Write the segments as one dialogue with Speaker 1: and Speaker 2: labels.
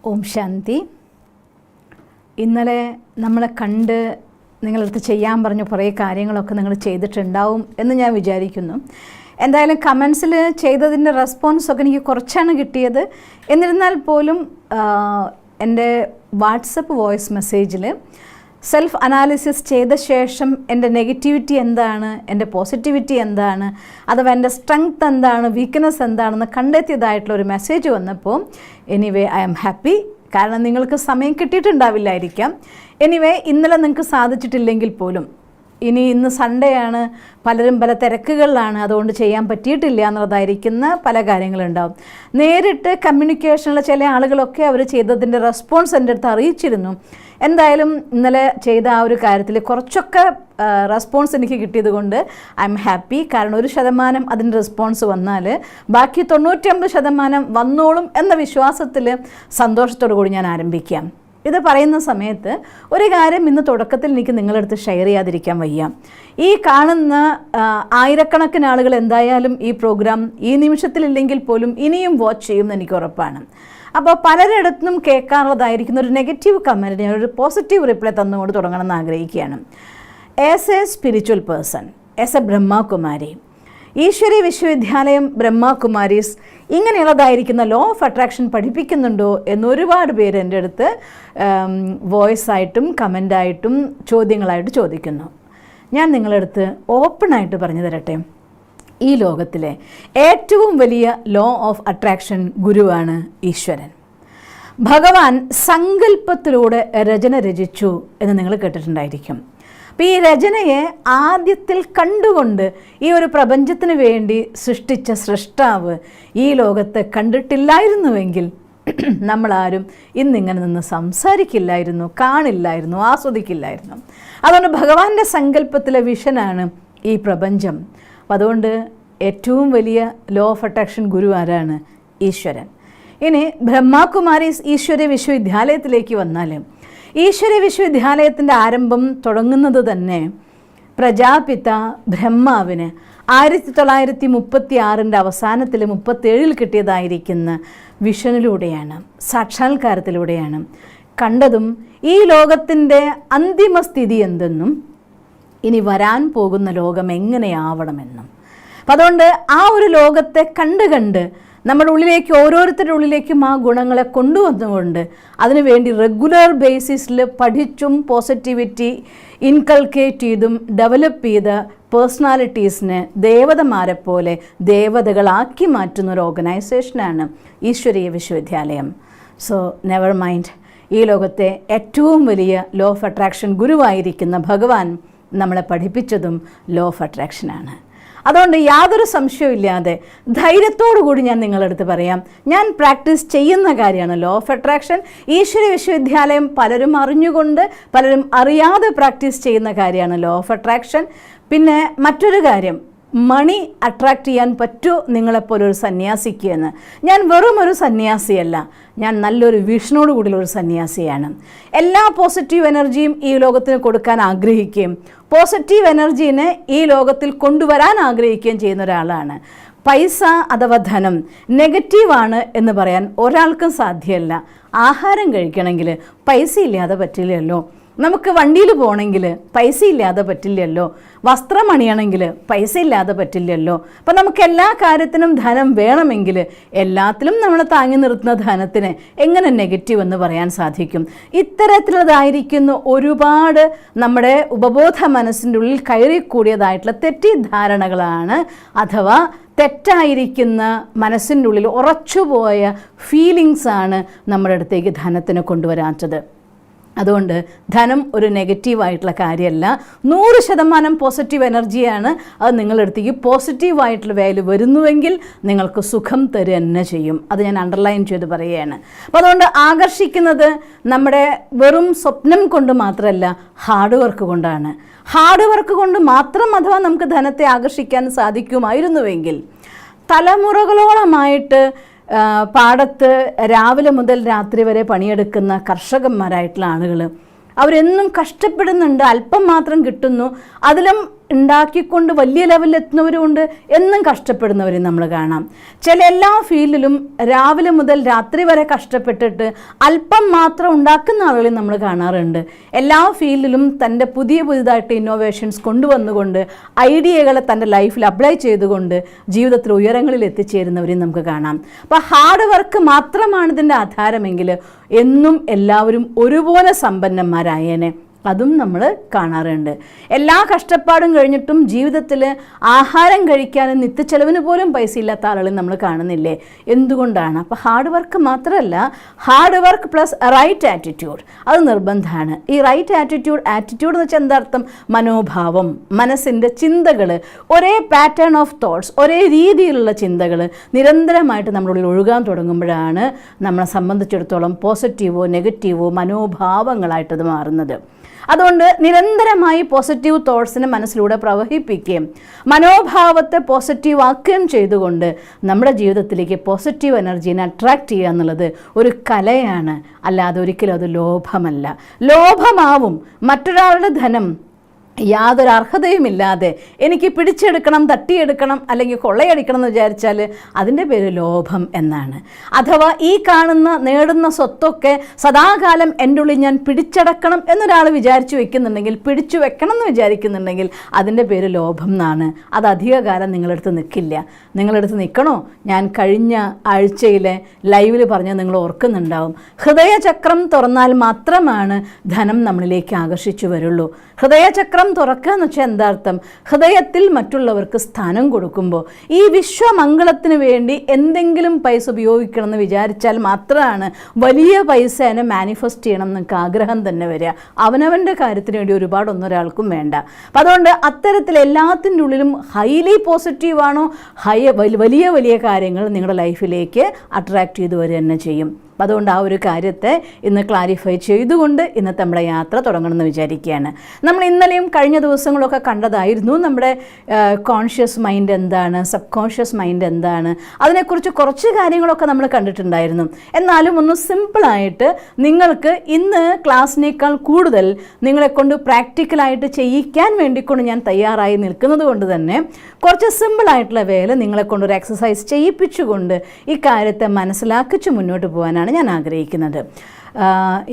Speaker 1: ഓം ശാന്തി. ഇന്നലെ നമ്മളെ കണ്ട് നിങ്ങളടുത്ത് ചെയ്യാൻ പറഞ്ഞ കുറേ കാര്യങ്ങളൊക്കെ നിങ്ങൾ ചെയ്തിട്ടുണ്ടാവും എന്ന് ഞാൻ വിചാരിക്കുന്നു. എന്തായാലും കമൻസിൽ ചെയ്തതിൻ്റെ റെസ്പോൺസൊക്കെ എനിക്ക് കുറച്ചാണ് കിട്ടിയത്. എന്നിരുന്നാൽ പോലും എൻ്റെ വാട്സപ്പ് വോയിസ് മെസ്സേജിൽ സെൽഫ് അനാലിസിസ് ചെയ്ത ശേഷം എൻ്റെ നെഗറ്റിവിറ്റി എന്താണ്, എൻ്റെ പോസിറ്റിവിറ്റി എന്താണ്, അഥവാ എൻ്റെ സ്ട്രെങ്ത് എന്താണ്, വീക്ക്നെസ് എന്താണെന്ന് കണ്ടെത്തിയതായിട്ടുള്ളൊരു മെസ്സേജ് വന്നപ്പോൾ എനിവേ ഐ ആം ഹാപ്പി. കാരണം നിങ്ങൾക്ക് സമയം കിട്ടിയിട്ടുണ്ടാവില്ലായിരിക്കാം. എനിവേ ഇന്നലെ നിങ്ങൾക്ക് സാധിച്ചിട്ടില്ലെങ്കിൽ പോലും ഇന്ന് സൺഡേ ആണ്, പലരും പല തിരക്കുകളിലാണ്, അതുകൊണ്ട് ചെയ്യാൻ പറ്റിയിട്ടില്ല എന്നുള്ളതായിരിക്കുന്ന പല കാര്യങ്ങളുണ്ടാവും. നേരിട്ട് കമ്മ്യൂണിക്കേഷനുള്ള ചില ആളുകളൊക്കെ അവർ ചെയ്തതിൻ്റെ റെസ്പോൺസ് എൻ്റെ അടുത്ത് അറിയിച്ചിരുന്നു. എന്തായാലും ഇന്നലെ ചെയ്ത ആ ഒരു കാര്യത്തിൽ കുറച്ചൊക്കെ റെസ്പോൺസ് എനിക്ക് കിട്ടിയത് കൊണ്ട് ഐ എം ഹാപ്പി. കാരണം 1% അതിൻ്റെ റെസ്പോൺസ് വന്നാൽ ബാക്കി 99% വന്നോളും എന്ന വിശ്വാസത്തിൽ സന്തോഷത്തോടു കൂടി ഞാൻ ആരംഭിക്കാം. ഇത് പറയുന്ന സമയത്ത് ഒരു കാര്യം ഇന്ന് തുടക്കത്തിൽ എനിക്ക് നിങ്ങളടുത്ത് ഷെയർ ചെയ്യാതിരിക്കാൻ വയ്യ. ഈ കാണുന്ന ആയിരക്കണക്കിന് ആളുകൾ എന്തായാലും ഈ പ്രോഗ്രാം ഈ നിമിഷത്തിലില്ലെങ്കിൽ പോലും ഇനിയും വാച്ച് ചെയ്യുമെന്ന് എനിക്ക് ഉറപ്പാണ്. അപ്പോൾ പലരിടത്തും കേൾക്കാനുള്ളതായിരിക്കുന്ന ഒരു നെഗറ്റീവ് കമൻറ്റ് ഞാനൊരു പോസിറ്റീവ് റിപ്ലൈ തന്നുകൊണ്ട് തുടങ്ങണമെന്ന് ആഗ്രഹിക്കുകയാണ്. As a spiritual person, as a Brahmakumari, Ishwari Vishwavidyalayam Brahmakumaris ഇങ്ങനെയുള്ളതായിരിക്കുന്ന ലോ ഓഫ് അട്രാക്ഷൻ പഠിപ്പിക്കുന്നുണ്ടോ എന്നൊരുപാട് പേര് എൻ്റെ അടുത്ത് വോയിസ് ആയിട്ടും കമൻ്റായിട്ടും ചോദ്യങ്ങളായിട്ട് ചോദിക്കുന്നു. ഞാൻ നിങ്ങളടുത്ത് ഓപ്പണായിട്ട് പറഞ്ഞു തരട്ടെ. ഈ ലോകത്തിലെ ഏറ്റവും വലിയ ലോ ഓഫ് അട്രാക്ഷൻ ഗുരുവാണ് ഈശ്വരൻ. ഭഗവാൻ സങ്കല്പത്തിലൂടെ രചന രചിച്ചു എന്ന് നിങ്ങൾ കേട്ടിട്ടുണ്ടായിരിക്കും. അപ്പോൾ ഈ രചനയെ ആദ്യത്തിൽ കണ്ടുകൊണ്ട് ഈ ഒരു പ്രപഞ്ചത്തിന് വേണ്ടി സൃഷ്ടിച്ച സൃഷ്ടാവ് ഈ ലോകത്തെ കണ്ടിട്ടില്ലായിരുന്നുവെങ്കിൽ നമ്മളാരും ഇന്നിങ്ങനെ നിന്ന് സംസാരിക്കില്ലായിരുന്നു, കാണില്ലായിരുന്നു, ആസ്വദിക്കില്ലായിരുന്നു. അതുകൊണ്ട് ഭഗവാന്റെ സങ്കല്പത്തിലെ വിഷനാണ് ഈ പ്രപഞ്ചം. അപ്പം അതുകൊണ്ട് ഏറ്റവും വലിയ ലോ ഓഫ് അട്രാക്ഷൻ ഗുരു ആരാണ്? ഈശ്വരൻ. ഇനി ബ്രഹ്മകുമാരീസ് ഈശ്വരി വിശ്വവിദ്യാലയത്തിലേക്ക് വന്നാൽ, ഈശ്വരി വിശ്വവിദ്യാലയത്തിൻ്റെ ആരംഭം തുടങ്ങുന്നത് തന്നെ പ്രജാപിത ബ്രഹ്മാവിന് 1936 അവസാനത്തിൽ 37 കിട്ടിയതായിരിക്കുന്ന വിഷനിലൂടെയാണ്, സാക്ഷാത്കാരത്തിലൂടെയാണ്. കണ്ടതും ഈ ലോകത്തിൻ്റെ അന്തിമ സ്ഥിതി എന്തെന്നും ഇനി വരാൻ പോകുന്ന ലോകം എങ്ങനെയാവണമെന്നും. അപ്പം അതുകൊണ്ട് ആ ഒരു ലോകത്തെ കണ്ട് നമ്മുടെ ഉള്ളിലേക്ക്, ഓരോരുത്തരുടെ ഉള്ളിലേക്കും ആ ഗുണങ്ങളെ കൊണ്ടുവന്നുകൊണ്ട് അതിനുവേണ്ടി റെഗുലർ ബേസിസിൽ പഠിച്ചും പോസിറ്റിവിറ്റി ഇൻകൾക്കേറ്റ് ചെയ്തും ഡെവലപ്പ് ചെയ്ത പേഴ്സണാലിറ്റീസിനെ ദേവതമാരെ പോലെ ദേവതകളാക്കി മാറ്റുന്ന ഒരു ഓർഗനൈസേഷനാണ് ഈശ്വരീയ വിശ്വവിദ്യാലയം. സോ നെവർ മൈൻഡ്, ഈ ലോകത്തെ ഏറ്റവും വലിയ ലോ ഓഫ് അട്രാക്ഷൻ ഗുരുവായിരിക്കുന്ന ഭഗവാൻ നമ്മളെ പഠിപ്പിച്ചതും ലോ ഓഫ് അട്രാക്ഷനാണ്. അതുകൊണ്ട് യാതൊരു സംശയമില്ലാതെ ധൈര്യത്തോടു കൂടി ഞാൻ നിങ്ങളടുത്ത് പറയാം, ഞാൻ പ്രാക്ടീസ് ചെയ്യുന്ന കാര്യമാണ് ലോ ഓഫ് അട്രാക്ഷൻ. ഈശ്വരി വിശ്വവിദ്യാലയം പലരും അറിഞ്ഞുകൊണ്ട് പലരും അറിയാതെ പ്രാക്ടീസ് ചെയ്യുന്ന കാര്യമാണ് ലോ ഓഫ് അട്രാക്ഷൻ. പിന്നെ മറ്റൊരു കാര്യം, മണി അട്രാക്റ്റ് ചെയ്യാൻ പറ്റൂ നിങ്ങളെപ്പോലൊരു സന്യാസിക്ക് എന്ന്. ഞാൻ വെറും ഒരു സന്യാസിയല്ല, ഞാൻ നല്ലൊരു വിഷനോട് കൂടിയുള്ളൊരു സന്യാസിയാണ്. എല്ലാ പോസിറ്റീവ് എനർജിയും ഈ ലോകത്തിന് കൊടുക്കാൻ ആഗ്രഹിക്കുകയും പോസിറ്റീവ് എനർജീനെ ഈ ലോകത്തിൽ കൊണ്ടുവരാൻ ആഗ്രഹിക്കുകയും ചെയ്യുന്ന ഒരാളാണ്. പൈസ അഥവാ ധനം നെഗറ്റീവാണ് എന്ന് പറയാൻ ഒരാൾക്കും സാധ്യമല്ല. ആഹാരം കഴിക്കണമെങ്കിൽ പൈസ ഇല്ലാതെ പറ്റില്ലല്ലോ, നമുക്ക് വണ്ടിയിൽ പോകണമെങ്കിൽ പൈസ ഇല്ലാതെ പറ്റില്ലല്ലോ, വസ്ത്രം അണിയണമെങ്കിൽ പൈസ ഇല്ലാതെ പറ്റില്ലല്ലോ. അപ്പം നമുക്ക് എല്ലാ കാര്യത്തിനും ധനം വേണമെങ്കിൽ എല്ലാത്തിലും നമ്മൾ താങ്ങി നിർത്തുന്ന ധനത്തിന് എങ്ങനെ നെഗറ്റീവ് എന്ന് പറയാൻ സാധിക്കും? ഇത്തരത്തിലുള്ളതായിരിക്കുന്ന ഒരുപാട് നമ്മുടെ ഉപബോധ മനസ്സിൻ്റെ ഉള്ളിൽ കയറിക്കൂടിയതായിട്ടുള്ള തെറ്റിദ്ധാരണകളാണ്, അഥവാ തെറ്റായിരിക്കുന്ന മനസ്സിൻ്റെ ഉള്ളിൽ ഉറച്ചുപോയ ഫീലിങ്സാണ് നമ്മുടെ അടുത്തേക്ക് ധനത്തിന് കൊണ്ടുവരാത്തത്. അതുകൊണ്ട് ധനം ഒരു നെഗറ്റീവായിട്ടുള്ള കാര്യമല്ല, 100% പോസിറ്റീവ് എനർജിയാണ്. അത് നിങ്ങളുടെ അടുത്തേക്ക് പോസിറ്റീവായിട്ടുള്ള വാല്യൂ വരുന്നുവെങ്കിൽ നിങ്ങൾക്ക് സുഖം തരുക തന്നെ ചെയ്യും. അത് ഞാൻ അണ്ടർലൈൻ ചെയ്ത് പറയുകയാണ്. അപ്പോൾ അതുകൊണ്ട് ആകർഷിക്കുന്നത് നമ്മുടെ വെറും സ്വപ്നം കൊണ്ട് മാത്രമല്ല, ഹാർഡ് വർക്ക് കൊണ്ടാണ്. ഹാർഡ് വർക്ക് കൊണ്ട് മാത്രം അഥവാ നമുക്ക് ധനത്തെ ആകർഷിക്കാൻ സാധിക്കുമായിരുന്നുവെങ്കിൽ തലമുറകളോളമായിട്ട് പാടത്ത് രാവിലെ മുതൽ രാത്രി വരെ പണിയെടുക്കുന്ന കർഷകന്മാരായിട്ടുള്ള ആളുകൾ അവരെന്നും കഷ്ടപ്പെടുന്നുണ്ട്, അല്പം മാത്രം കിട്ടുന്നു, അതിലും ഉണ്ടാക്കിക്കൊണ്ട് വലിയ ലെവലിൽ എത്തുന്നവരുമുണ്ട്, എന്നും കഷ്ടപ്പെടുന്നവരെയും നമ്മൾ കാണാം. ചില എല്ലാ ഫീൽഡിലും രാവിലെ മുതൽ രാത്രി വരെ കഷ്ടപ്പെട്ടിട്ട് അല്പം മാത്രം ഉണ്ടാക്കുന്ന ആളുകളെയും നമ്മൾ കാണാറുണ്ട്. എല്ലാ ഫീൽഡിലും തൻ്റെ പുതിയതായിട്ട് ഇന്നോവേഷൻസ് കൊണ്ടുവന്നുകൊണ്ട് ഐഡിയകളെ തൻ്റെ ലൈഫിൽ അപ്ലൈ ചെയ്തുകൊണ്ട് ജീവിതത്തിൽ ഉയരങ്ങളിൽ എത്തിച്ചേരുന്നവരെയും നമുക്ക് കാണാം. അപ്പോൾ ഹാർഡ് വർക്ക് മാത്രമാണ് ഇതിൻ്റെ ആധാരമെങ്കിൽ എന്നും എല്ലാവരും ഒരുപോലെ സമ്പന്നന്മാരായേനെ. അതും നമ്മൾ കാണാറുണ്ട്. എല്ലാ കഷ്ടപ്പാടും കഴിഞ്ഞിട്ടും ജീവിതത്തിൽ ആഹാരം കഴിക്കാനും നിത്യച്ചെലവിന് പോലും പൈസ ഇല്ലാത്ത ആളുകളെ നമ്മൾ കാണുന്നില്ലേ? എന്തുകൊണ്ടാണ്? അപ്പോൾ ഹാർഡ് വർക്ക് മാത്രമല്ല, hard work plus right attitude അത് നിർബന്ധമാണ്. ഈ റൈറ്റ് ആറ്റിറ്റ്യൂഡ് എന്ന് വെച്ചാൽ എന്താർത്ഥം? മനോഭാവം, മനസ്സിൻ്റെ ചിന്തകൾ, ഒരേ പാറ്റേൺ ഓഫ് തോട്ട്സ്, ഒരേ രീതിയിലുള്ള ചിന്തകൾ നിരന്തരമായിട്ട് നമ്മുടെ ഉള്ളിൽ ഒഴുകാൻ തുടങ്ങുമ്പോഴാണ് നമ്മളെ സംബന്ധിച്ചിടത്തോളം പോസിറ്റീവോ നെഗറ്റീവോ മനോഭാവങ്ങളായിട്ടത് മാറുന്നത്. അതുകൊണ്ട് നിരന്തരമായി പോസിറ്റീവ് തോട്ട്സിനെ മനസ്സിലൂടെ പ്രവഹിപ്പിക്കുകയും മനോഭാവത്തെ പോസിറ്റീവ് ആക്കുകയും ചെയ്തുകൊണ്ട് നമ്മുടെ ജീവിതത്തിലേക്ക് പോസിറ്റീവ് എനർജീനെ അട്രാക്റ്റ് ചെയ്യുക എന്നുള്ളത് ഒരു കലയാണ്, അല്ലാതെ ഒരിക്കലും അത് ലോഭമല്ല. ലോഭമാവും മറ്റൊരാളുടെ ധനം യാതൊരു അർഹതയുമില്ലാതെ എനിക്ക് പിടിച്ചെടുക്കണം, തട്ടിയെടുക്കണം, അല്ലെങ്കിൽ കൊള്ളയടിക്കണം എന്ന് വിചാരിച്ചാൽ അതിൻ്റെ പേര് ലോഭം എന്നാണ്. അഥവാ ഈ നേടുന്ന സ്വത്തൊക്കെ സദാകാലം എൻ്റെ ഉള്ളിൽ ഞാൻ പിടിച്ചടക്കണം എന്നൊരാൾ വിചാരിച്ചു വെക്കുന്നുണ്ടെങ്കിൽ, പിടിച്ചു വെക്കണം എന്ന് വിചാരിക്കുന്നുണ്ടെങ്കിൽ അതിൻ്റെ പേര് ലോഭം എന്നാണ്. അത് അധികകാലം നിങ്ങളടുത്ത് നിൽക്കില്ല. നിങ്ങളടുത്ത് നിൽക്കണോ? ഞാൻ കഴിഞ്ഞ ആഴ്ചയിലെ ലൈവിൽ പറഞ്ഞ് നിങ്ങൾ ഓർക്കുന്നുണ്ടാവും. ഹൃദയചക്രം തുറന്നാൽ മാത്രമാണ് ധനം നമ്മളിലേക്ക് ആകർഷിച്ചു വരുള്ളൂ. ഹൃദയചക്രം തുറക്കുക എന്ന് വെച്ചാൽ എന്താർത്ഥം? ഹൃദയത്തിൽ മറ്റുള്ളവർക്ക് സ്ഥാനം കൊടുക്കുമ്പോൾ ഈ വിശ്വമംഗളത്തിന് വേണ്ടി എന്തെങ്കിലും പൈസ ഉപയോഗിക്കണം എന്ന് വിചാരിച്ചാൽ മാത്രമാണ് വലിയ പൈസ എന്നെ മാനിഫെസ്റ്റ് ചെയ്യണം എന്നൊക്കെ ആഗ്രഹം തന്നെ വരിക. അവനവൻ്റെ കാര്യത്തിന് വേണ്ടി ഒരുപാടൊന്നും ഒരാൾക്കും വേണ്ട. അപ്പം അതുകൊണ്ട് അത്തരത്തിൽ എല്ലാത്തിൻ്റെ ഉള്ളിലും ഹൈലി പോസിറ്റീവാണോ, വലിയ വലിയ കാര്യങ്ങൾ നിങ്ങളുടെ ലൈഫിലേക്ക് അട്രാക്റ്റ് ചെയ്ത് വരിക തന്നെ ചെയ്യും. അപ്പം അതുകൊണ്ട് ആ ഒരു കാര്യത്തെ ഇന്ന് ക്ലാരിഫൈ ചെയ്തുകൊണ്ട് ഇന്നത്തെ നമ്മുടെ യാത്ര തുടങ്ങണമെന്ന് വിചാരിക്കുകയാണ്. നമ്മൾ ഇന്നലെയും കഴിഞ്ഞ ദിവസങ്ങളൊക്കെ കണ്ടതായിരുന്നു നമ്മുടെ കോൺഷ്യസ് മൈൻഡ് എന്താണ്, സബ് കോൺഷ്യസ് മൈൻഡ് എന്താണ്, അതിനെക്കുറിച്ച് കുറച്ച് കാര്യങ്ങളൊക്കെ നമ്മൾ കണ്ടിട്ടുണ്ടായിരുന്നു. എന്നാലും ഒന്ന് സിമ്പിളായിട്ട് നിങ്ങൾക്ക് ഇന്ന് ക്ലാസ്സിനേക്കാൾ കൂടുതൽ നിങ്ങളെക്കൊണ്ട് പ്രാക്ടിക്കലായിട്ട് ചെയ്യിക്കാൻ വേണ്ടിക്കൊണ്ട് ഞാൻ തയ്യാറായി നിൽക്കുന്നത് കൊണ്ട് തന്നെ കുറച്ച് സിമ്പിളായിട്ടുള്ള വേല നിങ്ങളെക്കൊണ്ടൊരു എക്സസൈസ് ചെയ്യിപ്പിച്ചുകൊണ്ട് ഈ കാര്യത്തെ മനസ്സിലാക്കിച്ച് മുന്നോട്ട് പോകാനാണ് ഞാൻ ആഗ്രഹിക്കുന്നത്.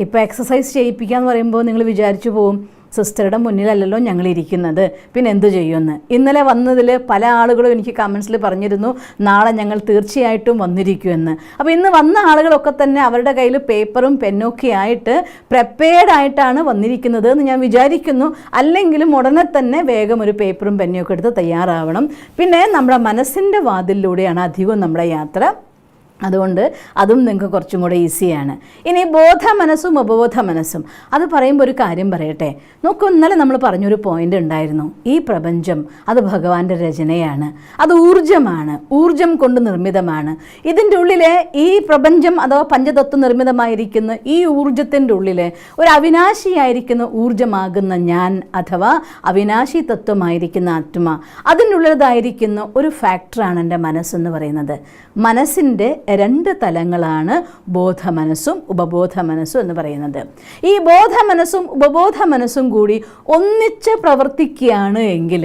Speaker 1: ഇപ്പോൾ എക്സസൈസ് ചെയ്യിപ്പിക്കുക എന്ന് പറയുമ്പോൾ നിങ്ങൾ വിചാരിച്ചു പോവും, സിസ്റ്ററുടെ മുന്നിലല്ലല്ലോ ഞങ്ങളിരിക്കുന്നത്, പിന്നെ എന്തു ചെയ്യുമെന്ന്. ഇന്നലെ വന്നതിൽ പല ആളുകളും എനിക്ക് കമൻസിൽ പറഞ്ഞിരുന്നു നാളെ ഞങ്ങൾ തീർച്ചയായിട്ടും വന്നിരിക്കുമെന്ന്. അപ്പോൾ ഇന്ന് വന്ന ആളുകളൊക്കെ തന്നെ അവരുടെ കയ്യിൽ പേപ്പറും പെന്നൊക്കെ ആയിട്ട് പ്രിപ്പയർഡ് ആയിട്ടാണ് വന്നിരിക്കുന്നത് എന്ന് ഞാൻ വിചാരിക്കുന്നു. അല്ലെങ്കിലും ഉടനെ തന്നെ വേഗം ഒരു പേപ്പറും പെന്നൊക്കെ എടുത്ത് തയ്യാറാവണം. പിന്നെ നമ്മുടെ മനസ്സിൻ്റെ വാതിലിലൂടെയാണ് അധികവും നമ്മുടെ യാത്ര. അതുകൊണ്ട് അതും നിങ്ങൾക്ക് കുറച്ചും കൂടെ ഈസിയാണ്. ഇനി ബോധ മനസ്സും ഉപബോധ മനസ്സും അത് പറയുമ്പോൾ ഒരു കാര്യം പറയട്ടെ. നോക്കൂ, ഇന്നലെ നമ്മൾ പറഞ്ഞൊരു പോയിൻ്റ് ഉണ്ടായിരുന്നു. ഈ പ്രപഞ്ചം അത് ഭഗവാന്റെ രചനയാണ്, അത് ഊർജമാണ്, ഊർജം കൊണ്ട് നിർമ്മിതമാണ്. ഇതിൻ്റെ ഉള്ളിലെ ഈ പ്രപഞ്ചം അഥവാ പഞ്ചതത്വം നിർമ്മിതമായിരിക്കുന്ന ഈ ഊർജത്തിൻ്റെ ഉള്ളിലെ ഒരു അവിനാശിയായിരിക്കുന്ന ഊർജമാകുന്ന ഞാൻ അഥവാ അവിനാശി തത്വമായിരിക്കുന്ന ആത്മ, അതിൻ്റെ ഉള്ളതായിരിക്കുന്ന ഒരു ഫാക്ടറാണ് എൻ്റെ മനസ്സെന്ന് പറയുന്നത്. മനസ്സിൻ്റെ രണ്ട് തലങ്ങളാണ് ബോധ മനസ്സും ഉപബോധ മനസ്സും എന്ന് പറയുന്നത്. ഈ ബോധ മനസ്സും ഉപബോധ മനസ്സും കൂടി ഒന്നിച്ച് പ്രവർത്തിക്കുകയാണ് എങ്കിൽ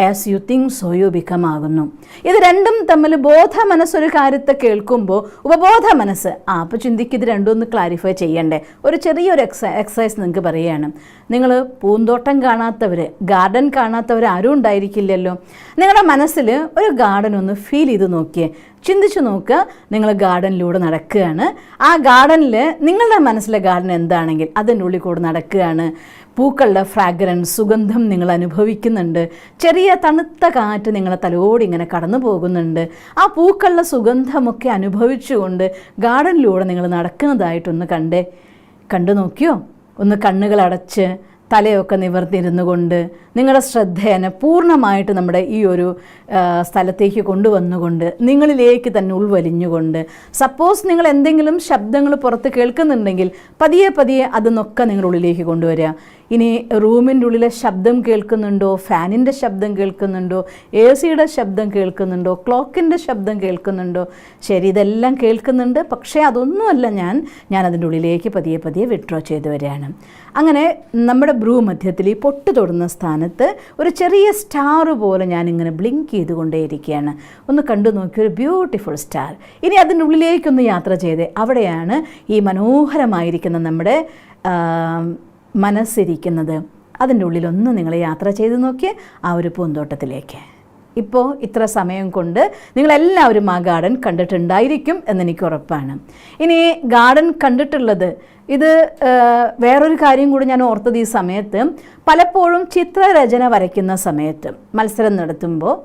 Speaker 1: as you think so you become ആകുന്നു. ഇത് രണ്ടും തമ്മിൽ ബോധ മനസ്സൊരു കാര്യത്തെ കേൾക്കുമ്പോൾ ഉപബോധ മനസ്സ് അപ്പോൾ ചിന്തിക്ക് ഇത് രണ്ടും ഒന്ന് ക്ലാരിഫൈ ചെയ്യണ്ടേ. ഒരു ചെറിയൊരു എക്സസൈസ് നിങ്ങൾക്ക് പറയുകയാണ്. നിങ്ങൾ പൂന്തോട്ടം കാണാത്തവർ, ഗാർഡൻ കാണാത്തവർ ആരും ഉണ്ടായിരിക്കില്ലല്ലോ. നിങ്ങളുടെ മനസ്സിൽ ഒരു ഗാർഡൻ ഒന്ന് ഫീൽ ചെയ്ത് നോക്കിയേ, ചിന്തിച്ചു നോക്കുക. നിങ്ങൾ ഗാർഡനിലൂടെ നടക്കുകയാണ്. ആ ഗാർഡനിൽ നിങ്ങളുടെ മനസ്സിലെ ഗാർഡൻ എന്താണെങ്കിൽ അതിൻ്റെ ഉള്ളിൽ കൂടെ നടക്കുകയാണ്. പൂക്കളുടെ ഫ്രാഗ്രൻസ്, സുഗന്ധം നിങ്ങൾ അനുഭവിക്കുന്നുണ്ട്. ചെറിയ തണുത്ത കാറ്റ് നിങ്ങളെ തലോടി ഇങ്ങനെ കടന്നു പോകുന്നുണ്ട്. ആ പൂക്കളുടെ സുഗന്ധമൊക്കെ അനുഭവിച്ചുകൊണ്ട് ഗാർഡനിലൂടെ നിങ്ങൾ നടക്കുന്നതായിട്ടൊന്ന് കണ്ടു നോക്കിയോ? ഒന്ന് കണ്ണുകളടച്ച് തലയൊക്കെ നിവർത്തിരുന്നു കൊണ്ട് നിങ്ങളുടെ ശ്രദ്ധേനെ പൂർണ്ണമായിട്ട് നമ്മുടെ ഈ ഒരു സ്ഥലത്തേക്ക് കൊണ്ടുവന്നുകൊണ്ട് നിങ്ങളിലേക്ക് തന്നെ ഉൾവലിഞ്ഞുകൊണ്ട്, സപ്പോസ് നിങ്ങൾ എന്തെങ്കിലും ശബ്ദങ്ങൾ പുറത്ത് കേൾക്കുന്നുണ്ടെങ്കിൽ പതിയെ പതിയെ അതൊന്നൊക്കെ നിങ്ങളുടെ ഉള്ളിലേക്ക് കൊണ്ടുവരിക. ഇനി റൂമിൻ്റെ ഉള്ളിലെ ശബ്ദം കേൾക്കുന്നുണ്ടോ, ഫാനിൻ്റെ ശബ്ദം കേൾക്കുന്നുണ്ടോ, AC-യുടെ ശബ്ദം കേൾക്കുന്നുണ്ടോ, ക്ലോക്കിൻ്റെ ശബ്ദം കേൾക്കുന്നുണ്ടോ? ശരി, ഇതെല്ലാം കേൾക്കുന്നുണ്ട്. പക്ഷേ അതൊന്നുമല്ല, ഞാൻ അതിൻ്റെ ഉള്ളിലേക്ക് പതിയെ പതിയെ വിഡ്രോ ചെയ്ത് വരികയാണ്. അങ്ങനെ നമ്മുടെ ഭ്രൂമധ്യത്തിൽ ഈ പൊട്ട് തൊടുന്ന സ്ഥാനത്ത് ഒരു ചെറിയ സ്റ്റാർ പോലെ ഞാനിങ്ങനെ ബ്ലിങ്ക് ചെയ്തുകൊണ്ടേയിരിക്കുകയാണ്. ഒന്ന് കണ്ടു നോക്കി, ഒരു ബ്യൂട്ടിഫുൾ സ്റ്റാർ. ഇനി അതിൻ്റെ ഉള്ളിലേക്കൊന്ന് യാത്ര ചെയ്ത് അവിടെയാണ് ഈ മനോഹരമായിരിക്കുന്ന നമ്മുടെ മനസ്സിരിക്കുന്നത്. അതിൻ്റെ ഉള്ളിലൊന്ന് നിങ്ങൾ യാത്ര ചെയ്ത് നോക്കിയേ ആ ഒരു പൂന്തോട്ടത്തിലേക്ക്. ഇപ്പോൾ ഇത്ര സമയം കൊണ്ട് നിങ്ങളെല്ലാവരും ആ ഗാർഡൻ കണ്ടിട്ടുണ്ടായിരിക്കും എന്നെനിക്ക് ഉറപ്പാണ്. ഇനി ഗാർഡൻ കണ്ടിട്ടുള്ളത് ഇത് വേറൊരു കാര്യം കൂടി ഞാൻ ഓർത്തത്, ഈ സമയത്ത് പലപ്പോഴും ചിത്രരചന വരയ്ക്കുന്ന സമയത്ത് മത്സരം നടത്തുമ്പോൾ,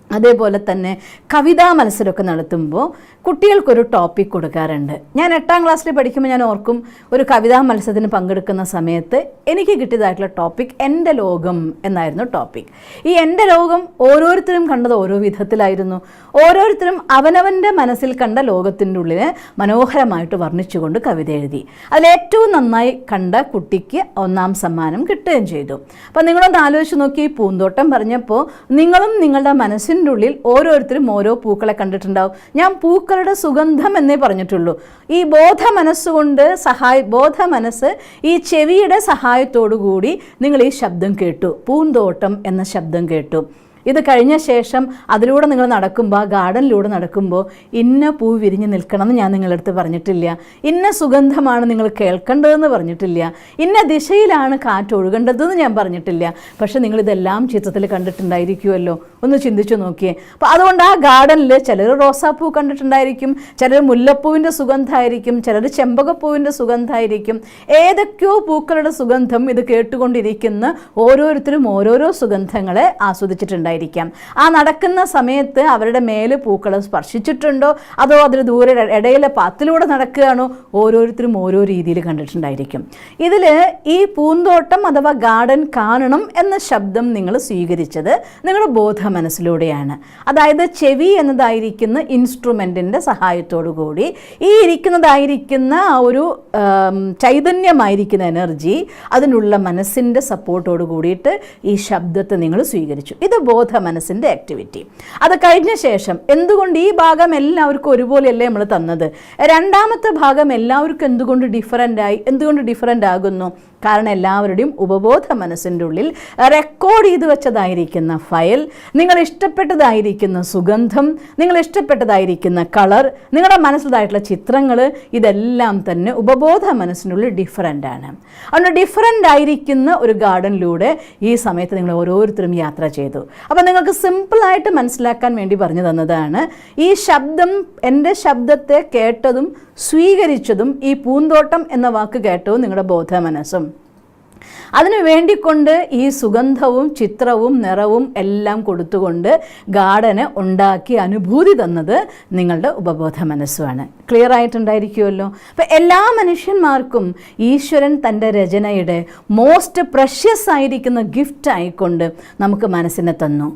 Speaker 1: അതേപോലെ തന്നെ കവിതാ മത്സരമൊക്കെ നടത്തുമ്പോൾ കുട്ടികൾക്കൊരു ടോപ്പിക് കൊടുക്കാറുണ്ട്. ഞാൻ 8ാം ക്ലാസ്സിൽ പഠിക്കുമ്പോൾ ഞാൻ ഓർക്കും, ഒരു കവിതാ മത്സരത്തിന് പങ്കെടുക്കുന്ന സമയത്ത് എനിക്ക് കിട്ടിയതായിട്ടുള്ള ടോപ്പിക് എൻ്റെ ലോകം എന്നായിരുന്നു ടോപ്പിക്. ഈ എൻ്റെ ലോകം ഓരോരുത്തരും കണ്ടത് ഓരോ വിധത്തിലായിരുന്നു. ഓരോരുത്തരും അവനവൻ്റെ മനസ്സിൽ കണ്ട ലോകത്തിൻ്റെ ഉള്ളിൽ മനോഹരമായിട്ട് വർണ്ണിച്ചുകൊണ്ട് കവിത എഴുതി. അതിലേറ്റവും നന്നായി കണ്ട കുട്ടിക്ക് 1ാം സമ്മാനം കിട്ടുകയും ചെയ്തു. അപ്പോൾ നിങ്ങളൊന്ന് ആലോചിച്ച് നോക്കി, ഈ പൂന്തോട്ടം പറഞ്ഞപ്പോൾ നിങ്ങളും നിങ്ങളുടെ മനസ്സിൻ്റെ ഉള്ളിൽ ഓരോരുത്തരും ഓരോ പൂക്കളെ കണ്ടിട്ടുണ്ടാവും. ഞാൻ പൂക്കളുടെ സുഗന്ധം എന്നേ പറഞ്ഞിട്ടുള്ളൂ. ഈ ബോധ മനസ്സുകൊണ്ട് ബോധ മനസ്സ് ഈ ചെവിയുടെ സഹായത്തോടു കൂടി നിങ്ങൾ ഈ ശബ്ദം കേട്ടു, പൂന്തോട്ടം എന്ന ശബ്ദം കേട്ടു. ഇത് കഴിഞ്ഞ ശേഷം അതിലൂടെ നിങ്ങൾ നടക്കുമ്പോൾ, ആ ഗാർഡനിലൂടെ നടക്കുമ്പോൾ ഇന്ന പൂ വിരിഞ്ഞ് നിൽക്കണമെന്ന് ഞാൻ നിങ്ങളുടെ അടുത്ത് പറഞ്ഞിട്ടില്ല. ഇന്ന സുഗന്ധമാണ് നിങ്ങൾ കേൾക്കേണ്ടതെന്ന് പറഞ്ഞിട്ടില്ല. ഇന്ന ദിശയിലാണ് കാറ്റ് ഒഴുകേണ്ടതെന്ന് ഞാൻ പറഞ്ഞിട്ടില്ല. പക്ഷെ നിങ്ങളിതെല്ലാം ചിത്രത്തിൽ കണ്ടിട്ടുണ്ടായിരിക്കുമല്ലോ. ഒന്ന് ചിന്തിച്ചു നോക്കിയേ. അപ്പോൾ അതുകൊണ്ട് ആ ഗാർഡനിൽ ചിലർ റോസാപ്പൂ കണ്ടിട്ടുണ്ടായിരിക്കും, ചിലർ മുല്ലപ്പൂവിൻ്റെ സുഗന്ധമായിരിക്കും, ചിലർ ചെമ്പകപ്പൂവിൻ്റെ സുഗന്ധമായിരിക്കും. ഏതൊക്കെയോ പൂക്കളുടെ സുഗന്ധം ഇത് കേട്ടുകൊണ്ടിരിക്കുന്ന ഓരോരുത്തരും ഓരോരോ സുഗന്ധങ്ങളെ ആസ്വദിച്ചിട്ടുണ്ടായിരിക്കും. ആ നടക്കുന്ന സമയത്ത് അവരുടെ മേല് പൂക്കൾ സ്പർശിച്ചിട്ടുണ്ടോ, അതോ അതിൽ ദൂരെ ഇടയിലെ പാത്തിലൂടെ നടക്കുകയാണോ, ഓരോരുത്തരും ഓരോ രീതിയിൽ കണ്ടിട്ടുണ്ടായിരിക്കും. ഇതിൽ ഈ പൂന്തോട്ടം അഥവാ ഗാർഡൻ കാണണം എന്ന ശബ്ദം നിങ്ങൾ സ്വീകരിച്ചത് നിങ്ങളുടെ ബോധ മനസ്സിലൂടെയാണ്. അതായത് ചെവി എന്നതായിരിക്കുന്ന ഇൻസ്ട്രുമെൻറ്റിൻ്റെ സഹായത്തോടു കൂടി ഈ ഇരിക്കുന്നതായിരിക്കുന്ന ആ ഒരു ചൈതന്യമായിരിക്കുന്ന എനർജി, അതിനുള്ള മനസ്സിൻ്റെ സപ്പോർട്ടോട് കൂടിയിട്ട് ഈ ശബ്ദത്തെ നിങ്ങൾ സ്വീകരിച്ചു. ഇത് ബോധ മനസ്സിൻ്റെ ആക്ടിവിറ്റി. അത് കഴിഞ്ഞ ശേഷം എന്തുകൊണ്ട് ഈ ഭാഗം എല്ലാവർക്കും ഒരുപോലെയല്ലേ നമ്മൾ തന്നത്? 2ാമത്തെ ഭാഗം എല്ലാവർക്കും എന്തുകൊണ്ട് ഡിഫറൻ്റ് ആകുന്നു? കാരണം എല്ലാവരുടെയും ഉപബോധ മനസ്സിൻ്റെ ഉള്ളിൽ റെക്കോർഡ് ചെയ്ത് വെച്ചതായിരിക്കുന്ന ഫയൽ, നിങ്ങൾ ഇഷ്ടപ്പെട്ടതായിരിക്കുന്ന സുഗന്ധം, നിങ്ങൾ ഇഷ്ടപ്പെട്ടതായിരിക്കുന്ന കളർ, നിങ്ങളുടെ മനസ്സിലായിട്ടുള്ള ചിത്രങ്ങൾ, ഇതെല്ലാം തന്നെ ഉപബോധ മനസ്സിനുള്ളിൽ ഡിഫറൻ്റാണ്. അതുകൊണ്ട് ഡിഫറൻ്റ് ആയിരിക്കുന്ന ഒരു ഗാർഡനിലൂടെ ഈ സമയത്ത് നിങ്ങൾ ഓരോരുത്തരും യാത്ര ചെയ്തു. അപ്പോൾ നിങ്ങൾക്ക് സിമ്പിളായിട്ട് മനസ്സിലാക്കാൻ വേണ്ടി പറഞ്ഞു തന്നതാണ് ഈ ശബ്ദം. എൻ്റെ ശബ്ദത്തെ കേട്ടതും സ്വീകരിച്ചതും ഈ പൂന്തോട്ടം എന്ന വാക്ക് കേട്ടതും നിങ്ങളുടെ ബോധ മനസ്സും. അതിനു വേണ്ടിക്കൊണ്ട് ഈ സുഗന്ധവും ചിത്രവും നിറവും എല്ലാം കൊടുത്തുകൊണ്ട് ഗാർഡന് ഉണ്ടാക്കി അനുഭൂതി തന്നത് നിങ്ങളുടെ ഉപബോധ മനസ്സുമാണ്. ക്ലിയർ ആയിട്ടുണ്ടായിരിക്കുമല്ലോ. അപ്പോൾ എല്ലാ മനുഷ്യന്മാർക്കും ഈശ്വരൻ തൻ്റെ രചനയുടെ മോസ്റ്റ് പ്രഷ്യസ് ആയിരിക്കുന്ന ഗിഫ്റ്റ് ആയിക്കൊണ്ട് നമുക്ക് മനസ്സിനെ തന്നു,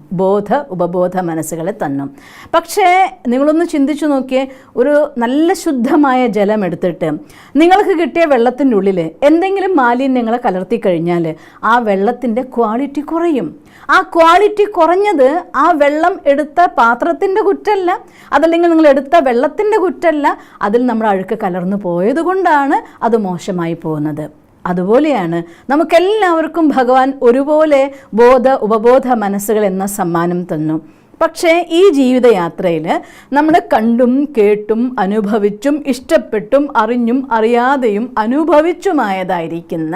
Speaker 1: ഉപബോധ മനസ്സുകളെ തന്നു. പക്ഷേ നിങ്ങളൊന്ന് ചിന്തിച്ചു നോക്കിയേ, ഒരു നല്ല ശുദ്ധമായ ജലം എടുത്തിട്ട് നിങ്ങൾക്ക് കിട്ടിയ വെള്ളത്തിൻ്റെ ഉള്ളിൽ എന്തെങ്കിലും മാലിന്യങ്ങളെ കലർത്തി കഴിഞ്ഞാൽ ആ വെള്ളത്തിൻ്റെ ക്വാളിറ്റി കുറയും. ആ ക്വാളിറ്റി കുറഞ്ഞത് ആ വെള്ളം എടുത്ത പാത്രത്തിൻ്റെ കുറ്റമല്ല, അതല്ലെങ്കിൽ നിങ്ങൾ എടുത്ത വെള്ളത്തിൻ്റെ കുറ്റമല്ല, അതിൽ നമ്മൾ അഴുക്ക് കലർന്നു പോയത് കൊണ്ടാണ് അത് മോശമായി പോകുന്നത്. അതുപോലെയാണ് നമുക്കെല്ലാവർക്കും ഭഗവാൻ ഒരുപോലെ ഉപബോധ മനസ്സുകൾ എന്ന സമ്മാനം തന്നു. പക്ഷേ ഈ ജീവിതയാത്രയിൽ നമ്മൾ കണ്ടും കേട്ടും അനുഭവിച്ചും ഇഷ്ടപ്പെട്ടും അറിഞ്ഞും അറിയാതെയും അനുഭവിച്ചുമായതായിരിക്കുന്ന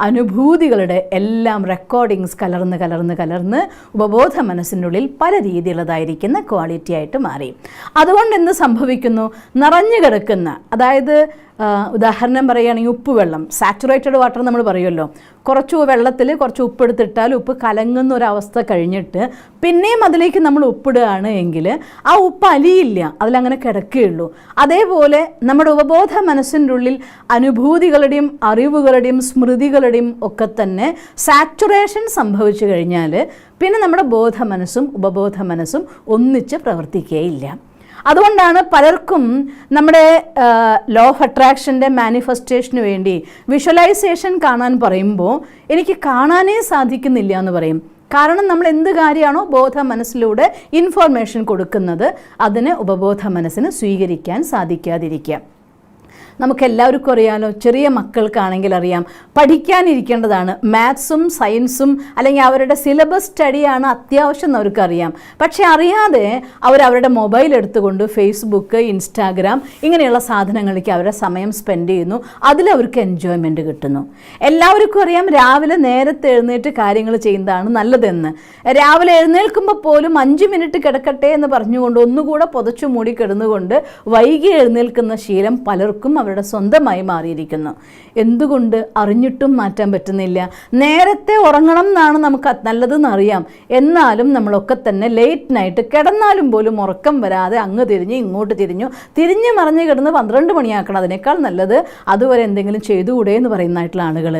Speaker 1: അനുഭൂതികളുടെ എല്ലാം റെക്കോർഡിങ്സ് കലർന്ന് ഉപബോധ മനസ്സിനുള്ളിൽ പല രീതിയിലുള്ളതായിരിക്കുന്ന ക്വാളിറ്റി ആയിട്ട് മാറി. അതുകൊണ്ട് എന്ത് സംഭവിക്കുന്നു? നിറഞ്ഞു കിടക്കുന്ന, അതായത് ഉദാഹരണം പറയുകയാണെങ്കിൽ ഉപ്പുവെള്ളം, സാച്ചുറേറ്റഡ് വാട്ടർ നമ്മൾ പറയുമല്ലോ, കുറച്ച് വെള്ളത്തിൽ കുറച്ച് ഉപ്പെടുത്തിട്ടാൽ ഉപ്പ് കലങ്ങുന്ന ഒരവസ്ഥ കഴിഞ്ഞിട്ട് പിന്നെയും അതിലേക്ക് നമ്മൾ ഉപ്പിടുകയാണ് എങ്കിൽ ആ ഉപ്പ് അലിയില്ല, അതിലങ്ങനെ കിടക്കുകയുള്ളൂ. അതേപോലെ നമ്മുടെ ഉപബോധ മനസ്സിൻ്റെ ഉള്ളിൽ അനുഭൂതികളുടെയും അറിവുകളുടെയും സ്മൃതികളുടെയും ഒക്കെ തന്നെ സാച്ചുറേഷൻ സംഭവിച്ചു കഴിഞ്ഞാൽ പിന്നെ നമ്മുടെ ബോധ മനസ്സും ഉപബോധ മനസ്സും ഒന്നിച്ച് പ്രവർത്തിക്കുകയില്ല. അതുകൊണ്ടാണ് പലർക്കും നമ്മുടെ ലോ ഓഫ് അട്രാക്ഷൻ്റെ മാനിഫെസ്റ്റേഷന് വേണ്ടി വിഷ്വലൈസേഷൻ കാണാൻ പറയുമ്പോൾ എനിക്ക് കാണാനേ സാധിക്കുന്നില്ല എന്ന് പറയും. കാരണം നമ്മൾ എന്ത് കാര്യമാണോ ബോധ മനസ്സിലൂടെ ഇൻഫോർമേഷൻ കൊടുക്കുന്നത് അതിന് ഉപബോധ മനസ്സിന് സ്വീകരിക്കാൻ സാധിക്കാതിരിക്കുക. നമുക്കെല്ലാവർക്കും അറിയാമല്ലോ, ചെറിയ മക്കൾക്കാണെങ്കിൽ അറിയാം, പഠിക്കാനിരിക്കേണ്ടതാണ്. മാത്സും സയൻസും അല്ലെങ്കിൽ അവരുടെ സിലബസ് സ്റ്റഡിയാണ് അത്യാവശ്യം അവർക്കറിയാം. പക്ഷേ അറിയാതെ അവരവരുടെ മൊബൈൽ എടുത്തുകൊണ്ട് ഫേസ്ബുക്ക്, ഇൻസ്റ്റാഗ്രാം ഇങ്ങനെയുള്ള സാധനങ്ങളിലേക്ക് അവരുടെ സമയം സ്പെൻഡ് ചെയ്യുന്നു. അതിലവർക്ക് എൻജോയ്മെൻറ്റ് കിട്ടുന്നു. എല്ലാവർക്കും അറിയാം രാവിലെ നേരത്തെ എഴുന്നേറ്റ് കാര്യങ്ങൾ ചെയ്യുന്നതാണ് നല്ലതെന്ന്. രാവിലെ എഴുന്നേൽക്കുമ്പോൾ പോലും 5 മിനിറ്റ് കിടക്കട്ടെ എന്ന് പറഞ്ഞുകൊണ്ട് ഒന്നുകൂടെ പുതച്ചു മൂടി കിടന്നുകൊണ്ട് വൈകി എഴുന്നേൽക്കുന്ന ശീലം പലർക്കും അവരുടെ സ്വന്തമായി മാറിയിരിക്കുന്നു. എന്തുകൊണ്ട് അറിഞ്ഞിട്ടും മാറ്റാൻ പറ്റുന്നില്ല? നേരത്തെ ഉറങ്ങണം എന്നാണ് നമുക്ക് നല്ലതെന്ന് അറിയാം. എന്നാലും നമ്മളൊക്കെ തന്നെ ലേറ്റ് നൈറ്റ് കിടന്നാലും പോലും ഉറക്കം വരാതെ അങ്ങ് തിരിഞ്ഞ് ഇങ്ങോട്ട് തിരിഞ്ഞ് മറിഞ്ഞ് കിടന്ന് 12 മണിയാക്കണം. അതിനേക്കാൾ നല്ലത് അതുവരെ എന്തെങ്കിലും ചെയ്തുകൂടെ എന്ന് പറയുന്നതായിട്ടുള്ള ആളുകൾ.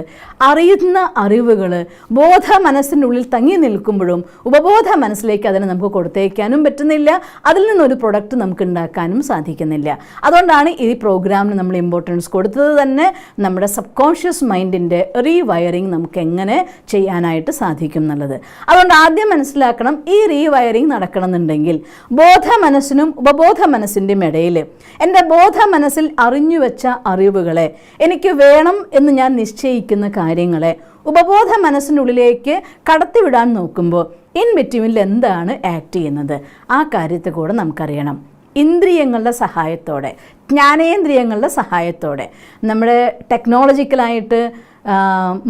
Speaker 1: അറിയുന്ന അറിവുകൾ ബോധ മനസ്സിനുള്ളിൽ തങ്ങി നിൽക്കുമ്പോഴും ഉപബോധ മനസ്സിലേക്ക് അതിനെ നമുക്ക് കൊടുത്തേക്കാനും പറ്റുന്നില്ല. അതിൽ നിന്നൊരു പ്രൊഡക്റ്റ് നമുക്ക് ഉണ്ടാക്കാനും സാധിക്കുന്നില്ല. അതുകൊണ്ടാണ് ഈ പ്രോഗ്രാമിന് നമ്മൾ ഇമ്പോർട്ടൻസ് കൊടുത്തത് തന്നെ നമ്മുടെ സബ് കോൺഷ്യസ് മൈൻഡിൻ്റെ റീവയറിങ് നമുക്ക് എങ്ങനെ ചെയ്യാനായിട്ട് സാധിക്കും എന്നുള്ളത്. അതുകൊണ്ട് ആദ്യം മനസ്സിലാക്കണം, ഈ റീവയറിങ് നടക്കണമെന്നുണ്ടെങ്കിൽ ബോധ മനസ്സിനും ഉപബോധ മനസ്സിൻ്റെയും ഇടയിൽ എൻ്റെ ബോധ മനസ്സിൽ അറിഞ്ഞു വെച്ച അറിവുകളെ, എനിക്ക് വേണം എന്ന് ഞാൻ നിശ്ചയിക്കുന്ന കാര്യങ്ങളെ ഉപബോധ മനസ്സിനുള്ളിലേക്ക് കടത്തിവിടാൻ നോക്കുമ്പോൾ ഇൻ ബിറ്റ്വീനിൽ എന്താണ് ആക്ട് ചെയ്യുന്നത് ആ കാര്യത്തെ കൂടെ നമുക്കറിയണം. ഇന്ദ്രിയങ്ങളുടെ സഹായത്തോടെ, ജ്ഞാനേന്ദ്രിയങ്ങളുടെ സഹായത്തോടെ, നമ്മുടെ ടെക്നോളജിക്കലായിട്ട്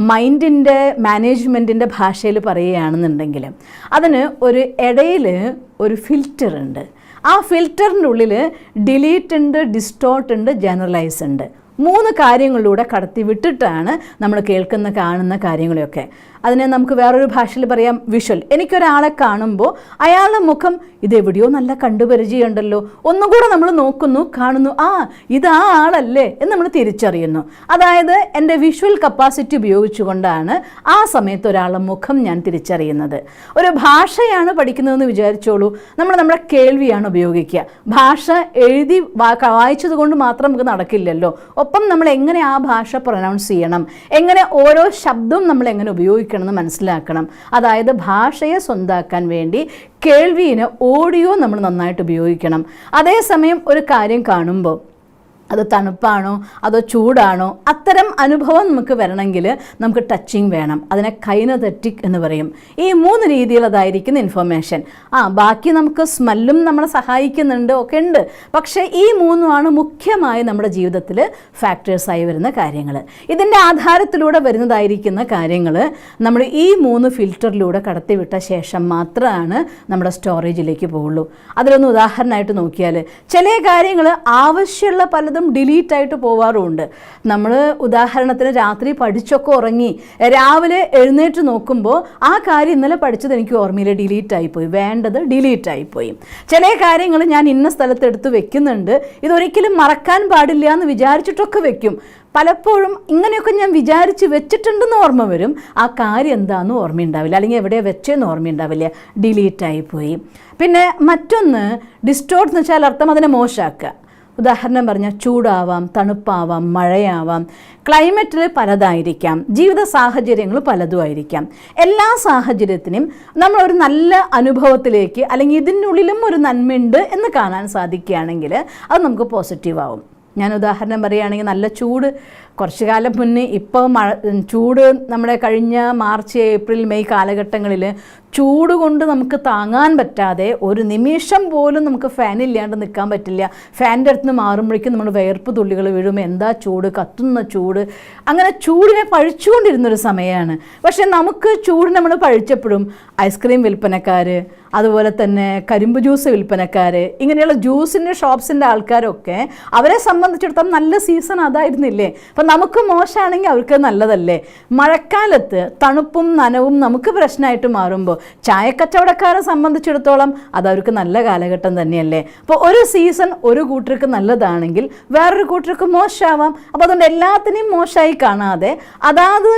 Speaker 1: മൈൻഡിൻ്റെ മാനേജ്മെൻറ്റിൻ്റെ ഭാഷയിൽ പറയുകയാണെന്നുണ്ടെങ്കിൽ അതിന് ഒരു ഇടയിൽ ഒരു ഫിൽറ്റർ ഉണ്ട്. ആ ഫിൽറ്ററിൻ്റെ ഉള്ളിൽ ഡിലീറ്റ് ഉണ്ട്, ഡിസ്റ്റോർട്ട് ഉണ്ട്, ജനറലൈസ് ഉണ്ട്. 3 കാര്യങ്ങളിലൂടെ കടത്തി വിട്ടിട്ടാണ് നമ്മൾ കേൾക്കുന്ന കാണുന്ന കാര്യങ്ങളെയൊക്കെ. അതിനെ നമുക്ക് വേറൊരു ഭാഷയിൽ പറയാം വിഷ്വൽ. എനിക്കൊരാളെ കാണുമ്പോൾ അയാളുടെ മുഖം ഇതെവിടെയോ നല്ല കണ്ടുപരിചയമുണ്ടല്ലോ, ഒന്നുകൂടെ നമ്മൾ നോക്കുന്നു, കാണുന്നു, ആ ഇത് ആ ആളല്ലേ എന്ന് നമ്മൾ തിരിച്ചറിയുന്നു. അതായത് എൻ്റെ വിഷ്വൽ കപ്പാസിറ്റി ഉപയോഗിച്ചുകൊണ്ടാണ് ആ സമയത്ത് ഒരാളുടെ മുഖം ഞാൻ തിരിച്ചറിയുന്നത്. ഒരു ഭാഷയാണ് പഠിക്കുന്നതെന്ന് വിചാരിച്ചോളൂ, നമ്മുടെ കേൾവിയാണ് ഉപയോഗിക്കുക. ഭാഷ എഴുതി വായിച്ചത് കൊണ്ട് മാത്രം നമുക്ക് നടക്കില്ലല്ലോ. ഒപ്പം നമ്മൾ എങ്ങനെ ആ ഭാഷ പ്രൊനൗൺസ് ചെയ്യണം, എങ്ങനെ ഓരോ ശബ്ദവും നമ്മൾ എങ്ങനെ ഉപയോഗിക്കണം എന്ന് മനസ്സിലാക്കണം. അതായത് ഭാഷയെ സ്വന്താക്കാൻ വേണ്ടി കേൾവിന് ഓഡിയോ നമ്മൾ നന്നായിട്ട് ഉപയോഗിക്കണം. അതേസമയം ഒരു കാര്യം കാണുമ്പോൾ അത് തണുപ്പാണോ അതോ ചൂടാണോ, അത്തരം അനുഭവം നമുക്ക് വരണമെങ്കിൽ നമുക്ക് ടച്ചിങ് വേണം. അതിനെ കൈനതെറ്റിക് എന്ന് പറയും. ഈ 3 രീതിയിൽ അതായിരിക്കുന്ന ഇൻഫർമേഷൻ. ബാക്കി നമുക്ക് സ്മെല്ലും നമ്മളെ സഹായിക്കുന്നുണ്ട്, ഒക്കെ ഉണ്ട്. പക്ഷേ ഈ 3 മുഖ്യമായി നമ്മുടെ ജീവിതത്തിൽ ഫാക്ടേഴ്സായി വരുന്ന കാര്യങ്ങൾ. ഇതിൻ്റെ ആധാരത്തിലൂടെ വരുന്നതായിരിക്കുന്ന കാര്യങ്ങൾ നമ്മൾ ഈ 3 ഫിൽറ്ററിലൂടെ കടത്തിവിട്ട ശേഷം മാത്രമാണ് നമ്മുടെ സ്റ്റോറേജിലേക്ക് പോകുള്ളൂ. അതിലൊന്ന് ഉദാഹരണമായിട്ട് നോക്കിയാൽ ചില കാര്യങ്ങൾ ആവശ്യമുള്ള പലതും ഡിലീറ്റ് ആയിട്ട് പോവാറുമുണ്ട്. നമ്മൾ ഉദാഹരണത്തിന് രാത്രി പഠിച്ചൊക്കെ ഉറങ്ങി രാവിലെ എഴുന്നേറ്റ് നോക്കുമ്പോൾ ആ കാര്യം ഇന്നലെ പഠിച്ചത് എനിക്ക് ഓർമ്മയില്ല, ഡിലീറ്റ് ആയിപ്പോയി, വേണ്ടത് ഡിലീറ്റ് ആയിപ്പോയി. ചില കാര്യങ്ങൾ ഞാൻ ഇന്ന സ്ഥലത്ത് എടുത്ത് വെക്കുന്നുണ്ട്, ഇതൊരിക്കലും മറക്കാൻ പാടില്ല എന്ന് വിചാരിച്ചിട്ടൊക്കെ വെക്കും. പലപ്പോഴും ഇങ്ങനെയൊക്കെ ഞാൻ വിചാരിച്ച് വെച്ചിട്ടുണ്ടെന്ന് ഓർമ്മ വരും, ആ കാര്യം എന്താണെന്ന് ഓർമ്മയുണ്ടാവില്ല, അല്ലെങ്കിൽ എവിടെ വെച്ചെന്ന് ഓർമ്മയുണ്ടാവില്ല, ഡിലീറ്റായിപ്പോയി. പിന്നെ മറ്റൊന്ന് ഡിസ്റ്റോർട്ട് എന്ന് വെച്ചാൽ അർത്ഥം അതിനെ മോശമാക്കുക. ഉദാഹരണം പറഞ്ഞാൽ ചൂടാവാം, തണുപ്പാവാം, മഴയാവാം, ക്ലൈമറ്റിൽ പലതായിരിക്കാം, ജീവിത സാഹചര്യങ്ങൾ പലതുമായിരിക്കാം. എല്ലാ സാഹചര്യത്തിനും നമ്മളൊരു നല്ല അനുഭവത്തിലേക്ക് അല്ലെങ്കിൽ ഇതിനുള്ളിലും ഒരു നന്മയുണ്ട് എന്ന് കാണാൻ സാധിക്കുകയാണെങ്കിൽ അത് നമുക്ക് പോസിറ്റീവ് ആവും. ഞാൻ ഉദാഹരണം പറയുകയാണെങ്കിൽ നല്ല ചൂട് കുറച്ചു കാലം മുന്നേ, ഇപ്പോൾ ചൂട് നമ്മുടെ കഴിഞ്ഞ മാർച്ച്, ഏപ്രിൽ, മെയ് കാലഘട്ടങ്ങളിൽ ചൂട് കൊണ്ട് നമുക്ക് താങ്ങാൻ പറ്റാതെ ഒരു നിമിഷം പോലും നമുക്ക് ഫാനില്ലാണ്ട് നിൽക്കാൻ പറ്റില്ല. ഫാനിൻ്റെ അടുത്ത് നിന്ന് മാറുമ്പോഴേക്കും നമ്മൾ വിയർപ്പ് തുള്ളികൾ വീഴും. എന്താ ചൂട്, കത്തുന്ന ചൂട്. അങ്ങനെ ചൂടിനെ പഴിച്ചുകൊണ്ടിരുന്നൊരു സമയമാണ്. പക്ഷേ നമുക്ക് ചൂട് നമ്മൾ പഴിച്ചപ്പോഴും ഐസ്ക്രീം വിൽപ്പനക്കാർ, അതുപോലെ തന്നെ കരിമ്പ് ജ്യൂസ് വിൽപ്പനക്കാർ, ഇങ്ങനെയുള്ള ജ്യൂസിൻ്റെ ഷോപ്സിൻ്റെ ആൾക്കാരൊക്കെ അവരെ സംബന്ധിച്ചിടത്തോളം നല്ല സീസൺ അതായിരുന്നില്ലേ. അപ്പം നമുക്ക് മോശമാണെങ്കിൽ അവർക്ക് നല്ലതല്ലേ. മഴക്കാലത്ത് തണുപ്പും നനവും നമുക്ക് പ്രശ്നമായിട്ട് മാറുമ്പോൾ ചായക്കച്ചവടക്കാരെ സംബന്ധിച്ചിടത്തോളം അതവർക്ക് നല്ല കാലഘട്ടം തന്നെയല്ലേ. അപ്പോൾ ഒരു സീസൺ ഒരു കൂട്ടർക്ക് നല്ലതാണെങ്കിൽ വേറൊരു കൂട്ടർക്ക് മോശമാവാം. അപ്പോൾ അതുകൊണ്ട് എല്ലാത്തിനെയും മോശമായി കാണാതെ അതാത്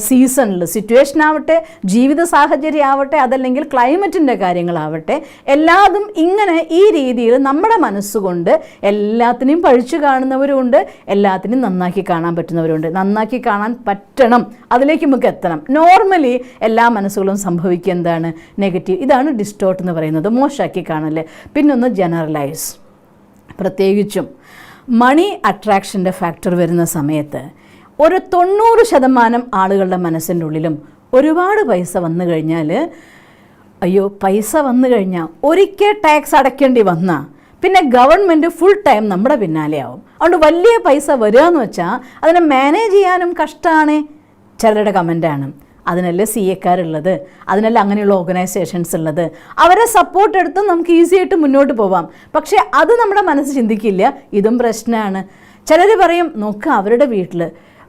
Speaker 1: സീസണിൽ സിറ്റുവേഷൻ ആവട്ടെ, ജീവിത സാഹചര്യം ആവട്ടെ, അതല്ലെങ്കിൽ ക്ലൈമറ്റിൻ്റെ കാര്യങ്ങൾ, കാര്യങ്ങളാവട്ടെ, എല്ലാതും ഇങ്ങനെ ഈ രീതിയിൽ നമ്മുടെ മനസ്സുകൊണ്ട് എല്ലാത്തിനെയും പഴിച്ചു കാണുന്നവരുമുണ്ട്, എല്ലാത്തിനെയും നന്നാക്കി കാണാൻ പറ്റുന്നവരുണ്ട്. നന്നാക്കി കാണാൻ പറ്റണം, അതിലേക്ക് നമുക്ക് എത്തണം. നോർമലി എല്ലാ മനസ്സുകളും സംഭവിക്കുക എന്താണ്? നെഗറ്റീവ്. ഇതാണ് ഡിസ്റ്റോർട്ട് എന്ന് പറയുന്നത്, മോശമാക്കി കാണല്ലേ. പിന്നൊന്ന് ജനറലൈസ്. പ്രത്യേകിച്ചും മണി അട്രാക്ഷൻ്റെ ഫാക്ടർ വരുന്ന സമയത്ത് ഒരു 90% ആളുകളുടെ മനസ്സിൻ്റെ ഉള്ളിലും ഒരുപാട് പൈസ വന്നു കഴിഞ്ഞാൽ, അയ്യോ പൈസ വന്നു കഴിഞ്ഞാൽ ഒരിക്കൽ ടാക്സ് അടയ്ക്കേണ്ടി വന്നാൽ പിന്നെ ഗവൺമെൻറ് ഫുൾ ടൈം നമ്മുടെ പിന്നാലെയാവും. അതുകൊണ്ട് വലിയ പൈസ വരിക എന്ന് വെച്ചാൽ അതിനെ മാനേജ് ചെയ്യാനും കഷ്ടമാണ് ചിലരുടെ കമൻറ്റാണ്. അതിനല്ലേ സി എക്കാരുള്ളത്, അതിനല്ല അങ്ങനെയുള്ള ഓർഗനൈസേഷൻസ് ഉള്ളത്. അവരെ സപ്പോർട്ട് എടുത്ത് നമുക്ക് ഈസി ആയിട്ട് മുന്നോട്ട് പോവാം. പക്ഷേ അത് നമ്മുടെ മനസ്സ് ചിന്തിക്കില്ല, ഇതും പ്രശ്നമാണ്. ചിലർ പറയും, നോക്ക് അവരുടെ വീട്ടിൽ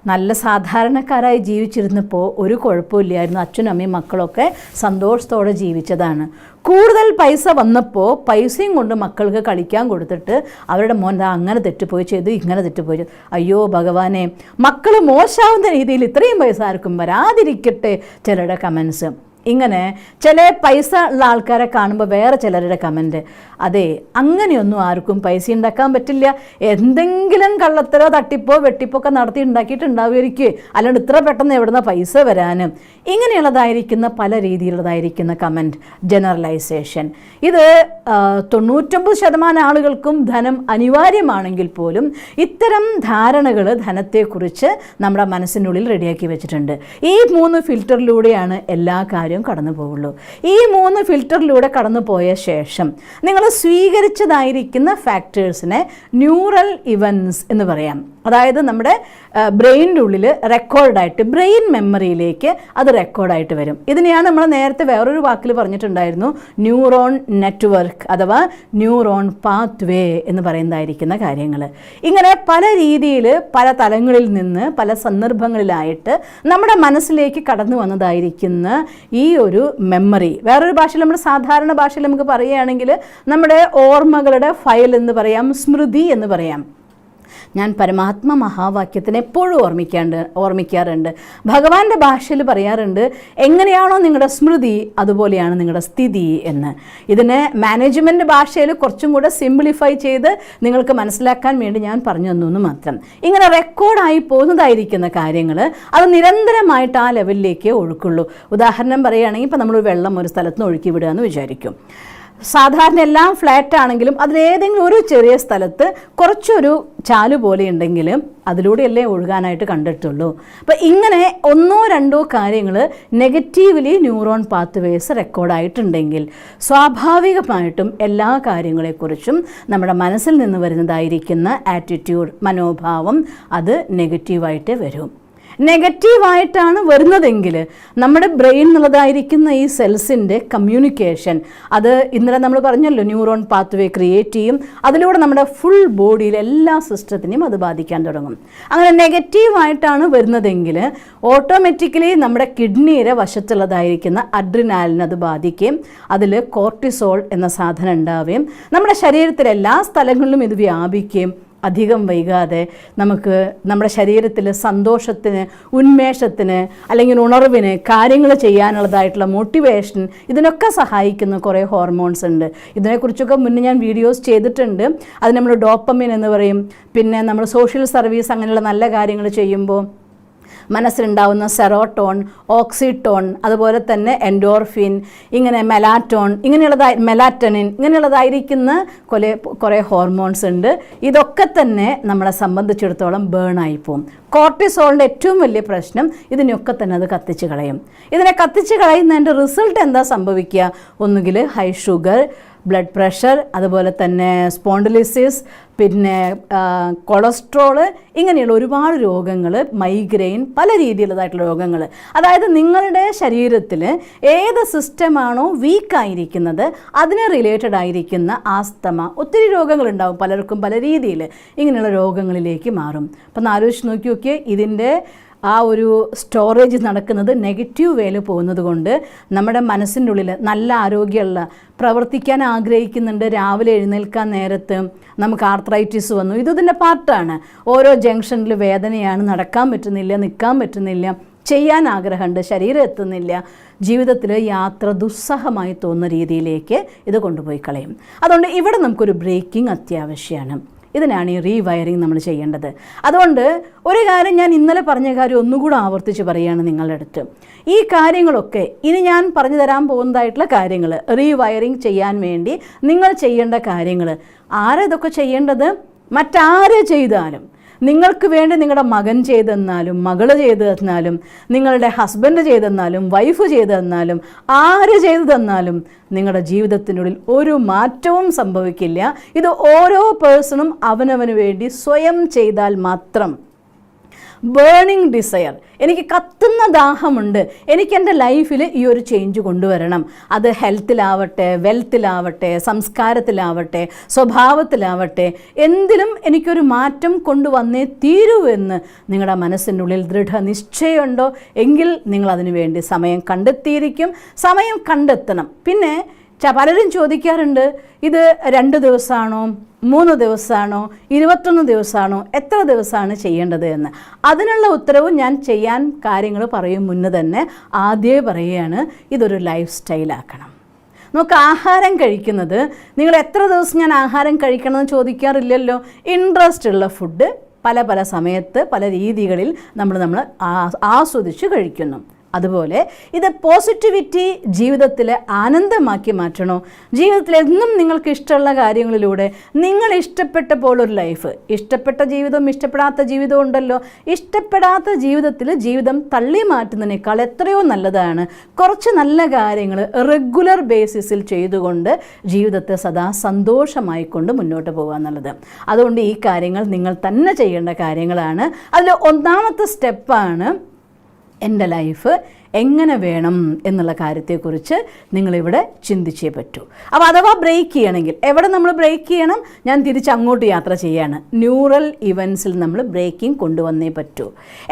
Speaker 1: നല്ല സാധാരണക്കാരായി ജീവിച്ചിരുന്നപ്പോൾ ഒരു കുഴപ്പമില്ലായിരുന്നു, അച്ഛനും അമ്മയും മക്കളൊക്കെ സന്തോഷത്തോടെ ജീവിച്ചതാണ്. കൂടുതൽ പൈസ വന്നപ്പോൾ പൈസയും കൊണ്ട് മക്കൾക്ക് കളിക്കാൻ കൊടുത്തിട്ട് അവരുടെ മോൻ അങ്ങനെ തെറ്റുപോയി ചെയ്തു, ഇങ്ങനെ തെറ്റുപോയി ചെയ്തു. അയ്യോ ഭഗവാനെ, മക്കൾ മോശമാവുന്ന രീതിയിൽ ഇത്രയും പൈസ ആർക്കും വരാതിരിക്കട്ടെ ചിലരുടെ കമൻസ്. ഇങ്ങനെ ചില പൈസ ഉള്ള ആൾക്കാരെ കാണുമ്പോൾ വേറെ ചിലരുടെ കമൻറ്റ്, അതെ അങ്ങനെയൊന്നും ആർക്കും പൈസ ഉണ്ടാക്കാൻ പറ്റില്ല, എന്തെങ്കിലും കള്ളത്തരോ തട്ടിപ്പോ വെട്ടിപ്പോ ഒക്കെ നടത്തി ഉണ്ടാക്കിയിട്ടുണ്ടാവുമായിരിക്കും, അല്ലാണ്ട് ഇത്ര പെട്ടെന്ന് എവിടുന്ന പൈസ വരാനും. ഇങ്ങനെയുള്ളതായിരിക്കുന്ന പല രീതിയിലുള്ളതായിരിക്കുന്ന കമൻറ്റ്, ജനറലൈസേഷൻ. ഇത് 99% ആളുകൾക്കും ധനം അനിവാര്യമാണെങ്കിൽ പോലും ഇത്തരം ധാരണകൾ ധനത്തെക്കുറിച്ച് നമ്മുടെ മനസ്സിനുള്ളിൽ റെഡിയാക്കി വെച്ചിട്ടുണ്ട്. ഈ 3 ഫിൽറ്ററിലൂടെയാണ് എല്ലാ കാര്യവും കടന്നു പോവുള്ളൂ. ഈ 3 ഫിൽറ്ററിലൂടെ കടന്നു പോയ ശേഷം നിങ്ങൾ സ്വീകരിച്ചതായിരിക്കുന്ന ഫാക്ടേഴ്സിനെ ന്യൂറൽ ഇവൻസ് എന്ന് പറയാം. അതായത് നമ്മുടെ ബ്രെയിനിൻ്റെ ഉള്ളിൽ റെക്കോർഡായിട്ട്, ബ്രെയിൻ മെമ്മറിയിലേക്ക് അത് റെക്കോർഡായിട്ട് വരും. ഇതിനെയാണ് നമ്മൾ നേരത്തെ വേറൊരു വാക്കിൽ പറഞ്ഞിട്ടുണ്ടായിരുന്നു, ന്യൂറോൺ നെറ്റ്വർക്ക് അഥവാ ന്യൂറോൺ പാത്ത് വേ എന്ന് പറയുന്നതായിരിക്കുന്ന കാര്യങ്ങൾ. ഇങ്ങനെ പല രീതിയിൽ പല തലങ്ങളിൽ നിന്ന് പല സന്ദർഭങ്ങളിലായിട്ട് നമ്മുടെ മനസ്സിലേക്ക് കടന്നു വന്നതായിരിക്കുന്ന ഈ ഒരു മെമ്മറി, വേറൊരു ഭാഷയിൽ, നമ്മുടെ സാധാരണ ഭാഷയിൽ നമുക്ക് പറയുകയാണെങ്കിൽ നമ്മുടെ ഓർമ്മകളുടെ ഫയൽ എന്ന് പറയാം, സ്മൃതി എന്ന് പറയാം. ഞാൻ പരമാത്മ മഹാവാക്യത്തിന് എപ്പോഴും ഓർമ്മിക്കാറുണ്ട്. ഭഗവാന്റെ ഭാഷയിൽ പറയാറുണ്ട്, എങ്ങനെയാണോ നിങ്ങളുടെ സ്മൃതി അതുപോലെയാണ് നിങ്ങളുടെ സ്ഥിതി എന്ന്. ഇതിനെ മാനേജ്മെൻറ്റ് ഭാഷയിൽ കുറച്ചും കൂടെ സിംപ്ലിഫൈ ചെയ്ത് നിങ്ങൾക്ക് മനസ്സിലാക്കാൻ വേണ്ടി ഞാൻ പറഞ്ഞു തന്നു മാത്രം. ഇങ്ങനെ റെക്കോർഡായി പോകുന്നതായിരിക്കുന്ന കാര്യങ്ങൾ അത് നിരന്തരമായിട്ട് ആ ലെവലിലേക്ക് ഒഴുക്കുള്ളൂ. ഉദാഹരണം പറയുകയാണെങ്കിൽ, ഇപ്പോൾ നമ്മൾ വെള്ളം ഒരു സ്ഥലത്ത് നിന്ന് ഒഴുക്കി വിടുക എന്ന് വിചാരിക്കും. സാധാരണ എല്ലാം ഫ്ലാറ്റ് ആണെങ്കിലും അതിലേതെങ്കിലും ഒരു ചെറിയ സ്ഥലത്ത് കുറച്ചൊരു ചാല് പോലെ ഉണ്ടെങ്കിലും അതിലൂടെയല്ലേ ഒഴുകാനായിട്ട് കണ്ടിട്ടുള്ളൂ. അപ്പോൾ ഇങ്ങനെ 1-2 കാര്യങ്ങൾ നെഗറ്റീവ്ലി ന്യൂറോൺ പാത്ത് വേസ് റെക്കോർഡായിട്ടുണ്ടെങ്കിൽ സ്വാഭാവികമായിട്ടും എല്ലാ കാര്യങ്ങളെക്കുറിച്ചും നമ്മുടെ മനസ്സിൽ നിന്ന് വരുന്നതായിരിക്കുന്ന ആറ്റിറ്റ്യൂഡ്, മനോഭാവം അത് നെഗറ്റീവായിട്ട് വരും. നെഗറ്റീവായിട്ടാണ് വരുന്നതെങ്കിൽ നമ്മുടെ ബ്രെയിൻ എന്നുള്ളതായിരിക്കുന്ന ഈ സെൽസിൻ്റെ കമ്മ്യൂണിക്കേഷൻ അത് ഇന്നലെ നമ്മൾ പറഞ്ഞല്ലോ, ന്യൂറോൺ പാത്ത് വേ ക്രിയേറ്റ് ചെയ്യും. അതിലൂടെ നമ്മുടെ ഫുൾ ബോഡിയിലെ എല്ലാ സിസ്റ്റത്തിനെയും അത് ബാധിക്കാൻ തുടങ്ങും. അങ്ങനെ നെഗറ്റീവായിട്ടാണ് വരുന്നതെങ്കിൽ ഓട്ടോമാറ്റിക്കലി നമ്മുടെ കിഡ്നിയുടെ വശത്തുള്ളതായിരിക്കുന്ന അഡ്രിനാലിനെ അത് ബാധിക്കുകയും അതിൽ കോർട്ടിസോൾ എന്ന സാധനം ഉണ്ടാവുകയും നമ്മുടെ ശരീരത്തിലെ എല്ലാ സ്ഥലങ്ങളിലും ഇത് വ്യാപിക്കുകയും അധികം വൈകാതെ നമുക്ക് നമ്മുടെ ശരീരത്തിൽ സന്തോഷത്തിന്, ഉന്മേഷത്തിന്, അല്ലെങ്കിൽ ഉണർവിന്, കാര്യങ്ങൾ ചെയ്യാനുള്ളതായിട്ടുള്ള മോട്ടിവേഷൻ, ഇതിനൊക്കെ സഹായിക്കുന്ന കുറേ ഹോർമോൺസ് ഉണ്ട്. ഇതിനെക്കുറിച്ചൊക്കെ മുന്നേ ഞാൻ വീഡിയോസ് ചെയ്തിട്ടുണ്ട്. അത് നമ്മൾ ഡോപ്പമിൻ എന്ന് പറയും. പിന്നെ നമ്മൾ സോഷ്യൽ സർവീസ് അങ്ങനെയുള്ള നല്ല കാര്യങ്ങൾ ചെയ്യുമ്പോൾ മനസ്സിലുണ്ടാവുന്ന സെറോട്ടോൺ, ഓക്സിറ്റോൺ, അതുപോലെ തന്നെ എൻഡോർഫിൻ, ഇങ്ങനെ മെലാറ്റണിൻ ഇങ്ങനെയുള്ളതായിരിക്കുന്ന കുറേ ഹോർമോൺസ് ഉണ്ട്. ഇതൊക്കെ തന്നെ നമ്മളെ സംബന്ധിച്ചിടത്തോളം ബേണായി പോകും. കോർട്ടിസോളിൻ്റെ ഏറ്റവും വലിയ പ്രശ്നം ഇതിനൊക്കെ തന്നെ അത് കത്തിച്ച് കളയും. ഇതിനെ കത്തിച്ച് കളയുന്നതിൻ്റെ റിസൾട്ട് എന്താ സംഭവിക്കുക? ഒന്നുകിൽ ഹൈ ഷുഗർ, ബ്ലഡ് പ്രഷർ, അതുപോലെ തന്നെ സ്പോണ്ടിലിസിസ്, പിന്നെ കൊളസ്ട്രോള്, ഇങ്ങനെയുള്ള ഒരുപാട് രോഗങ്ങൾ, മൈഗ്രെയിൻ, പല രീതിയിലുള്ളതായിട്ടുള്ള രോഗങ്ങൾ. അതായത് നിങ്ങളുടെ ശരീരത്തിൽ ഏത് സിസ്റ്റമാണോ വീക്കായിരിക്കുന്നത് അതിന് റിലേറ്റഡ് ആയിരിക്കുന്ന ആസ്തമ, ഒത്തിരി രോഗങ്ങളുണ്ടാവും, പലർക്കും പല രീതിയിൽ ഇങ്ങനെയുള്ള രോഗങ്ങളിലേക്ക് മാറും. അപ്പം ആലോചിച്ച് നോക്കിയൊക്കെ ഇതിൻ്റെ ആ ഒരു സ്റ്റോറേജ് നടക്കുന്നത് നെഗറ്റീവ് വേയിൽ പോകുന്നത് കൊണ്ട് നമ്മുടെ മനസ്സിൻ്റെ ഉള്ളിൽ നല്ല ആരോഗ്യമുള്ള, പ്രവർത്തിക്കാൻ ആഗ്രഹിക്കുന്നുണ്ട്, രാവിലെ എഴുന്നേൽക്കാൻ നേരത്ത് നമുക്ക് ആർത്രൈറ്റിസ് വന്നു, ഇതിൻ്റെ പാർട്ടാണ്. ഓരോ ജംഗ്ഷനിൽ വേദനയാണ്, നടക്കാൻ പറ്റുന്നില്ല, നിൽക്കാൻ പറ്റുന്നില്ല, ചെയ്യാൻ ആഗ്രഹമുണ്ട്, ശരീരം എത്തുന്നില്ല, ജീവിതത്തിൽ യാത്ര ദുസ്സഹമായി തോന്നുന്ന രീതിയിലേക്ക് ഇത് കൊണ്ടുപോയി കളയും. അതുകൊണ്ട് ഇവിടെ നമുക്കൊരു ബ്രേക്കിംഗ് അത്യാവശ്യമാണ്. ഇതിനാണ് ഈ റീവയറിങ് നമ്മൾ ചെയ്യേണ്ടത്. അതുകൊണ്ട് ഒരു കാര്യം ഞാൻ ഇന്നലെ പറഞ്ഞ കാര്യം ഒന്നുകൂടെ ആവർത്തിച്ച് പറയുകയാണ് നിങ്ങളുടെ അടുത്ത്. ഈ കാര്യങ്ങളൊക്കെ ഇനി ഞാൻ പറഞ്ഞു തരാൻ പോകുന്നതായിട്ടുള്ള കാര്യങ്ങൾ, റീവയറിങ് ചെയ്യാൻ വേണ്ടി നിങ്ങൾ ചെയ്യേണ്ട കാര്യങ്ങൾ, ആരതൊക്കെ ചെയ്യേണ്ടത്? മറ്റാര് ചെയ്താലും, നിങ്ങൾക്ക് വേണ്ടി നിങ്ങളുടെ മകൻ ചെയ്തു തന്നാലും, മകൾ ചെയ്തു തന്നാലും, നിങ്ങളുടെ ഹസ്ബൻഡ് ചെയ്തു തന്നാലും, വൈഫ് ചെയ്തു തന്നാലും, ആര് ചെയ്തു തന്നാലും നിങ്ങളുടെ ജീവിതത്തിനുള്ളിൽ ഒരു മാറ്റവും സംഭവിക്കില്ല. ഇത് ഓരോ പേഴ്സണും അവനവന് വേണ്ടി സ്വയം ചെയ്താൽ മാത്രം. ബേണിംഗ് ഡിസയർ, എനിക്ക് കത്തുന്ന ദാഹമുണ്ട്, എനിക്ക് എൻ്റെ ലൈഫിൽ ഈ ഒരു ചേഞ്ച് കൊണ്ടുവരണം. അത് ഹെൽത്തിലാവട്ടെ, വെൽത്തിലാവട്ടെ, സംസ്കാരത്തിലാവട്ടെ, സ്വഭാവത്തിലാവട്ടെ, എന്തിലും എനിക്കൊരു മാറ്റം കൊണ്ടുവന്നേ തീരൂ എന്ന് നിങ്ങളുടെ മനസ്സിനുള്ളിൽ ദൃഢനിശ്ചയമുണ്ടോ എങ്കിൽ നിങ്ങളതിനു വേണ്ടി സമയം കണ്ടെത്തിയിരിക്കും. സമയം കണ്ടെത്തണം. പിന്നെ പലരും ചോദിക്കാറുണ്ട്, ഇത് 2 ദിവസമാണോ 3 ദിവസമാണോ 21 ദിവസമാണോ എത്ര ദിവസമാണ് ചെയ്യേണ്ടത് എന്ന്? അതിനുള്ള ഉത്തരവും ഞാൻ ചെയ്യാൻ കാര്യങ്ങൾ പറയും മുന്നേ തന്നെ ആദ്യമേ പറയുകയാണ്, ഇതൊരു ലൈഫ് സ്റ്റൈലാക്കണം. നമുക്ക് ആഹാരം കഴിക്കുന്നത്, നിങ്ങൾ എത്ര ദിവസം ഞാൻ ആഹാരം കഴിക്കണമെന്ന് ചോദിക്കാറില്ലല്ലോ. ഇൻട്രസ്റ്റ് ഉള്ള ഫുഡ് പല സമയത്ത് പല രീതികളിൽ നമ്മൾ ആസ്വദിച്ച് കഴിക്കുന്നു. അതുപോലെ ഇത് പോസിറ്റിവിറ്റി ജീവിതത്തിൽ ആനന്ദമാക്കി മാറ്റണോ? ജീവിതത്തിൽ എന്നും നിങ്ങൾക്ക് ഇഷ്ടമുള്ള കാര്യങ്ങളിലൂടെ നിങ്ങൾ ഇഷ്ടപ്പെട്ട പോലൊരു ലൈഫ്, ഇഷ്ടപ്പെട്ട ജീവിതവും ഇഷ്ടപ്പെടാത്ത ജീവിതവും ഉണ്ടല്ലോ. ഇഷ്ടപ്പെടാത്ത ജീവിതം തള്ളി മാറ്റുന്നതിനേക്കാൾ എത്രയോ നല്ലതാണ് കുറച്ച് നല്ല കാര്യങ്ങൾ റെഗുലർ ബേസിസിൽ ചെയ്തുകൊണ്ട് ജീവിതത്തെ സദാ സന്തോഷമായിക്കൊണ്ട് മുന്നോട്ട് പോകുക എന്നുള്ളത്. അതുകൊണ്ട് ഈ കാര്യങ്ങൾ നിങ്ങൾ തന്നെ ചെയ്യേണ്ട കാര്യങ്ങളാണ്. അതിൽ ഒന്നാമത്തെ സ്റ്റെപ്പാണ് എൻ്റെ ലൈഫ് എങ്ങനെ വേണം എന്നുള്ള കാര്യത്തെക്കുറിച്ച് നിങ്ങളിവിടെ ചിന്തിച്ചേ പറ്റൂ. അപ്പോൾ അഥവാ ബ്രേക്ക് ചെയ്യണമെങ്കിൽ എവിടെ നമ്മൾ ബ്രേക്ക് ചെയ്യണം? ഞാൻ തിരിച്ചങ്ങോട്ട് യാത്ര ചെയ്യാണ്. ന്യൂറൽ ഇവൻസിൽ നമ്മൾ ബ്രേക്കിംഗ് കൊണ്ടുവന്നേ പറ്റൂ.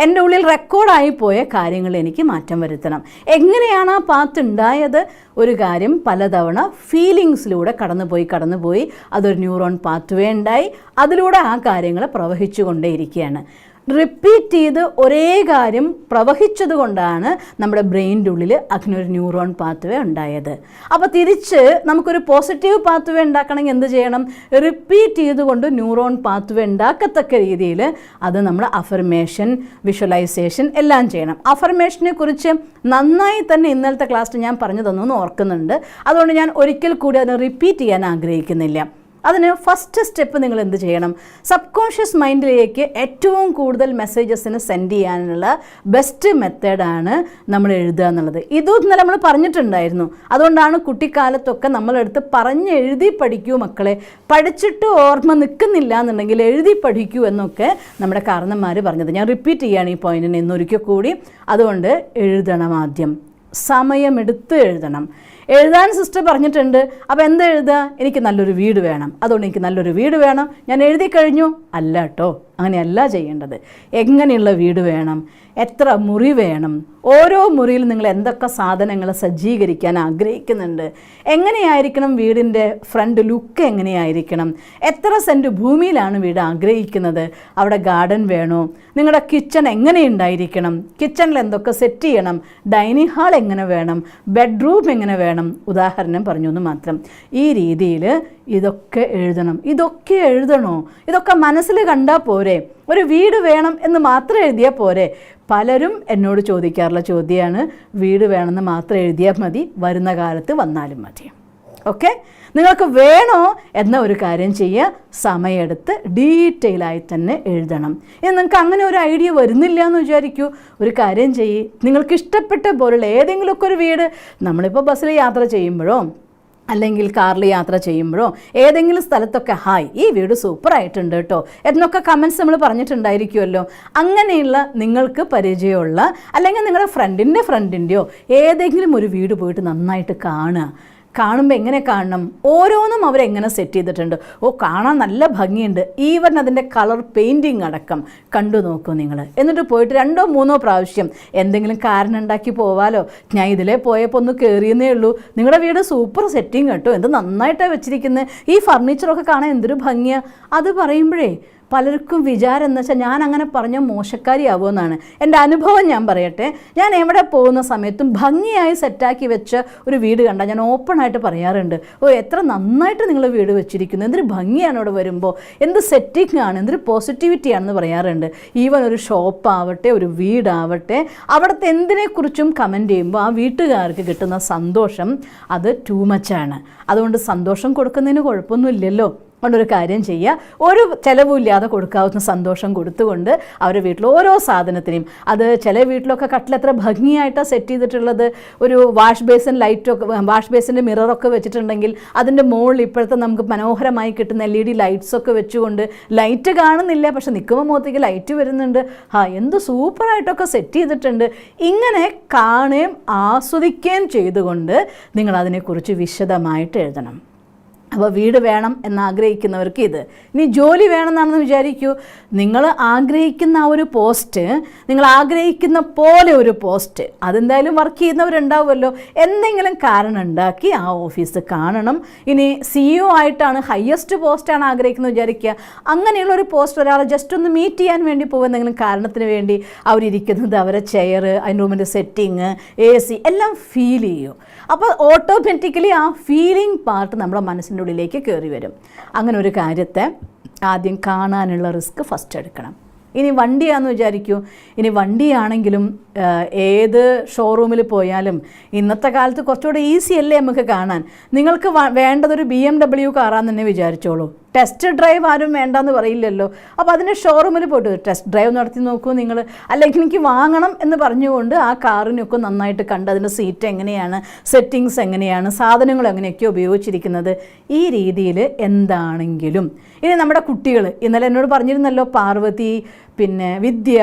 Speaker 1: എൻ്റെ ഉള്ളിൽ റെക്കോർഡായി പോയ കാര്യങ്ങൾ എനിക്ക് മാറ്റം വരുത്തണം. എങ്ങനെയാണ് ആ പാത്ത് ഉണ്ടായത്? ഒരു കാര്യം പലതവണ ഫീലിങ്സിലൂടെ കടന്നുപോയി അതൊരു ന്യൂറോൺ പാത്വേ ഉണ്ടായി. അതിലൂടെ ആ കാര്യങ്ങൾ പ്രവഹിച്ചു കൊണ്ടേയിരിക്കുകയാണ്. റിപ്പീറ്റ് ചെയ്ത് ഒരേ കാര്യം പ്രവഹിച്ചത് കൊണ്ടാണ് നമ്മുടെ ബ്രെയിനിൻ്റെ ഉള്ളിൽ അതിനൊരു ന്യൂറോൺ പാത്വേ ഉണ്ടായത്. അപ്പോൾ തിരിച്ച് നമുക്കൊരു പോസിറ്റീവ് പാത്വേ ഉണ്ടാക്കണമെങ്കിൽ എന്ത് ചെയ്യണം? റിപ്പീറ്റ് ചെയ്തുകൊണ്ട് ന്യൂറോൺ പാത്വേ ഉണ്ടാക്കത്തക്ക രീതിയിൽ അത് നമ്മൾ അഫർമേഷൻ, വിഷ്വലൈസേഷൻ എല്ലാം ചെയ്യണം. അഫർമേഷനെ കുറിച്ച് നന്നായി തന്നെ ഇന്നലത്തെ ക്ലാസ്സിൽ ഞാൻ പറഞ്ഞു തന്നു ഓർക്കുന്നുണ്ട്. അതുകൊണ്ട് ഞാൻ ഒരിക്കൽ കൂടി അതിനെ റിപ്പീറ്റ് ചെയ്യാൻ ആഗ്രഹിക്കുന്നില്ല. അതിന് ഫസ്റ്റ് സ്റ്റെപ്പ് നിങ്ങൾ എന്ത് ചെയ്യണം? സബ് കോൺഷ്യസ് മൈൻഡിലേക്ക് ഏറ്റവും കൂടുതൽ മെസ്സേജസിന് സെൻഡ് ചെയ്യാനുള്ള ബെസ്റ്റ് മെത്തേഡാണ് നമ്മൾ എഴുതുക എന്നുള്ളത്. ഇതും ഇന്നലെ നമ്മൾ പറഞ്ഞിട്ടുണ്ടായിരുന്നു. അതുകൊണ്ടാണ് കുട്ടിക്കാലത്തൊക്കെ നമ്മളെടുത്ത് പറഞ്ഞ് എഴുതി പഠിക്കൂ മക്കളെ, പഠിച്ചിട്ട് ഓർമ്മ നിൽക്കുന്നില്ല എന്നുണ്ടെങ്കിൽ എഴുതി പഠിക്കൂ എന്നൊക്കെ നമ്മുടെ കാരണന്മാർ പറഞ്ഞത്. ഞാൻ റിപ്പീറ്റ് ചെയ്യുകയാണ് ഈ പോയിന്റിനെ ഇന്നൊരിക്കൽ കൂടി. അതുകൊണ്ട് എഴുതണം, ആദ്യം സമയമെടുത്ത് എഴുതണം. എഴുതാൻ സിസ്റ്റർ പറഞ്ഞിട്ടുണ്ട്. അപ്പോൾ എന്താ എഴുതുക? എനിക്ക് നല്ലൊരു വീട് വേണം, അതുകൊണ്ട് എനിക്ക് നല്ലൊരു വീട് വേണം, ഞാൻ എഴുതി കഴിഞ്ഞു. അല്ല കേട്ടോ, അങ്ങനെയല്ല ചെയ്യേണ്ടത്. എങ്ങനെയുള്ള വീട് വേണം, എത്ര മുറി വേണം, ഓരോ മുറിയിൽ നിങ്ങൾ എന്തൊക്കെ സാധനങ്ങൾ സജ്ജീകരിക്കാൻ ആഗ്രഹിക്കുന്നുണ്ട്, എങ്ങനെയായിരിക്കണം വീടിൻ്റെ ഫ്രണ്ട് ലുക്ക്, എങ്ങനെയായിരിക്കണം, എത്ര സെൻറ്റ് ഭൂമിയിലാണ് വീട് ആഗ്രഹിക്കുന്നത്, അവിടെ ഗാർഡൻ വേണോ, നിങ്ങളുടെ കിച്ചൺ എങ്ങനെയുണ്ടായിരിക്കണം, കിച്ചണിൽ എന്തൊക്കെ സെറ്റ് ചെയ്യണം, ഡൈനിങ് ഹാൾ എങ്ങനെ വേണം, ബെഡ്റൂം എങ്ങനെ വേണം, ഉദാഹരണം പറഞ്ഞു എന്ന് മാത്രം. ഈ രീതിയിൽ ഇതൊക്കെ എഴുതണം. ഇതൊക്കെ എഴുതണോ? ഇതൊക്കെ മനസ്സിൽ കണ്ടാൽ പോരെ? ഒരു വീട് വേണം എന്ന് മാത്രം എഴുതിയാൽ പോരെ? പലരും എന്നോട് ചോദിക്കാറുള്ള ചോദ്യമാണ്, വീട് വേണമെന്ന് മാത്രം എഴുതിയാൽ മതി, വരുന്ന കാലത്ത് വന്നാലും മതി. ഓക്കെ, നിങ്ങൾക്ക് വേണോ എന്ന ഒരു കാര്യം ചെയ്യുക, സമയമെടുത്ത് ഡീറ്റെയിലായി തന്നെ എഴുതണം. ഇനി നിങ്ങൾക്ക് അങ്ങനെ ഒരു ഐഡിയ വരുന്നില്ല എന്ന് വിചാരിക്കൂ, ഒരു കാര്യം ചെയ്യ്, നിങ്ങൾക്ക് ഇഷ്ടപ്പെട്ട പോലുള്ള ഏതെങ്കിലുമൊക്കെ ഒരു വീട്, നമ്മളിപ്പോൾ ബസ്സിൽ യാത്ര ചെയ്യുമ്പോഴോ അല്ലെങ്കിൽ കാറിൽ യാത്ര ചെയ്യുമ്പോഴോ ഏതെങ്കിലും സ്ഥലത്തൊക്കെ ഹായ് ഈ വീട് സൂപ്പറായിട്ടുണ്ട് കേട്ടോ എന്നൊക്കെ കമൻറ്റ്സ് നമ്മൾ പറഞ്ഞിട്ടുണ്ടായിരിക്കുമല്ലോ. അങ്ങനെയുള്ള നിങ്ങൾക്ക് പരിചയമുള്ള അല്ലെങ്കിൽ നിങ്ങളുടെ ഫ്രണ്ടിൻ്റെയോ ഏതെങ്കിലും ഒരു വീട് പോയിട്ട് നന്നായിട്ട് കാണുക. കാണുമ്പോൾ എങ്ങനെ കാണണം? ഓരോന്നും അവരെങ്ങനെ സെറ്റ് ചെയ്തിട്ടുണ്ട്. കാണാൻ നല്ല ഭംഗിയുണ്ട്, ഈവൻ അതിൻ്റെ കളർ പെയിൻറ്റിങ് അടക്കം കണ്ടു നോക്കൂ നിങ്ങൾ. എന്നിട്ട് പോയിട്ട് 2 or 3 പ്രാവശ്യം എന്തെങ്കിലും കാരണം ഉണ്ടാക്കി പോവാലോ. ഞാൻ ഇതിലേ പോയപ്പോൾ ഒന്ന് കയറിയെന്നേ ഉള്ളൂ, നിങ്ങളുടെ വീട് സൂപ്പർ സെറ്റിങ് കേട്ടോ, എന്ത് നന്നായിട്ടാണ് വെച്ചിരിക്കുന്നത്, ഈ ഫർണിച്ചറൊക്കെ കാണാൻ എന്തൊരു ഭംഗിയാണ്. അത് പറയുമ്പോഴേ പലർക്കും വിചാരം എന്ന് വെച്ചാൽ ഞാൻ അങ്ങനെ പറഞ്ഞ മോശക്കാരിയാവുമെന്നാണ്. എൻ്റെ അനുഭവം ഞാൻ പറയട്ടെ. ഞാൻ എവിടെ പോകുന്ന സമയത്തും ഭംഗിയായി സെറ്റാക്കി വെച്ച ഒരു വീട് കണ്ടാൽ ഞാൻ ഓപ്പണായിട്ട് പറയാറുണ്ട്, എത്ര നന്നായിട്ട് നിങ്ങൾ വീട് വെച്ചിരിക്കുന്നു, എന്തൊരു ഭംഗിയാണ് അവിടെ വരുമ്പോൾ, എന്ത് സെറ്റിംഗ് ആണ്, എന്തൊരു പോസിറ്റിവിറ്റി ആണെന്ന് പറയാറുണ്ട്. ഈവൻ ഒരു ഷോപ്പാവട്ടെ, ഒരു വീടാവട്ടെ, അവിടുത്തെ എന്തിനെക്കുറിച്ചും കമൻറ്റ് ചെയ്യുമ്പോൾ ആ വീട്ടുകാർക്ക് കിട്ടുന്ന സന്തോഷം അത് ടൂ മച്ചാണ്. അതുകൊണ്ട് സന്തോഷം കൊടുക്കുന്നതിന് കുഴപ്പമൊന്നുമില്ലല്ലോ. അതുകൊണ്ടൊരു കാര്യം ചെയ്യുക, ഒരു ചിലവില്ലാതെ കൊടുക്കാവുന്ന സന്തോഷം കൊടുത്തുകൊണ്ട് അവരുടെ വീട്ടിൽ ഓരോ സാധനത്തിനെയും, അത് ചില വീട്ടിലൊക്കെ കട്ടിൽ എത്ര ഭംഗിയായിട്ടാണ് സെറ്റ് ചെയ്തിട്ടുള്ളത്. ഒരു വാഷ് ബേസിൻ ലൈറ്റൊക്കെ, വാഷ് ബേസിൻ്റെ മിററൊക്കെ വെച്ചിട്ടുണ്ടെങ്കിൽ അതിൻ്റെ മുകളിൽ ഇപ്പോഴത്തെ നമുക്ക് മനോഹരമായി കിട്ടുന്ന LED ലൈറ്റ്സൊക്കെ വെച്ചുകൊണ്ട്, ലൈറ്റ് കാണുന്നില്ല പക്ഷെ നിൽക്കുമ്പോൾ മുഖത്തേക്ക് ലൈറ്റ് വരുന്നുണ്ട്, എന്ത് സൂപ്പറായിട്ടൊക്കെ സെറ്റ് ചെയ്തിട്ടുണ്ട്. ഇങ്ങനെ കാണുകയും ആസ്വദിക്കുകയും ചെയ്തുകൊണ്ട് നിങ്ങളതിനെക്കുറിച്ച് വിശദമായിട്ട് എഴുതണം. അപ്പോൾ വീട് വേണം എന്നാഗ്രഹിക്കുന്നവർക്ക് ഇത്. ഇനി ജോലി വേണമെന്നാണെന്ന് വിചാരിക്കൂ. നിങ്ങൾ ആഗ്രഹിക്കുന്ന ആ ഒരു പോസ്റ്റ്, നിങ്ങൾ ആഗ്രഹിക്കുന്ന പോലെ ഒരു പോസ്റ്റ്, അതെന്തായാലും വർക്ക് ചെയ്യുന്നവരുണ്ടാവുമല്ലോ. എന്തെങ്കിലും കാരണം ഉണ്ടാക്കി ആ ഓഫീസ് കാണണം. ഇനി CEO ആയിട്ടാണ്, ഹയസ്റ്റ് പോസ്റ്റാണ് ആഗ്രഹിക്കുന്നത് വിചാരിക്കുക. അങ്ങനെയുള്ളൊരു പോസ്റ്റ് ഒരാളെ ജസ്റ്റ് ഒന്ന് മീറ്റ് ചെയ്യാൻ വേണ്ടി പോകും, എന്തെങ്കിലും കാരണത്തിന് വേണ്ടി അവരിയ്ക്കുന്നത്, അവരെ ചെയർ, അതിൻ്റെ റൂമിൻ്റെ സെറ്റിങ്, AC എല്ലാം ഫീൽ ചെയ്യും. അപ്പോൾ ഓട്ടോമാറ്റിക്കലി ആ ഫീലിംഗ് പാർട്ട് നമ്മുടെ മനസ്സിൻ്റെ ഉള്ളിലേക്ക് കയറി വരും. അങ്ങനെ ഒരു കാര്യത്തെ ആദ്യം കാണാനുള്ള റിസ്ക് ഫസ്റ്റ് എടുക്കണം. ഇനി വണ്ടിയാണെന്ന് വിചാരിക്കൂ. ഇനി വണ്ടിയാണെങ്കിലും ഏത് ഷോറൂമിൽ പോയാലും ഇന്നത്തെ കാലത്ത് കുറച്ചുകൂടെ ഈസി അല്ലേ നമുക്ക് കാണാൻ. നിങ്ങൾക്ക് വേണ്ടതൊരു BMW കാറാന്ന് തന്നെ വിചാരിച്ചോളൂ. ടെസ്റ്റ് ഡ്രൈവ് ആരും വേണ്ടെന്ന് പറയില്ലല്ലോ. അപ്പോൾ അതിൻ്റെ ഷോറൂമിൽ പോയിട്ട് ടെസ്റ്റ് ഡ്രൈവ് നടത്തി നോക്കൂ നിങ്ങൾ. അല്ലെങ്കിൽ എനിക്ക് വാങ്ങണം എന്ന് പറഞ്ഞുകൊണ്ട് ആ കാറിനൊക്കെ നന്നായിട്ട് കണ്ട് അതിൻ്റെ സീറ്റ് എങ്ങനെയാണ്, സെറ്റിങ്സ് എങ്ങനെയാണ്, സാധനങ്ങൾ എങ്ങനെയൊക്കെ ഉപയോഗിച്ചിരിക്കുന്നത്, ഈ രീതിയിൽ എന്താണെങ്കിലും. ഇനി നമ്മുടെ കുട്ടികൾ, ഇന്നലെ എന്നോട് പറഞ്ഞിരുന്നല്ലോ പാർവതി, പിന്നെ വിദ്യ,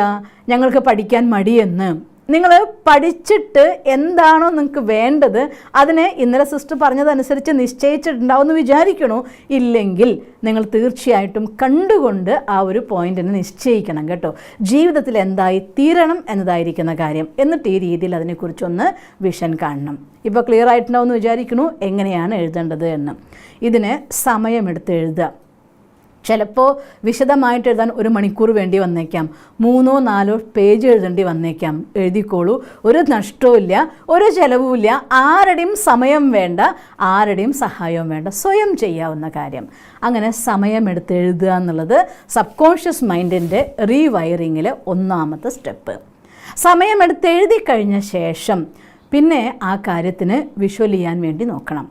Speaker 1: ഞങ്ങൾക്ക് പഠിക്കാൻ മടിയെന്ന്. നിങ്ങൾ പഠിച്ചിട്ട് എന്താണോ നിങ്ങൾക്ക് വേണ്ടത് അതിനെ ഇന്നലെ സിസ്റ്റർ പറഞ്ഞതനുസരിച്ച് നിശ്ചയിച്ചിട്ടുണ്ടാവുമെന്ന് വിചാരിക്കണോ? ഇല്ലെങ്കിൽ നിങ്ങൾ തീർച്ചയായിട്ടും കണ്ടുകൊണ്ട് ആ ഒരു പോയിന്റിനെ നിശ്ചയിക്കണം കേട്ടോ. ജീവിതത്തിൽ എന്തായി തീരണം എന്നതായിരിക്കുന്ന കാര്യം. എന്നിട്ട് ഈ രീതിയിൽ അതിനെക്കുറിച്ചൊന്ന് വിഷൻ കാണണം. ഇപ്പോൾ ക്ലിയർ ആയിട്ടുണ്ടാവുമെന്ന് വിചാരിക്കണു എങ്ങനെയാണ് എഴുതേണ്ടത് എന്ന്. ഇതിന് സമയമെടുത്ത് എഴുതുക. ചിലപ്പോൾ വിശദമായിട്ട് എഴുതാൻ 1 മണിക്കൂർ വേണ്ടി വന്നേക്കാം, 3-4 പേജ് എഴുതേണ്ടി വന്നേക്കാം. എഴുതിക്കോളൂ, ഒരു നഷ്ടവുമില്ല, ഒരു ചിലവുമില്ല, ആരുടെയും സമയം വേണ്ട, ആരുടെയും സഹായവും വേണ്ട, സ്വയം ചെയ്യാവുന്ന കാര്യം. അങ്ങനെ സമയമെടുത്ത് എഴുതുക എന്നുള്ളത് സബ് കോൺഷ്യസ് മൈൻഡിൻ്റെ റീവയറിങ്ങിൽ 1ാമത്തെ സ്റ്റെപ്പ്. സമയമെടുത്ത് എഴുതി കഴിഞ്ഞ ശേഷം പിന്നെ ആ കാര്യത്തിന് വിഷ്വൽ ചെയ്യാൻ വേണ്ടി നോക്കണം.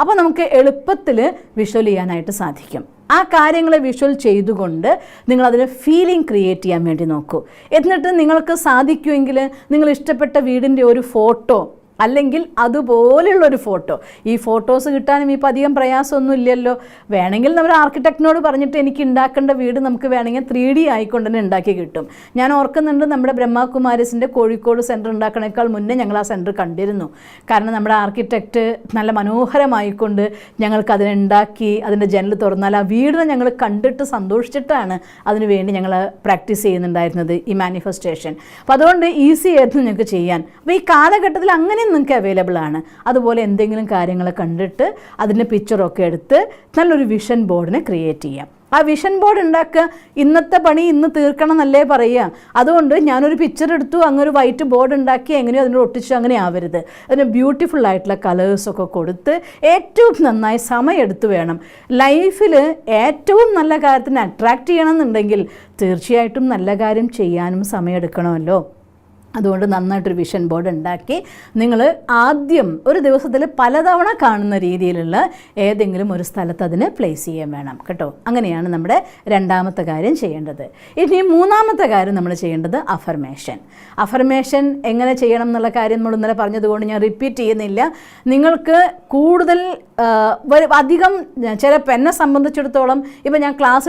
Speaker 1: അപ്പോൾ നമുക്ക് എളുപ്പത്തിൽ വിഷ്വൽ ചെയ്യാനായിട്ട് സാധിക്കും. ആ കാര്യങ്ങളെ വിഷ്വൽ ചെയ്തുകൊണ്ട് നിങ്ങളതിന് ഫീലിംഗ് ക്രിയേറ്റ് ചെയ്യാൻ വേണ്ടി നോക്കൂ. എന്നിട്ട് നിങ്ങൾക്ക് സാധിക്കുമെങ്കിൽ നിങ്ങൾ ഇഷ്ടപ്പെട്ട വീടിൻ്റെ ഒരു ഫോട്ടോ അല്ലെങ്കിൽ അതുപോലെയുള്ളൊരു ഫോട്ടോ, ഈ ഫോട്ടോസ് കിട്ടാനും ഇപ്പോൾ അധികം പ്രയാസമൊന്നും ഇല്ലല്ലോ. വേണമെങ്കിൽ നമ്മൾ ആർക്കിടെക്റ്റിനോട് പറഞ്ഞിട്ട് എനിക്ക് ഉണ്ടാക്കേണ്ട വീട് നമുക്ക് വേണമെങ്കിൽ 3D ആയിക്കൊണ്ട് തന്നെ ഉണ്ടാക്കി കിട്ടും. ഞാൻ ഓർക്കുന്നുണ്ട്, നമ്മുടെ ബ്രഹ്മകുമാരീസിൻ്റെ കോഴിക്കോട് സെൻറ്റർ ഉണ്ടാക്കണേക്കാൾ മുന്നേ ഞങ്ങൾ ആ സെൻറ്റർ കണ്ടിരുന്നു. കാരണം നമ്മുടെ ആർക്കിടെക്റ്റ് നല്ല മനോഹരമായിക്കൊണ്ട് ഞങ്ങൾക്ക് അതിനുണ്ടാക്കി, അതിൻ്റെ ജനൽ തുറന്നാൽ ആ വീടിനെ ഞങ്ങൾ കണ്ടിട്ട് സന്തോഷിച്ചിട്ടാണ് അതിനു വേണ്ടി ഞങ്ങൾ പ്രാക്ടീസ് ചെയ്യുന്നുണ്ടായിരുന്നത്, ഈ മാനിഫെസ്റ്റേഷൻ. അപ്പോൾ അതുകൊണ്ട് ഈസി ആയിരുന്നു ഞങ്ങൾക്ക് ചെയ്യാൻ. അപ്പോൾ ഈ കാലഘട്ടത്തിൽ അങ്ങനെ നിങ്ങൾക്ക് അവൈലബിൾ ആണ്. അതുപോലെ എന്തെങ്കിലും കാര്യങ്ങൾ കണ്ടിട്ട് അതിൻ്റെ പിക്ചറൊക്കെ എടുത്ത് നല്ലൊരു വിഷൻ ബോർഡിനെ ക്രിയേറ്റ് ചെയ്യാം. ആ വിഷൻ ബോർഡ് ഉണ്ടാക്കുക. ഇന്നത്തെ പണി ഇന്ന് തീർക്കണം എന്നല്ലേ പറയുക. അതുകൊണ്ട് ഞാനൊരു പിക്ചർ എടുത്തു, അങ്ങൊരു വൈറ്റ് ബോർഡ് ഉണ്ടാക്കി, എങ്ങനെയോ അതിനോട് ഒട്ടിച്ചു, അങ്ങനെ ആവരുത്. അതിന് ബ്യൂട്ടിഫുൾ ആയിട്ടുള്ള കളേഴ്സൊക്കെ കൊടുത്ത് ഏറ്റവും നന്നായി സമയമെടുത്ത് വേണം. ലൈഫിൽ ഏറ്റവും നല്ല കാര്യത്തിന് അട്രാക്റ്റ് ചെയ്യണമെന്നുണ്ടെങ്കിൽ തീർച്ചയായിട്ടും നല്ല കാര്യം ചെയ്യാനും സമയമെടുക്കണമല്ലോ. അതുകൊണ്ട് നന്നായിട്ടൊരു വിഷൻ ബോർഡ് ഉണ്ടാക്കി നിങ്ങൾ ആദ്യം ഒരു ദിവസത്തിൽ പലതവണ കാണുന്ന രീതിയിലുള്ള ഏതെങ്കിലും ഒരു സ്ഥലത്ത് അതിന് പ്ലേസ് ചെയ്യാൻ വേണം കേട്ടോ. അങ്ങനെയാണ് നമ്മുടെ 2ാമത്തെ കാര്യം ചെയ്യേണ്ടത്. ഇനി 3ാമത്തെ കാര്യം നമ്മൾ ചെയ്യേണ്ടത് അഫർമേഷൻ. അഫർമേഷൻ എങ്ങനെ ചെയ്യണം എന്നുള്ള കാര്യം നമ്മൾ ഇന്നലെ പറഞ്ഞതുകൊണ്ട് ഞാൻ റിപ്പീറ്റ് ചെയ്യുന്നില്ല. നിങ്ങൾക്ക് കൂടുതൽ അധികം ചിലപ്പോൾ എന്നെ സംബന്ധിച്ചിടത്തോളം ഇപ്പോൾ ഞാൻ ക്ലാസ്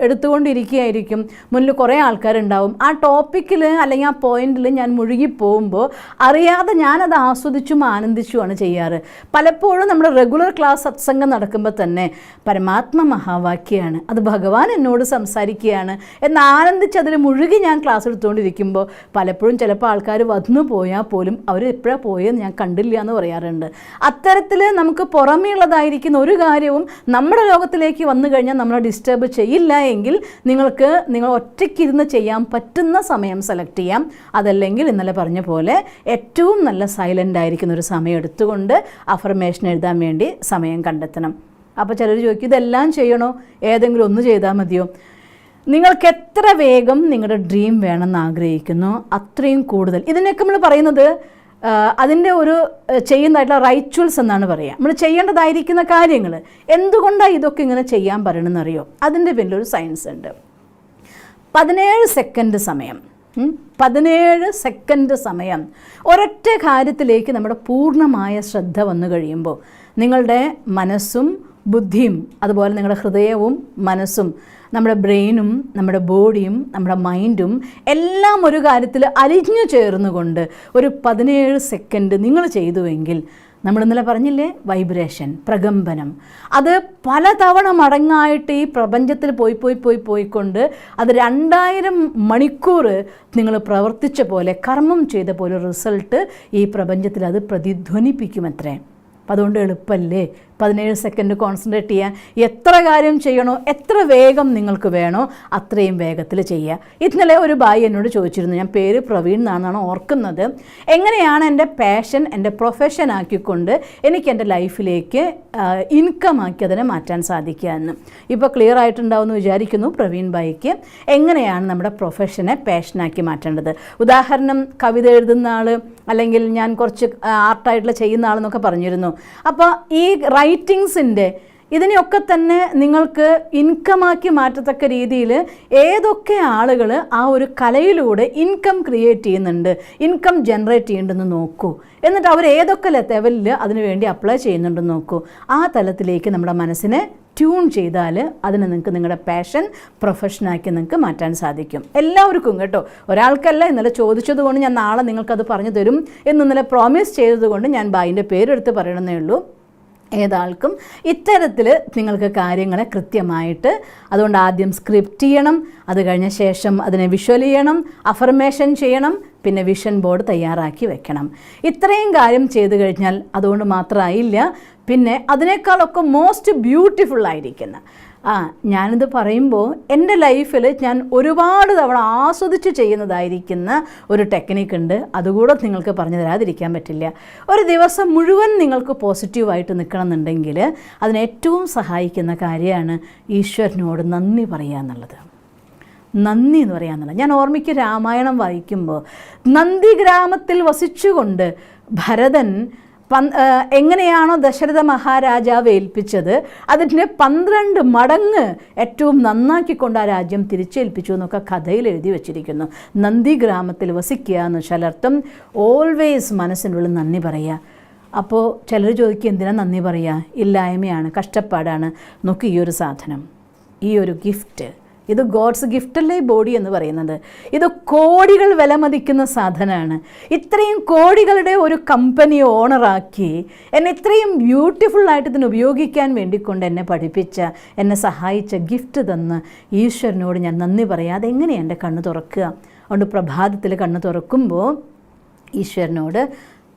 Speaker 1: എടുത്തുകൊണ്ടിരിക്കുകയായിരിക്കും, മുന്നിൽ കുറേ ആൾക്കാരുണ്ടാവും. ആ ടോപ്പിക്കിൽ അല്ലെങ്കിൽ ആ പോയിന്റിൽ ഞാൻ മുഴുകിപ്പോകുമ്പോൾ അറിയാതെ ഞാനത് ആസ്വദിച്ചും ആനന്ദിച്ചുമാണ് ചെയ്യാറ്. പലപ്പോഴും നമ്മുടെ റെഗുലർ ക്ലാസ് സത്സംഗം നടക്കുമ്പോൾ തന്നെ പരമാത്മ മഹാവാക്യമാണ്, അത് ഭഗവാൻ എന്നോട് സംസാരിക്കുകയാണ് എന്ന് ആനന്ദിച്ച് അതിൽ മുഴുകി ഞാൻ ക്ലാസ് എടുത്തുകൊണ്ടിരിക്കുമ്പോൾ പലപ്പോഴും ചിലപ്പോൾ ആൾക്കാർ വന്നു പോയാൽ പോലും അവർ എപ്പോഴാണ് പോയെന്ന് ഞാൻ കണ്ടില്ല എന്ന് പറയാറുണ്ട്. അത്തരത്തിൽ നമുക്ക് നമുക്ക് പുറമേയുള്ളതായിരിക്കുന്ന ഒരു കാര്യവും നമ്മുടെ ലോകത്തിലേക്ക് വന്നു കഴിഞ്ഞാൽ നമ്മളെ ഡിസ്റ്റർബ് ചെയ്യില്ല എങ്കിൽ നിങ്ങൾ ഒറ്റയ്ക്കിരുന്ന് ചെയ്യാൻ പറ്റുന്ന സമയം സെലക്ട് ചെയ്യാം. അതല്ലെങ്കിൽ ഇന്നലെ പറഞ്ഞ പോലെ ഏറ്റവും നല്ല സൈലൻ്റ് ആയിരിക്കുന്ന ഒരു സമയം എടുത്തുകൊണ്ട് അഫർമേഷൻ എഴുതാൻ വേണ്ടി സമയം കണ്ടെത്തണം. അപ്പോൾ ചിലർ ചോദിക്കും, ഇതെല്ലാം ചെയ്യണോ, ഏതെങ്കിലും ഒന്ന് ചെയ്താൽ മതിയോ? നിങ്ങൾക്ക് എത്ര വേഗം നിങ്ങളുടെ ഡ്രീം വേണമെന്ന് ആഗ്രഹിക്കുന്നു അത്രയും കൂടുതൽ. ഇതിനൊക്കെ നമ്മൾ പറയുന്നത് അതിൻ്റെ ഒരു ചെയ്യുന്നതായിട്ടുള്ള റൈച്വൽസ് എന്നാണ് പറയുക. നമ്മൾ ചെയ്യേണ്ടതായിരിക്കുന്ന കാര്യങ്ങൾ. എന്തുകൊണ്ടാണ് ഇതൊക്കെ ഇങ്ങനെ ചെയ്യാൻ പറയണമെന്നറിയോ? അതിൻ്റെ പിന്നിലൊരു സയൻസ് ഉണ്ട്. 17 സെക്കൻഡ് സമയം 17 സെക്കൻഡ് സമയം ഒരൊറ്റ കാര്യത്തിലേക്ക് നമ്മുടെ പൂർണ്ണമായ ശ്രദ്ധ വന്നു കഴിയുമ്പോൾ നിങ്ങളുടെ മനസ്സും ബുദ്ധിയും അതുപോലെ നിങ്ങളുടെ ഹൃദയവും മനസ്സും നമ്മുടെ ബ്രെയിനും നമ്മുടെ ബോഡിയും നമ്മുടെ മൈൻഡും എല്ലാം ഒരു കാര്യത്തിൽ അലിഞ്ഞു ചേർന്നുകൊണ്ട് ഒരു 17 സെക്കൻഡ് നിങ്ങൾ ചെയ്തുവെങ്കിൽ, നമ്മൾ ഇന്നലെ പറഞ്ഞില്ലേ വൈബ്രേഷൻ, പ്രകമ്പനം, അത് പലതവണ മടങ്ങായിട്ട് ഈ പ്രപഞ്ചത്തിൽ പോയിക്കൊണ്ട് അത് 2000 മണിക്കൂർ നിങ്ങൾ പ്രവർത്തിച്ച പോലെ, കർമ്മം ചെയ്ത പോലെ റിസൾട്ട് ഈ പ്രപഞ്ചത്തിൽ അത് പ്രതിധ്വനിപ്പിക്കുമത്രേ. അപ്പം അതുകൊണ്ട് എളുപ്പമല്ലേ 17 സെക്കൻഡ് കോൺസെൻട്രേറ്റ് ചെയ്യാൻ. എത്ര കാര്യം ചെയ്യണോ, എത്ര വേഗം നിങ്ങൾക്ക് വേണോ അത്രയും വേഗത്തിൽ ചെയ്യുക. ഇന്നലെ ഒരു ബായി എന്നോട് ചോദിച്ചിരുന്നു, ഞാൻ പേര് പ്രവീൺ എന്നാണ് ഓർക്കുന്നത്, എങ്ങനെയാണ് എൻ്റെ പാഷൻ എൻ്റെ പ്രൊഫഷൻ ആക്കിക്കൊണ്ട് എനിക്ക് എൻ്റെ ലൈഫിലേക്ക് ഇൻകം ആക്കി അതിനെ മാറ്റാൻ സാധിക്കുക എന്ന്. ഇപ്പോൾ ക്ലിയർ ആയിട്ടുണ്ടാവുമെന്ന് വിചാരിക്കുന്നു പ്രവീൺ ബായിക്ക് എങ്ങനെയാണ് നമ്മുടെ പ്രൊഫഷനെ പാഷനാക്കി മാറ്റേണ്ടത്. ഉദാഹരണം, കവിത എഴുതുന്ന ആൾ അല്ലെങ്കിൽ ഞാൻ കുറച്ച് ആർട്ടായിട്ടുള്ള ചെയ്യുന്ന ആളെന്നൊക്കെ പറഞ്ഞിരുന്നു. അപ്പോൾ ഈ റൈറ്റിങ്സിൻ്റെ ഇതിനെയൊക്കെ തന്നെ നിങ്ങൾക്ക് ഇൻകമാക്കി മാറ്റത്തക്ക രീതിയിൽ ഏതൊക്കെ ആളുകൾ ആ ഒരു കലയിലൂടെ ഇൻകം ക്രിയേറ്റ് ചെയ്യുന്നുണ്ട്, ഇൻകം ജനറേറ്റ് ചെയ്യുന്നുണ്ടെന്ന് നോക്കൂ. എന്നിട്ട് അവർ ഏതൊക്കെ ലെവലിൽ അതിനു വേണ്ടി അപ്ലൈ ചെയ്യുന്നുണ്ടെന്ന് നോക്കൂ. ആ തലത്തിലേക്ക് നമ്മുടെ മനസ്സിനെ ട്യൂൺ ചെയ്താൽ അതിനെ നിങ്ങൾക്ക് നിങ്ങളുടെ പാഷൻ പ്രൊഫഷനാക്കി നിങ്ങൾക്ക് മാറ്റാൻ സാധിക്കും. എല്ലാവർക്കും കേട്ടോ, ഒരാൾക്കല്ല. ഇന്നലെ ചോദിച്ചത് കൊണ്ട് ഞാൻ നാളെ നിങ്ങൾക്കത് പറഞ്ഞു തരും എന്ന് ഇന്നലെ പ്രോമിസ് ചെയ്തതുകൊണ്ട് ഞാൻ ബായിൻ്റെ പേരെടുത്ത് പറയണമെന്നേ ഉള്ളൂ. ഏതാൾക്കും ഇത്തരത്തിൽ നിങ്ങൾക്ക് കാര്യങ്ങളെ കൃത്യമായിട്ട്, അതുകൊണ്ട് ആദ്യം സ്ക്രിപ്റ്റ് ചെയ്യണം, അത് കഴിഞ്ഞ ശേഷം അതിനെ വിഷ്വൽ ചെയ്യണം, അഫർമേഷൻ ചെയ്യണം, പിന്നെ വിഷൻ ബോർഡ് തയ്യാറാക്കി വെക്കണം. ഇത്രയും കാര്യം ചെയ്തു കഴിഞ്ഞാൽ അതുകൊണ്ട് മാത്രമായില്ല, പിന്നെ അതിനേക്കാളൊക്കെ മോസ്റ്റ് ബ്യൂട്ടിഫുൾ ആയിരിക്കുന്ന ഞാനിത് പറയുമ്പോൾ എൻ്റെ ലൈഫിൽ ഞാൻ ഒരുപാട് തവണ ആസ്വദിച്ച് ചെയ്യുന്നതായിരിക്കുന്ന ഒരു ടെക്നിക്ക് ഉണ്ട്. അതുകൂടെ നിങ്ങൾക്ക് പറഞ്ഞു തരാതിരിക്കാൻ പറ്റില്ല. ഒരു ദിവസം മുഴുവൻ നിങ്ങൾക്ക് പോസിറ്റീവായിട്ട് നിൽക്കണമെന്നുണ്ടെങ്കിൽ അതിന് ഏറ്റവും സഹായിക്കുന്ന കാര്യമാണ് ഈശ്വരനോട് നന്ദി പറയുക എന്നുള്ളത്. നന്ദി എന്ന് പറയാന്നുള്ളത്. ഞാൻ ഓർമ്മിക്ക് രാമായണം വായിക്കുമ്പോൾ നന്ദി ഗ്രാമത്തിൽ വസിച്ചുകൊണ്ട് ഭരതൻ എങ്ങനെയാണോ ദശരഥ മഹാരാജാവ് ഏൽപ്പിച്ചത് അതിൻ്റെ 12 മടങ്ങ് ഏറ്റവും നന്നാക്കിക്കൊണ്ട് ആ രാജ്യം തിരിച്ചേൽപ്പിച്ചു എന്നൊക്കെ കഥയിൽ എഴുതി വച്ചിരിക്കുന്നു. നന്ദി ഗ്രാമത്തിൽ വസിക്കുക എന്ന് വെച്ചാൽ അർത്ഥം ഓൾവേസ് മനസ്സിനുള്ള നന്ദി പറയുക. അപ്പോൾ ചിലർ ചോദിക്കുക, എന്തിനാ നന്ദി പറയുക? ഇല്ലായ്മയാണ്, കഷ്ടപ്പാടാണ്. നോക്കി ഈ ഒരു സാധനം, ഈ ഒരു ഗിഫ്റ്റ്, ഇത് ഗോഡ്സ് ഗിഫ്റ്റല്ലേ ഈ ബോഡി എന്ന് പറയുന്നത്. ഇത് കോടികൾ വിലമതിക്കുന്ന സാധനമാണ്. ഇത്രയും കോടികളുടെ ഒരു കമ്പനി ഓണറാക്കി എന്നെ ഇത്രയും ബ്യൂട്ടിഫുള്ളായിട്ട് ഇതിന് ഉപയോഗിക്കാൻ വേണ്ടിക്കൊണ്ട് എന്നെ പഠിപ്പിച്ച, എന്നെ സഹായിച്ച ഗിഫ്റ്റ് തന്ന് ഈശ്വരനോട് ഞാൻ നന്ദി പറയാം. അതെങ്ങനെയാണ് എൻ്റെ കണ്ണ് തുറക്കുക? അതുകൊണ്ട് പ്രഭാതത്തിൽ കണ്ണ് തുറക്കുമ്പോൾ ഈശ്വരനോട്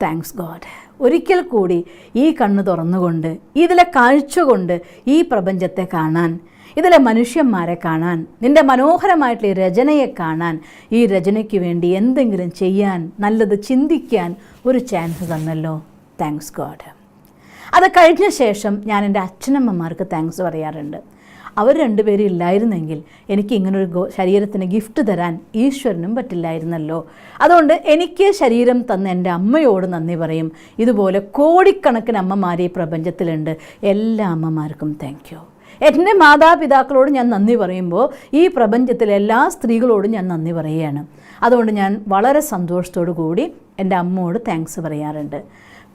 Speaker 1: താങ്ക്സ് ഗോഡ്, ഒരിക്കൽ കൂടി ഈ കണ്ണ് തുറന്നുകൊണ്ട് ഇതിലെ കാഴ്ച കൊണ്ട് ഈ പ്രപഞ്ചത്തെ കാണാൻ, ഇതിലെ മനുഷ്യന്മാരെ കാണാൻ, നിൻ്റെ മനോഹരമായിട്ടുള്ള ഈ രചനയെ കാണാൻ, ഈ രചനയ്ക്ക് വേണ്ടി എന്തെങ്കിലും ചെയ്യാൻ, നല്ലത് ചിന്തിക്കാൻ ഒരു ചാൻസ് തന്നല്ലോ. Thanks God. അത് കഴിഞ്ഞ ശേഷം ഞാൻ എൻ്റെ അച്ഛനമ്മമാർക്ക് താങ്ക്സ് പറയാറുണ്ട്. അവർ രണ്ടുപേരും ഇല്ലായിരുന്നെങ്കിൽ എനിക്ക് ഇങ്ങനൊരു ശരീരത്തിന് ഗിഫ്റ്റ് തരാൻ ഈശ്വരനും പറ്റില്ലായിരുന്നല്ലോ. അതുകൊണ്ട് എനിക്ക് ശരീരം തന്ന എൻ്റെ അമ്മയോട് നന്ദി പറയും. ഇതുപോലെ കോടിക്കണക്കിന് അമ്മമാർ ഈ പ്രപഞ്ചത്തിലുണ്ട്. എല്ലാ അമ്മമാർക്കും താങ്ക് യു. എൻ്റെ മാതാപിതാക്കളോട് ഞാൻ നന്ദി പറയുമ്പോൾ ഈ പ്രപഞ്ചത്തിലെ എല്ലാ സ്ത്രീകളോടും ഞാൻ നന്ദി പറയുകയാണ്. അതുകൊണ്ട് ഞാൻ വളരെ സന്തോഷത്തോടു കൂടി എൻ്റെ അമ്മയോട് താങ്ക്സ് പറയാറുണ്ട്.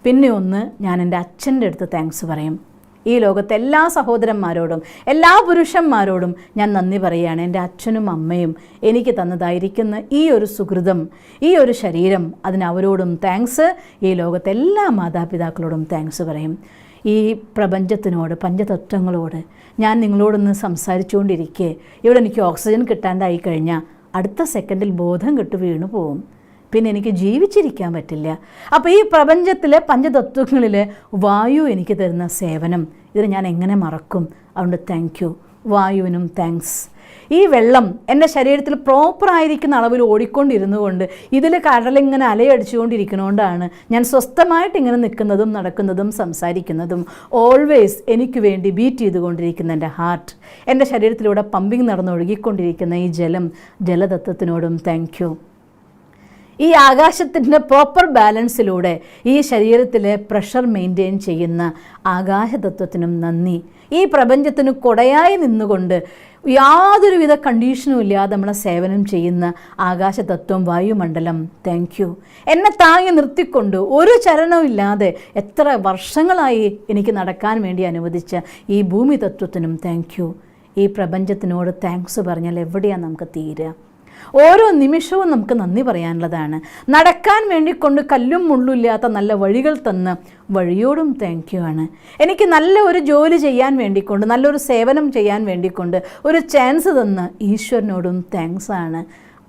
Speaker 1: പിന്നെ ഒന്ന്, ഞാൻ എൻ്റെ അച്ഛൻ്റെ അടുത്ത് താങ്ക്സ് പറയും. ഈ ലോകത്തെ എല്ലാ സഹോദരന്മാരോടും എല്ലാ പുരുഷന്മാരോടും ഞാൻ നന്ദി പറയുകയാണ്. എൻ്റെ അച്ഛനും അമ്മയും എനിക്ക് തന്നതായിരിക്കുന്ന ഈ ഒരു സുഹൃതം, ഈ ഒരു ശരീരം, അതിന് അവരോടും താങ്ക്സ്. ഈ ലോകത്തെ എല്ലാ മാതാപിതാക്കളോടും താങ്ക്സ് പറയും. ഈ പ്രപഞ്ചത്തിനോട്, പഞ്ചതത്വങ്ങളോട് ഞാൻ നിങ്ങളോടൊന്ന് സംസാരിച്ചുകൊണ്ടിരിക്കെ ഇവിടെ എനിക്ക് ഓക്സിജൻ കിട്ടാണ്ടായി കഴിഞ്ഞാൽ അടുത്ത സെക്കൻഡിൽ ബോധം കെട്ട് വീണു പോവും. പിന്നെ എനിക്ക് ജീവിച്ചിരിക്കാൻ പറ്റില്ല. അപ്പോൾ ഈ പ്രപഞ്ചത്തിലെ പഞ്ചതത്വങ്ങളിലെ വായു എനിക്ക് തരുന്ന സേവനം ഇതിന് ഞാൻ എങ്ങനെ മറക്കും? അതുകൊണ്ട് താങ്ക് യു, വായുവിനും താങ്ക്സ്. ഈ വെള്ളം എൻ്റെ ശരീരത്തിൽ പ്രോപ്പറായിരിക്കുന്ന അളവിൽ ഓടിക്കൊണ്ടിരുന്നു കൊണ്ട് ഇതിൽ കടലിങ്ങനെ അലയടിച്ചുകൊണ്ടിരിക്കുന്നതുകൊണ്ടാണ് ഞാൻ സ്വസ്ഥമായിട്ട് ഇങ്ങനെ നിൽക്കുന്നതും നടക്കുന്നതും സംസാരിക്കുന്നതും. ഓൾവേസ് എനിക്ക് വേണ്ടി ബീറ്റ് ചെയ്തുകൊണ്ടിരിക്കുന്ന എൻ്റെ ഹാർട്ട്, എൻ്റെ ശരീരത്തിലൂടെ പമ്പിങ് നടന്നൊഴുകിക്കൊണ്ടിരിക്കുന്ന ഈ ജലതത്വത്തിനോടും താങ്ക് യു. ഈ ആകാശത്തിൻ്റെ പ്രോപ്പർ ബാലൻസിലൂടെ ഈ ശരീരത്തിലെ പ്രഷർ മെയിൻറ്റെയിൻ ചെയ്യുന്ന ആകാശതത്വത്തിനും നന്ദി. ഈ പ്രപഞ്ചത്തിന് കൊടയായി നിന്നുകൊണ്ട് യാതൊരുവിധ കണ്ടീഷനും ഇല്ലാതെ നമ്മളെ സേവനം ചെയ്യുന്ന ആകാശതത്വം, വായുമണ്ഡലം, താങ്ക് യു. എന്നെ താങ്ങി നിർത്തിക്കൊണ്ട് ഒരു ചലനവും ഇല്ലാതെ എത്ര വർഷങ്ങളായി എനിക്ക് നടക്കാൻ വേണ്ടി അനുവദിച്ച ഈ ഭൂമി തത്വത്തിനും താങ്ക് യു. ഈ പ്രപഞ്ചത്തിനോട് താങ്ക്സ് പറഞ്ഞാൽ എവിടെയാണ് നമുക്ക് തീരുക? ഓരോ നിമിഷവും നമുക്ക് നന്ദി പറയാനുള്ളതാണ്. നടക്കാൻ വേണ്ടി കൊണ്ട് കല്ലും മുള്ളില്ലാത്ത നല്ല വഴികൾ തന്ന് വഴിയോടും താങ്ക് യു ആണ്. എനിക്ക് നല്ല ഒരു ജോലി ചെയ്യാൻ വേണ്ടിക്കൊണ്ട്, നല്ലൊരു സേവനം ചെയ്യാൻ വേണ്ടിക്കൊണ്ട് ഒരു ചാൻസ് തന്ന് ഈശ്വരനോടും താങ്ക്സ് ആണ്.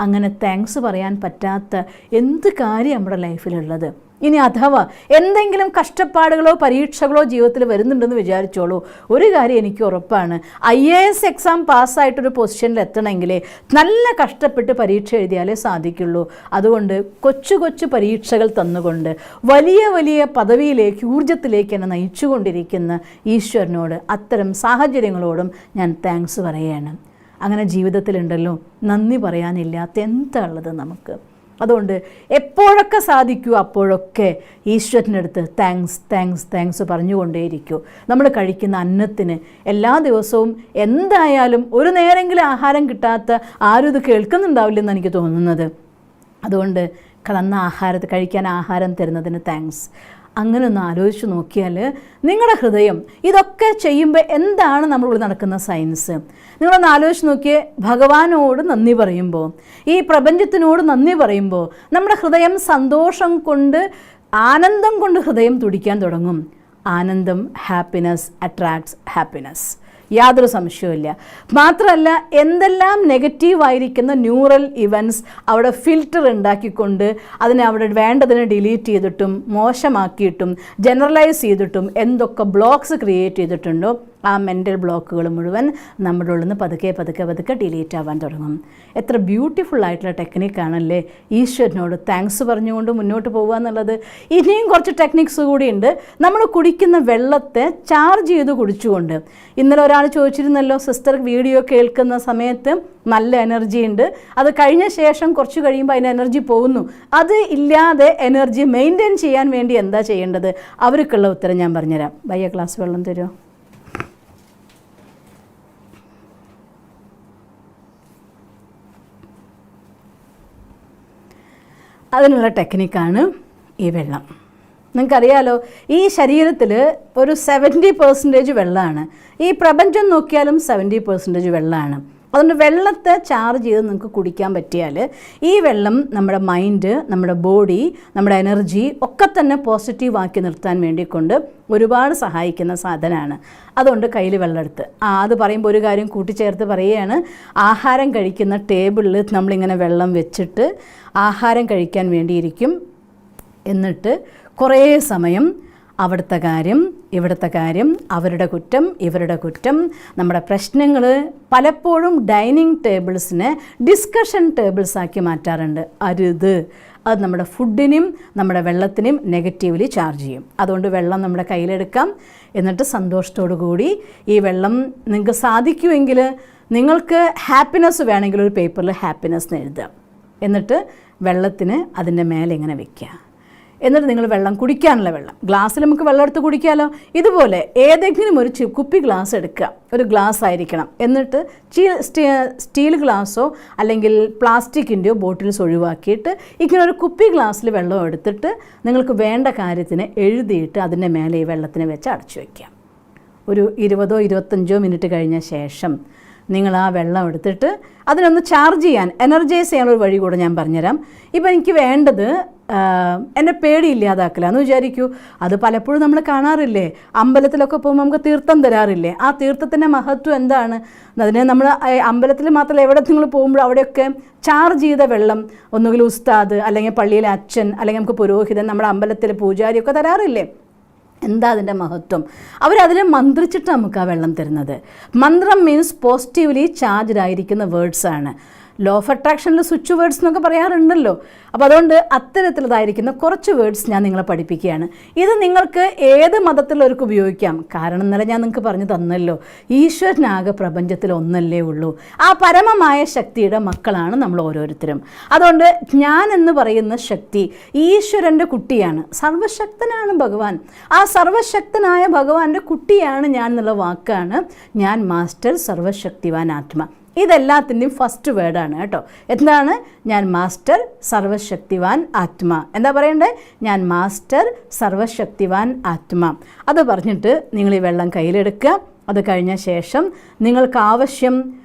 Speaker 1: അങ്ങനെ താങ്ക്സ് പറയാൻ പറ്റാത്ത എന്ത് കാര്യം നമ്മുടെ ലൈഫിലുള്ളത്? ഇനി അഥവാ എന്തെങ്കിലും കഷ്ടപ്പാടുകളോ പരീക്ഷകളോ ജീവിതത്തിൽ വരുന്നുണ്ടെന്ന് വിചാരിച്ചോളൂ, ഒരു കാര്യം എനിക്ക് ഉറപ്പാണ്, IAS എക്സാം പാസ്സായിട്ടൊരു പൊസിഷനിൽ എത്തണമെങ്കിൽ നല്ല കഷ്ടപ്പെട്ട് പരീക്ഷ എഴുതിയാലേ സാധിക്കുള്ളൂ. അതുകൊണ്ട് കൊച്ചു കൊച്ചു പരീക്ഷകൾ തന്നുകൊണ്ട് വലിയ വലിയ പദവിയിലേക്ക്, ഊർജത്തിലേക്ക് എന്നെ നയിച്ചുകൊണ്ടിരിക്കുന്ന ഈശ്വരനോട്, അത്തരം സാഹചര്യങ്ങളോടും ഞാൻ താങ്ക്സ് പറയുകയാണ്. അങ്ങനെ ജീവിതത്തിലുണ്ടല്ലോ നന്ദി പറയാനില്ലാത്ത എന്താ ഉള്ളത് നമുക്ക്? അതുകൊണ്ട് എപ്പോഴൊക്കെ സാധിക്കൂ അപ്പോഴൊക്കെ ഈശ്വരൻ്റെ അടുത്ത് താങ്ക്സ് താങ്ക്സ് താങ്ക്സ് പറഞ്ഞുകൊണ്ടേയിരിക്കൂ. നമ്മൾ കഴിക്കുന്ന അന്നത്തിന് എല്ലാ ദിവസവും എന്തായാലും ഒരു നേരെങ്കിലും ആഹാരം കിട്ടാത്ത ആരും ഇത് കേൾക്കുന്നുണ്ടാവില്ലെന്ന് എനിക്ക് തോന്നുന്നത്. അതുകൊണ്ട് തന്ന കഴിക്കാൻ ആഹാരം തരുന്നതിന് താങ്ക്സ്. അങ്ങനെ ഒന്ന് ആലോചിച്ച് നോക്കിയാൽ നിങ്ങളുടെ ഹൃദയം ഇതൊക്കെ ചെയ്യുമ്പോൾ എന്താണ് നമ്മളിവിടെ നടക്കുന്ന സയൻസ്? നിങ്ങളൊന്ന് ആലോചിച്ച് നോക്കിയേ. ഭഗവാനോട് നന്ദി പറയുമ്പോൾ, ഈ പ്രപഞ്ചത്തിനോട് നന്ദി പറയുമ്പോൾ നമ്മുടെ ഹൃദയം സന്തോഷം കൊണ്ട്, ആനന്ദം കൊണ്ട് ഹൃദയം തുടിക്കാൻ തുടങ്ങും. ആനന്ദം, ഹാപ്പിനെസ് അട്രാക്ട്സ് ഹാപ്പിനെസ്, യാതൊരു സംശയവുമില്ല. മാത്രമല്ല എന്തെല്ലാം നെഗറ്റീവായിരിക്കുന്ന ന്യൂറൽ ഇവൻറ്റ്സ് അവിടെ ഫിൽറ്റർ ഉണ്ടാക്കിക്കൊണ്ട് അതിനെ അവിടെ വേണ്ടതിനെ ഡിലീറ്റ് ചെയ്തിട്ടും മോശമാക്കിയിട്ടും ജനറലൈസ് ചെയ്തിട്ടും എന്തൊക്കെ ബ്ലോക്ക്സ് ക്രിയേറ്റ് ചെയ്തിട്ടുണ്ടോ ആ മെൻ്റൽ ബ്ലോക്കുകൾ മുഴുവൻ നമ്മുടെ ഉള്ളിൽ നിന്ന് പതുക്കെ പതുക്കെ പതുക്കെ ഡിലീറ്റ് ആവാൻ തുടങ്ങും. എത്ര ബ്യൂട്ടിഫുൾ ആയിട്ടുള്ള ടെക്നിക്കാണല്ലേ ഈശ്വരനോട് താങ്ക്സ് പറഞ്ഞുകൊണ്ട് മുന്നോട്ട് പോകുക എന്നുള്ളത്. ഇനിയും കുറച്ച് ടെക്നിക്സ് കൂടിയുണ്ട്. നമ്മൾ കുടിക്കുന്ന വെള്ളത്തെ ചാർജ് ചെയ്ത് കുടിച്ചുകൊണ്ട്, ഇന്നലെ ഒരാൾ ചോദിച്ചിരുന്നല്ലോ, സിസ്റ്റർ വീഡിയോ കേൾക്കുന്ന സമയത്ത് നല്ല എനർജി ഉണ്ട്, അത് കഴിഞ്ഞ ശേഷം കുറച്ച് കഴിയുമ്പോൾ അതിന് എനർജി പോകുന്നു. അത് ഇല്ലാതെ എനർജി മെയിൻറ്റെയിൻ ചെയ്യാൻ വേണ്ടി എന്താ ചെയ്യേണ്ടത്? അവർക്കുള്ള ഉത്തരം ഞാൻ പറഞ്ഞുതരാം. ബയ്യ ഗ്ലാസ് വെള്ളം തരുമോ? അതിനുള്ള ടെക്നിക്കാണ് ഈ വെള്ളം. നിങ്ങൾക്കറിയാലോ, ഈ ശരീരത്തിൽ ഒരു 70% വെള്ളമാണ്. ഈ പ്രപഞ്ചം നോക്കിയാലും 70% വെള്ളമാണ്. അതുകൊണ്ട് വെള്ളത്തെ ചാർജ് ചെയ്ത് നിങ്ങൾക്ക് കുടിക്കാൻ പറ്റിയാൽ ഈ വെള്ളം നമ്മുടെ മൈൻഡ്, നമ്മുടെ ബോഡി, നമ്മുടെ എനർജി ഒക്കെ തന്നെ പോസിറ്റീവ് ആക്കി നിർത്താൻ വേണ്ടിക്കൊണ്ട് ഒരുപാട് സഹായിക്കുന്ന സാധനമാണ്. അതുകൊണ്ട് കയ്യിൽ വെള്ളം എടുത്ത് അത് പറയുമ്പോൾ ഒരു കാര്യം കൂട്ടിച്ചേർത്ത് പറയുകയാണ്. ആഹാരം കഴിക്കുന്ന ടേബിളിൽ നമ്മളിങ്ങനെ വെള്ളം വെച്ചിട്ട് ആഹാരം കഴിക്കാൻ വേണ്ടിയിരിക്കും. എന്നിട്ട് കുറേ സമയം അവിടുത്തെ കാര്യം, ഇവിടുത്തെ കാര്യം, അവരുടെ കുറ്റം, ഇവരുടെ കുറ്റം, നമ്മുടെ പ്രശ്നങ്ങൾ പലപ്പോഴും ഡൈനിങ് ടേബിൾസിനെ ഡിസ്കഷൻ ടേബിൾസാക്കി മാറ്റാറുണ്ട്. അരുത്. അത് നമ്മുടെ ഫുഡിനും നമ്മുടെ വെള്ളത്തിനും നെഗറ്റീവ്ലി ചാർജ് ചെയ്യും. അതുകൊണ്ട് വെള്ളം നമ്മുടെ കയ്യിലെടുക്കാം. എന്നിട്ട് സന്തോഷത്തോടു കൂടി ഈ വെള്ളം നിങ്ങൾക്ക് സാധിക്കുമെങ്കിൽ നിങ്ങൾക്ക് ഹാപ്പിനെസ് വേണമെങ്കിൽ ഒരു പേപ്പറിൽ ഹാപ്പിനെസ് എഴുതുക. എന്നിട്ട് വെള്ളത്തിന് അതിൻ്റെ മേലെ ഇങ്ങനെ വയ്ക്കുക. എന്നിട്ട് നിങ്ങൾ വെള്ളം കുടിക്കാനുള്ള വെള്ളം ഗ്ലാസ്സിൽ നമുക്ക് വെള്ളം എടുത്ത് കുടിക്കാമല്ലോ. ഇതുപോലെ ഏതെങ്കിലും ഒരു കുപ്പി ഗ്ലാസ് എടുക്കുക. ഒരു ഗ്ലാസ് ആയിരിക്കണം. എന്നിട്ട് സ്റ്റീൽ ഗ്ലാസ്സോ അല്ലെങ്കിൽ പ്ലാസ്റ്റിക്കിൻ്റെയോ ബോട്ടിൽസ് ഒഴിവാക്കിയിട്ട് ഇങ്ങനെ ഒരു കുപ്പി ഗ്ലാസ്സിൽ വെള്ളം എടുത്തിട്ട് നിങ്ങൾക്ക് വേണ്ട കാര്യത്തിന് എഴുതിയിട്ട് അതിൻ്റെ മേലെ ഈ വെള്ളത്തിന് വെച്ച് അടച്ചു വയ്ക്കുക. ഒരു 20-25 മിനിറ്റ് കഴിഞ്ഞ ശേഷം നിങ്ങൾ ആ വെള്ളം എടുത്തിട്ട് അതിനൊന്ന് ചാർജ് ചെയ്യാൻ, എനർജൈസ് ചെയ്യാനൊരു വഴി കൂടെ ഞാൻ പറഞ്ഞുതരാം. ഇപ്പോൾ എനിക്ക് വേണ്ടത് എൻ്റെ പേടി ഇല്ലാതാക്കില്ല എന്ന് വിചാരിക്കൂ. അത് പലപ്പോഴും നമ്മൾ കാണാറില്ലേ, അമ്പലത്തിലൊക്കെ പോകുമ്പോൾ നമുക്ക് തീർത്ഥം തരാറില്ലേ. ആ തീർത്ഥത്തിൻ്റെ മഹത്വം എന്താണ്? അതിനെ നമ്മൾ അമ്പലത്തിൽ മാത്രമല്ല, എവിടെ നിങ്ങൾ പോകുമ്പോൾ അവിടെയൊക്കെ ചാർജ് ചെയ്ത വെള്ളം ഒന്നുകിൽ ഉസ്താദ് അല്ലെങ്കിൽ പള്ളിയിലെ അച്ഛൻ അല്ലെങ്കിൽ നമുക്ക് പുരോഹിതൻ, നമ്മുടെ അമ്പലത്തിലെ പൂജാരിയൊക്കെ തരാറില്ലേ. എന്താ അതിൻ്റെ മഹത്വം? അവരതിനെ മന്ത്രിച്ചിട്ട് നമുക്ക് ആ വെള്ളം തരുന്നത്. മന്ത്രം മീൻസ് പോസിറ്റീവ്ലി ചാർജ്ഡ് ആയിരിക്കുന്ന വേർഡ്സാണ്. ലോ ഓഫ് അട്രാക്ഷനിൽ സ്വിച്ച് വേർഡ്സ് എന്നൊക്കെ പറയാറുണ്ടല്ലോ. അപ്പോൾ അതുകൊണ്ട് അത്തരത്തിലുള്ളതായിരിക്കുന്ന കുറച്ച് വേർഡ്സ് ഞാൻ നിങ്ങളെ പഠിപ്പിക്കുകയാണ്. ഇത് നിങ്ങൾക്ക് ഏത് മതത്തിലുള്ളവർക്ക് ഉപയോഗിക്കാം. കാരണം ഇന്നലെ ഞാൻ നിങ്ങൾക്ക് പറഞ്ഞു തന്നല്ലോ, ഈശ്വരനാകെ പ്രപഞ്ചത്തിൽ ഒന്നല്ലേ ഉള്ളൂ. ആ പരമമായ ശക്തിയുടെ മക്കളാണ് നമ്മൾ ഓരോരുത്തരും. അതുകൊണ്ട് ഞാൻ എന്ന് പറയുന്ന ശക്തി ഈശ്വരൻ്റെ കുട്ടിയാണ്. സർവശക്തനാണ് ഭഗവാൻ. ആ സർവശക്തനായ ഭഗവാന്റെ കുട്ടിയാണ് ഞാൻ എന്നുള്ള വാക്കാണ് ഞാൻ മാസ്റ്റർ സർവശക്തിവാൻ ആത്മ. ഇതെല്ലാത്തിൻ്റെയും ഫസ്റ്റ് വേർഡാണ് കേട്ടോ. എന്താണ്? ഞാൻ മാസ്റ്റർ സർവശക്തിവാൻ ആത്മ. എന്താ പറയണ്ടേ? ഞാൻ മാസ്റ്റർ സർവശക്തിവാൻ ആത്മ. അത് പറഞ്ഞിട്ട് നിങ്ങൾ ഈ വെള്ളം കയ്യിലെടുക്കുക. അത് കഴിഞ്ഞ ശേഷം നിങ്ങൾക്ക് ആവശ്യം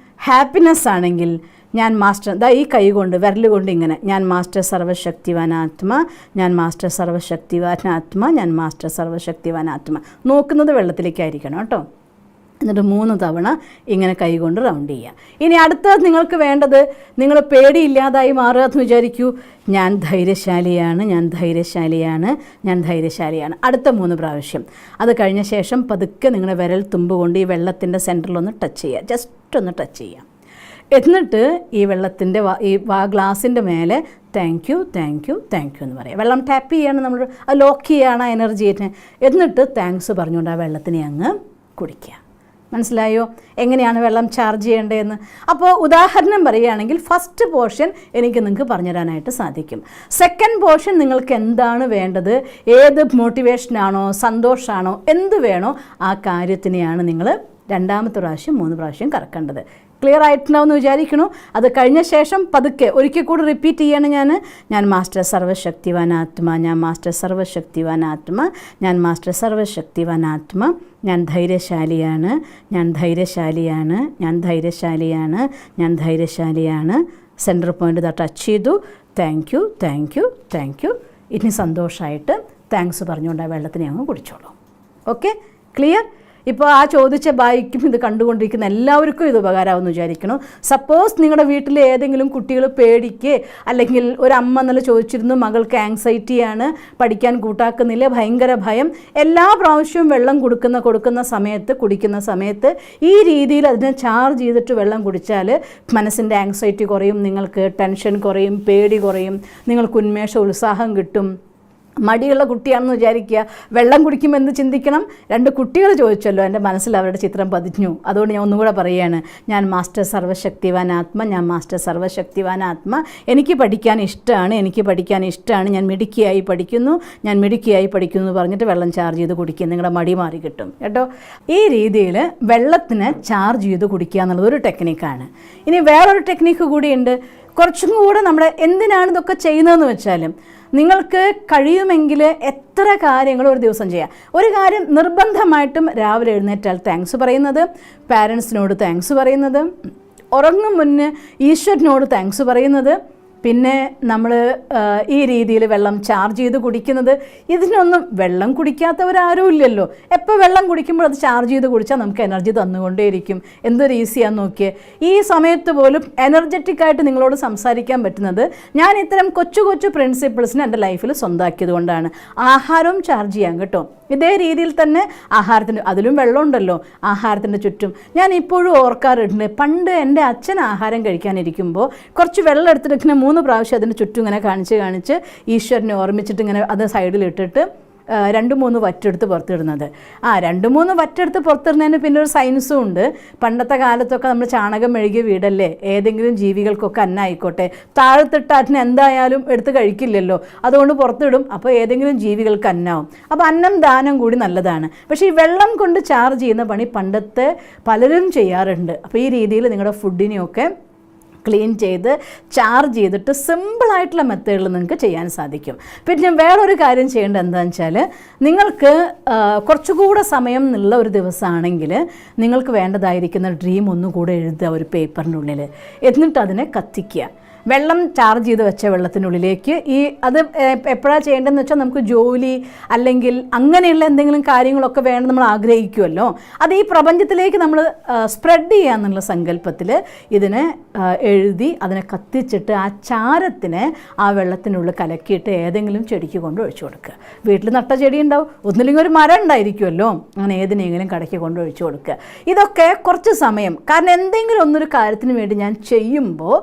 Speaker 1: ഹാപ്പിനെസ് ആണെങ്കിൽ ഞാൻ മാസ്റ്റർ, ഈ കൈ കൊണ്ട് വിരൽ കൊണ്ട് ഇങ്ങനെ, ഞാൻ മാസ്റ്റർ സർവശക്തിവാൻ ആത്മ, ഞാൻ മാസ്റ്റർ സർവശക്തിവാൻ ആത്മ, ഞാൻ മാസ്റ്റർ സർവശക്തിവാൻ ആത്മ. നോക്കുന്നത് വെള്ളത്തിലേക്കായിരിക്കണം കേട്ടോ. എന്നിട്ട് 3 തവണ ഇങ്ങനെ കൈകൊണ്ട് റൗണ്ട് ചെയ്യുക. ഇനി അടുത്തത് നിങ്ങൾക്ക് വേണ്ടത്, നിങ്ങൾ പേടിയില്ലാതായി മാറുക എന്ന് വിചാരിക്കൂ. ഞാൻ ധൈര്യശാലിയാണ്, ഞാൻ ധൈര്യശാലിയാണ്, ഞാൻ ധൈര്യശാലിയാണ്. അടുത്ത 3 പ്രാവശ്യം. അത് കഴിഞ്ഞ ശേഷം പതുക്കെ നിങ്ങളുടെ വിരൽ തുമ്പ് കൊണ്ട് ഈ വെള്ളത്തിൻ്റെ സെൻറ്ററിലൊന്ന് ടച്ച് ചെയ്യുക. ജസ്റ്റ് ഒന്ന് ടച്ച് ചെയ്യുക. എന്നിട്ട് ഈ വെള്ളത്തിൻ്റെ ഗ്ലാസിൻ്റെ മേലെ thank you thank you thank you എന്ന് പറയാം. വെള്ളം ടാപ്പ് ചെയ്യാണ്, നമ്മൾ ലോക്ക് ചെയ്യുകയാണ് ആ എനർജിയെ. എന്നിട്ട് താങ്ക്സ് പറഞ്ഞുകൊണ്ട് ആ വെള്ളത്തിനെ അങ്ങ് കുടിക്കുക. മനസ്സിലായോ എങ്ങനെയാണ് വെള്ളം ചാർജ് ചെയ്യേണ്ടതെന്ന്? അപ്പോൾ ഉദാഹരണം പറയുകയാണെങ്കിൽ ഫസ്റ്റ് പോർഷൻ എനിക്ക് നിങ്ങൾക്ക് പറഞ്ഞുതരാനായിട്ട് സാധിക്കും. സെക്കൻഡ് പോർഷൻ നിങ്ങൾക്ക് എന്താണ് വേണ്ടത്, ഏത് മോട്ടിവേഷനാണോ സന്തോഷമാണോ എന്ത് വേണോ ആ കാര്യത്തിനെയാണ് നിങ്ങൾ 2ാമത്തെ പ്രാവശ്യം 3 പ്രാവശ്യം കറക്കേണ്ടത്. ക്ലിയർ ആയിട്ടുണ്ടാവുമെന്ന് വിചാരിക്കണു. അത് കഴിഞ്ഞ ശേഷം പതുക്കെ ഒരിക്കൽ കൂടി റിപ്പീറ്റ് ചെയ്യാണ്. ഞാൻ മാസ്റ്റർ സർവശക്തിവാൻ ആത്മ, ഞാൻ മാസ്റ്റർ സർവശക്തിവാൻ ആത്മ, ഞാൻ മാസ്റ്റർ സർവശക്തിവാൻ ആത്മ, ഞാൻ ധൈര്യശാലിയാണ്, ഞാൻ ധൈര്യശാലിയാണ്, ഞാൻ ധൈര്യശാലിയാണ്, ഞാൻ ധൈര്യശാലിയാണ്. സെൻറ്റർ പോയിൻ്റ് ടച്ച് ചെയ്തു. Thank you thank you thank you. ഇനി സന്തോഷമായിട്ട് താങ്ക്സ് പറഞ്ഞുകൊണ്ട് ആ വെള്ളത്തിനെ അങ്ങ് കുടിച്ചോളൂ. Okay, clear? ഇപ്പോൾ ആ ചോദിച്ച ബായിക്കും ഇത് കണ്ടുകൊണ്ടിരിക്കുന്ന എല്ലാവർക്കും ഇത് ഉപകാരമാവുമെന്ന് വിചാരിക്കണം. സപ്പോസ് നിങ്ങളുടെ വീട്ടിൽ ഏതെങ്കിലും കുട്ടികൾ പേടിക്കുക, അല്ലെങ്കിൽ ഒരു അമ്മ എന്നുള്ള ചോദിച്ചിരുന്നു മകൾക്ക് ആങ്സൈറ്റിയാണ്, പഠിക്കാൻ കൂട്ടാക്കുന്നില്ല, ഭയങ്കര ഭയം, എല്ലാ പ്രാവശ്യവും വെള്ളം കുടിക്കുന്ന സമയത്ത് ഈ രീതിയിൽ അതിനെ ചാർജ് ചെയ്തിട്ട് വെള്ളം കുടിച്ചാൽ മനസ്സിൻ്റെ ആങ്സൈറ്റി കുറയും, നിങ്ങൾക്ക് ടെൻഷൻ കുറയും, പേടി കുറയും, നിങ്ങൾക്ക് ഉന്മേഷം ഉത്സാഹം കിട്ടും. മടിയുള്ള കുട്ടിയാണെന്ന് വിചാരിക്കുക, വെള്ളം കുടിക്കുമ്പോൾ എന്ത് ചിന്തിക്കണം? 2 കുട്ടികൾ ചോദിച്ചല്ലോ, എൻ്റെ മനസ്സിൽ അവരുടെ ചിത്രം പതിഞ്ഞു. അതുകൊണ്ട് ഞാൻ ഒന്നുകൂടെ പറയുകയാണ്, ഞാൻ മാസ്റ്റർ സർവശക്തിവാൻ ആത്മ, ഞാൻ മാസ്റ്റർ സർവശക്തിവാൻ ആത്മ. എനിക്ക് പഠിക്കാൻ ഇഷ്ടമാണ്, എനിക്ക് പഠിക്കാൻ ഇഷ്ടമാണ്, ഞാൻ മിടുക്കിയായി പഠിക്കുന്നു, ഞാൻ മിടുക്കിയായി പഠിക്കുന്നു എന്ന് പറഞ്ഞിട്ട് വെള്ളം ചാർജ് ചെയ്ത് കുടിക്കുക. നിങ്ങളുടെ മടി മാറി കിട്ടും കേട്ടോ. ഈ രീതിയിൽ വെള്ളത്തിന് ചാർജ് ചെയ്ത് കുടിക്കുക എന്നുള്ളത് ഒരു ടെക്നിക്കാണ്. ഇനി വേറൊരു ടെക്നിക്ക് കൂടിയുണ്ട്. കുറച്ചും കൂടെ നമ്മൾ എന്തിനാണ് ഇതൊക്കെ ചെയ്യുന്നതെന്ന് വെച്ചാലും, നിങ്ങൾക്ക് കഴിയുമെങ്കിൽ എത്ര കാര്യങ്ങൾ ഒരു ദിവസം ചെയ്യാം. ഒരു കാര്യം നിർബന്ധമായിട്ടും രാവിലെ എഴുന്നേറ്റാൽ താങ്ക്സ് പറയുന്നത്, പാരൻസിനോട് താങ്ക്സ് പറയുന്നത്, ഉറങ്ങും മുന്നേ ഈശ്വരനോട് താങ്ക്സ് പറയുന്നത്, പിന്നെ നമ്മൾ ഈ രീതിയിൽ വെള്ളം ചാർജ് ചെയ്ത് കുടിക്കുന്നത്. ഇതിനൊന്നും വെള്ളം കുടിക്കാത്തവരാരും ഇല്ലല്ലോ. എപ്പോൾ വെള്ളം കുടിക്കുമ്പോൾ അത് ചാർജ് ചെയ്ത് കുടിച്ചാൽ നമുക്ക് എനർജി തന്നുകൊണ്ടേയിരിക്കും. എന്തൊരു ഈസിയാന്ന് നോക്കിയേ. ഈ സമയത്ത് പോലും എനർജറ്റിക്കായിട്ട് നിങ്ങളോട് സംസാരിക്കാൻ പറ്റുന്നത് ഞാൻ ഇത്തരം കൊച്ചു കൊച്ചു പ്രിൻസിപ്പിൾസിനെ എൻ്റെ ലൈഫിൽ സ്വന്തമാക്കിയത് കൊണ്ടാണ്. ആഹാരവും ചാർജ് ചെയ്യാം കേട്ടോ. ഇതേ രീതിയിൽ തന്നെ ആഹാരത്തിന്, അതിലും വെള്ളമുണ്ടല്ലോ ആഹാരത്തിൻ്റെ ചുറ്റും. ഞാൻ ഇപ്പോഴും ഓർക്കാറുണ്ട്, പണ്ട് എൻ്റെ അച്ഛൻ ആഹാരം കഴിക്കാനിരിക്കുമ്പോൾ കുറച്ച് വെള്ളം എടുത്തിട്ട് 3 പ്രാവശ്യം അതിൻ്റെ ചുറ്റും ഇങ്ങനെ കാണിച്ച് ഈശ്വരനെ ഓർമ്മിച്ചിട്ട് ഇങ്ങനെ അത് സൈഡിലിട്ടിട്ട് 2-3 വറ്റെടുത്ത് പുറത്തിടുന്നത്. 2-3 വറ്റെടുത്ത് പുറത്തിടുന്നതിന് പിന്നെ ഒരു സയൻസും ഉണ്ട്. പണ്ടത്തെ കാലത്തൊക്കെ നമ്മൾ ചാണകം മെഴുകിയ വീടല്ലേ, ഏതെങ്കിലും ജീവികൾക്കൊക്കെ അന്നായിക്കോട്ടെ, താഴത്തിട്ട് അതിന് എന്തായാലും എടുത്ത് കഴിക്കില്ലല്ലോ, അതുകൊണ്ട് പുറത്തിടും. അപ്പോൾ ഏതെങ്കിലും ജീവികൾക്ക് അന്നാവും. അപ്പോൾ അന്നം ദാനം കൂടി നല്ലതാണ്. പക്ഷേ ഈ വെള്ളം കൊണ്ട് ചാർജ് ചെയ്യുന്ന പണി പണ്ടത്തെ പലരും ചെയ്യാറുണ്ട്. അപ്പോൾ ഈ രീതിയിൽ നിങ്ങളുടെ ഫുഡിനെയൊക്കെ ക്ലീൻ ചെയ്ത് ചാർജ് ചെയ്തിട്ട് സിമ്പിളായിട്ടുള്ള മെത്തേഡിൽ നിങ്ങൾക്ക് ചെയ്യാൻ സാധിക്കും. പിന്നെ വേറൊരു കാര്യം ചെയ്യേണ്ടത് എന്താണെന്ന് വെച്ചാൽ, നിങ്ങൾക്ക് കുറച്ചുകൂടെ സമയം എന്നുള്ള ഒരു ദിവസമാണെങ്കിൽ നിങ്ങൾക്ക് വേണ്ടതായിരിക്കുന്ന ഡ്രീം ഒന്നുകൂടെ എഴുതുക ഒരു പേപ്പറിനുള്ളിൽ. എന്നിട്ട് അതിനെ കത്തിക്കുക. വെള്ളം ചാർജ് ചെയ്ത് വെച്ച വെള്ളത്തിനുള്ളിലേക്ക് അത് എപ്പോഴാണ് ചെയ്യേണ്ടതെന്ന് വെച്ചാൽ നമുക്ക് ജോലി അല്ലെങ്കിൽ അങ്ങനെയുള്ള എന്തെങ്കിലും കാര്യങ്ങളൊക്കെ വേണം നമ്മൾ ആഗ്രഹിക്കുമല്ലോ, അത് ഈ പ്രപഞ്ചത്തിലേക്ക് നമ്മൾ സ്പ്രെഡ് ചെയ്യാന്നുള്ള സങ്കല്പത്തിൽ ഇതിനെ എഴുതി അതിനെ കത്തിച്ചിട്ട് ആ ചാരത്തിനെ ആ വെള്ളത്തിനുള്ളിൽ കലക്കിയിട്ട് ഏതെങ്കിലും ചെടിക്ക് കൊണ്ട് ഒഴിച്ചു കൊടുക്കുക. വീട്ടിൽ നട്ട ചെടി ഉണ്ടാവും, ഒന്നില്ലെങ്കിൽ ഒരു മരം ഉണ്ടായിരിക്കുമല്ലോ, അങ്ങനെ ഏതിനെങ്കിലും കടയ്ക്ക് കൊണ്ട് ഒഴിച്ചു കൊടുക്കുക. ഇതൊക്കെ കുറച്ച് സമയം, കാരണം എന്തെങ്കിലും ഒന്നൊരു കാര്യത്തിന് വേണ്ടി ഞാൻ ചെയ്യുമ്പോൾ